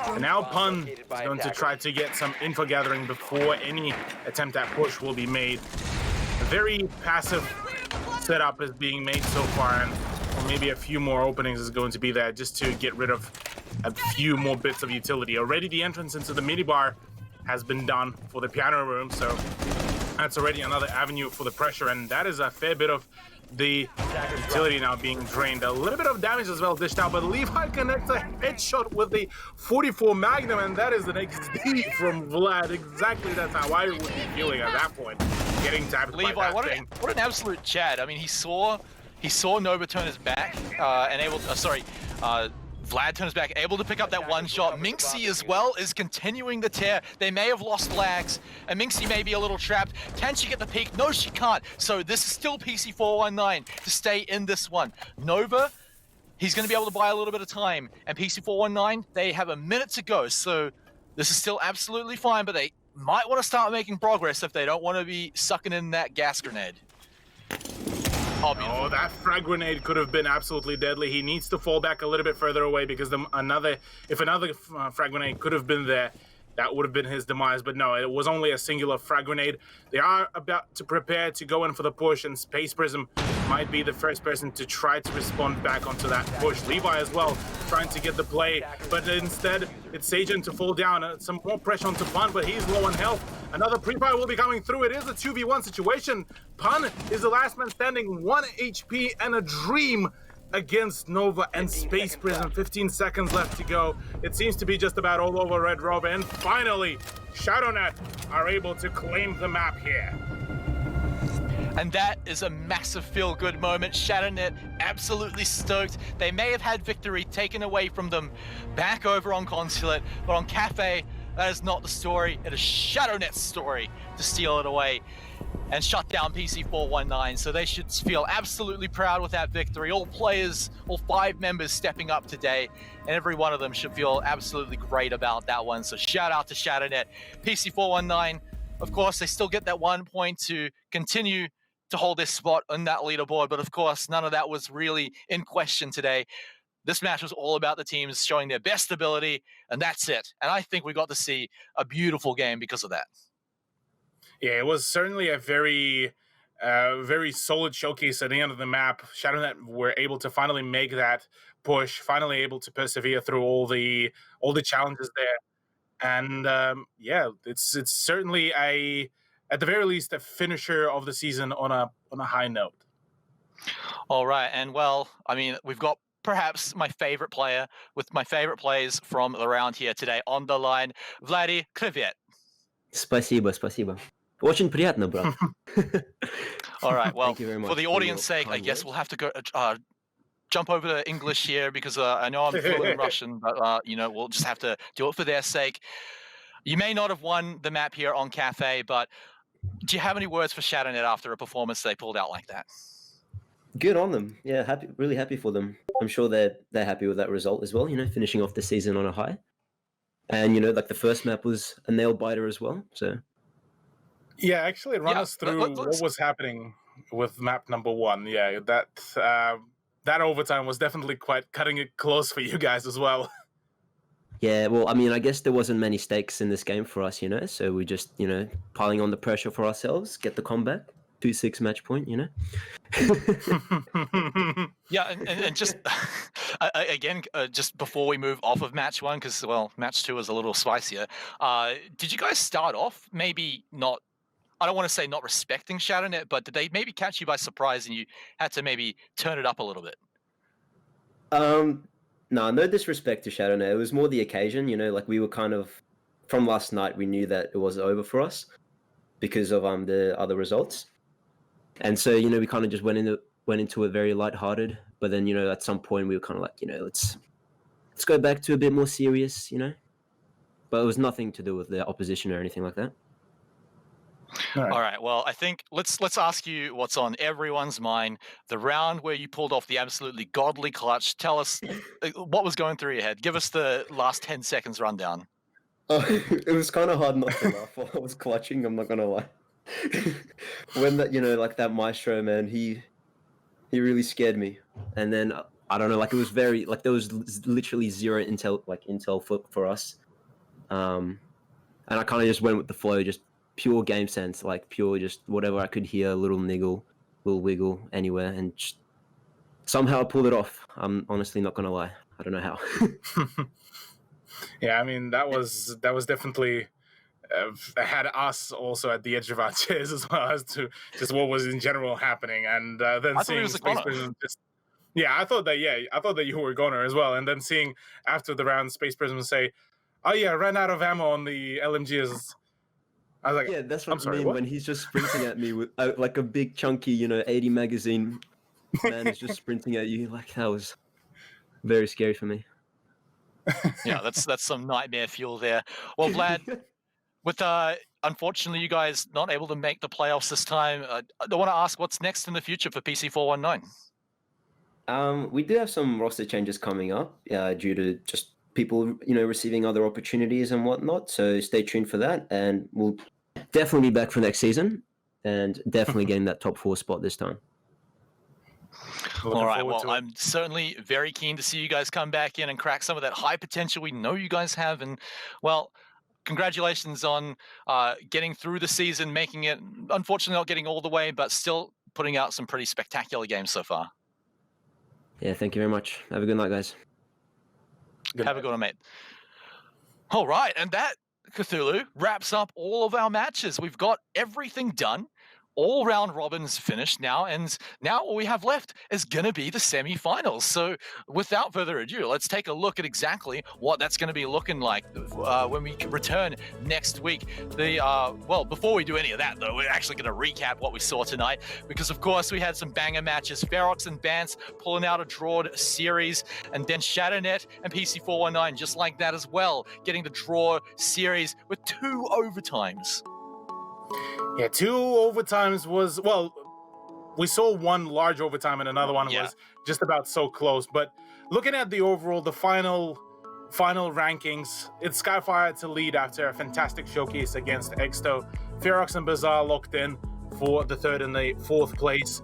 And now Pun is going to try to get some info gathering before any attempt at push will be made. A very passive setup is being made so far, and maybe a few more openings is going to be there just to get rid of a few more bits of utility. Already the entrance into the minibar has been done for the piano room, so that's already another avenue for the pressure, and that is a fair bit of the utility now being drained. A little bit of damage as well dished out, but Levi connects a headshot with the 44 Magnum, and that is an XD from Vlad. Exactly, that's how I would be feeling at that point. Getting tapped by Levi, that what thing. an absolute Chad. I mean, he saw Nova turn his back and able to, Vlad turns back, able to pick up that one shot. Minxie as well is continuing the tear. They may have lost lags, and Minxie may be a little trapped. Can she get the peak? No, she can't. So this is still PC419 to stay in this one. Nova, he's going to be able to buy a little bit of time, and PC419, they have a minute to go. So this is still absolutely fine, but they might want to start making progress if they don't want to be sucking in that gas grenade. Oh, that frag grenade could have been absolutely deadly. He needs to fall back a little bit further away because if another frag grenade could have been there, that would have been his demise. But no, it was only a singular frag grenade. They are about to prepare to go in for the push, and Space Prism might be the first person to try to respond back onto that push. Levi as well, trying to get the play, but instead it's Sagen to fall down. Some more pressure onto Pun, but he's low on health. Another pre-fire will be coming through. It is a 2v1 situation. Pun is the last man standing, 1 HP and a dream against Nova and Space Prism. 15 seconds left to go. It seems to be just about all over Red Rover, and finally, ShadowNet are able to claim the map here. And that is a massive feel-good moment. ShadowNet absolutely stoked. They may have had victory taken away from them back over on Consulate, but on KAFE, that is not the story. It is ShadowNet's story to steal it away and shut down PC419. So they should feel absolutely proud with that victory. All players, all 5 members stepping up today, and every one of them should feel absolutely great about that one. So shout out to ShadowNet. PC419, of course, they still get that 1 point to continue to hold their spot on that leaderboard, but of course, none of that was really in question today. This match was all about the teams showing their best ability, and that's it. And I think we got to see a beautiful game because of that. Yeah, it was certainly a very solid showcase at the end of the map. ShadowNet were able to finally make that push, finally able to persevere through all the challenges there. And yeah, it's certainly at the very least a finisher of the season on a high note. All right, and well, I mean, we've got perhaps my favorite player with my favorite plays from the round here today on the line, Vladi Krivet. Спасибо. Очень приятно, брат. All right, well, Thank you very much for the for audience your sake, I kind guess words. we'll have to go jump over to English here because I know I'm fluent in Russian, but we'll just have to do it for their sake. You may not have won the map here on KAFE, but do you have any words for Shadownet after a performance they pulled out like that? Good on them. Yeah, really happy for them. I'm sure they're happy with that result as well. Finishing off the season on a high, and like the first map was a nail biter as well. So Yeah, actually, run us through what was happening with map number 1. Yeah, that overtime was definitely quite cutting it close for you guys as well. yeah, well, I mean, I guess there wasn't many stakes in this game for us, so we just piling on the pressure for ourselves, get the comeback, 2-6 match point, Yeah, and just again, just before we move off of match 1, because match 2 is a little spicier. Did you guys start off maybe not? I don't want to say not respecting Shadownet, but did they maybe catch you by surprise and you had to maybe turn it up a little bit? No disrespect to Shadownet. It was more the occasion, like we were kind of from last night. We knew that it was over for us because of the other results, and so we kind of just went into it very lighthearted. But then at some point we were kind of like let's go back to a bit more serious, But it was nothing to do with the opposition or anything like that. All right. Well, I think let's ask you what's on everyone's mind. The round where you pulled off the absolutely godly clutch. Tell us what was going through your head. Give us the last 10 seconds rundown. It was kind of hard not to laugh while I was clutching. I'm not gonna lie. When that like that maestro man, he really scared me. And then I don't know, like it was very there was literally zero intel for us. And I kind of just went with the flow, just pure game sense, pure just whatever I could hear, little niggle, little wiggle anywhere, and just somehow I pulled it off. I'm honestly not gonna lie. I don't know how. Yeah, I mean that was definitely had us also at the edge of our chairs as well as to just what was in general happening, and then seeing Space Prism just. Yeah, I thought that you were goner as well, and then seeing after the round Space Prism say, "Oh yeah, I ran out of ammo on the LMGs." I was like, yeah, that's what I mean when he's just sprinting at me with like a big chunky, 80 magazine man is just sprinting at you. Like that was very scary for me. Yeah, that's some nightmare fuel there. Well, Vlad, with unfortunately you guys not able to make the playoffs this time, I want to ask what's next in the future for PC419. We do have some roster changes coming up due to just people, receiving other opportunities and whatnot. So stay tuned for that, and we'll definitely be back for next season, and definitely getting that top 4 spot this time. All right, well, I'm certainly very keen to see you guys come back in and crack some of that high potential we know you guys have. And, well, congratulations on getting through the season, making it, unfortunately not getting all the way, but still putting out some pretty spectacular games so far. Yeah, thank you very much. Have a good night, guys. Have a good one, mate. All right, and that, Cthulhu, wraps up all of our matches. We've got everything done. All round robins finished now, and now all we have left is going to be the semi-finals. So without further ado, let's take a look at exactly what that's going to be looking like when we return next week. Well, before we do any of that, though, we're actually going to recap what we saw tonight, because, of course, we had some banger matches. FEROX and Bance pulling out a drawed series, and then Shadownet and PC419 just like that as well, getting the draw series with 2 overtimes. Yeah, 2 overtimes was, well, we saw one large overtime and another one was just about so close. But looking at the overall, the final rankings, it's Skyfire to lead after a fantastic showcase against Exto. FEROX and Bazaar locked in for the 3rd and the 4th place.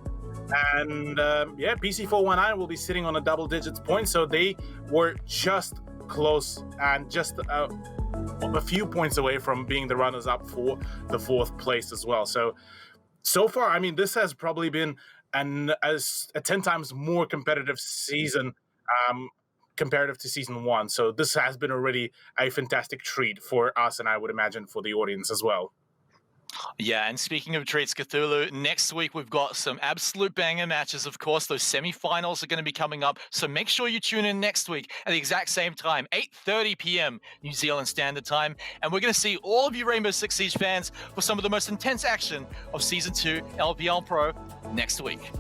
And PC419 will be sitting on a double digits point, so they were just close and just a few points away from being the runners-up for the 4th place as well. So far, I mean, this has probably been a 10 times more competitive season comparative to season 1. So this has been already a fantastic treat for us, and I would imagine for the audience as well. Yeah, and speaking of treats, Cthulhu, next week we've got some absolute banger matches. Of course, those semi-finals are going to be coming up, so make sure you tune in next week at the exact same time, 8:30 p.m. New Zealand Standard Time, and we're going to see all of you Rainbow Six Siege fans for some of the most intense action of Season 2 LPL Pro next week.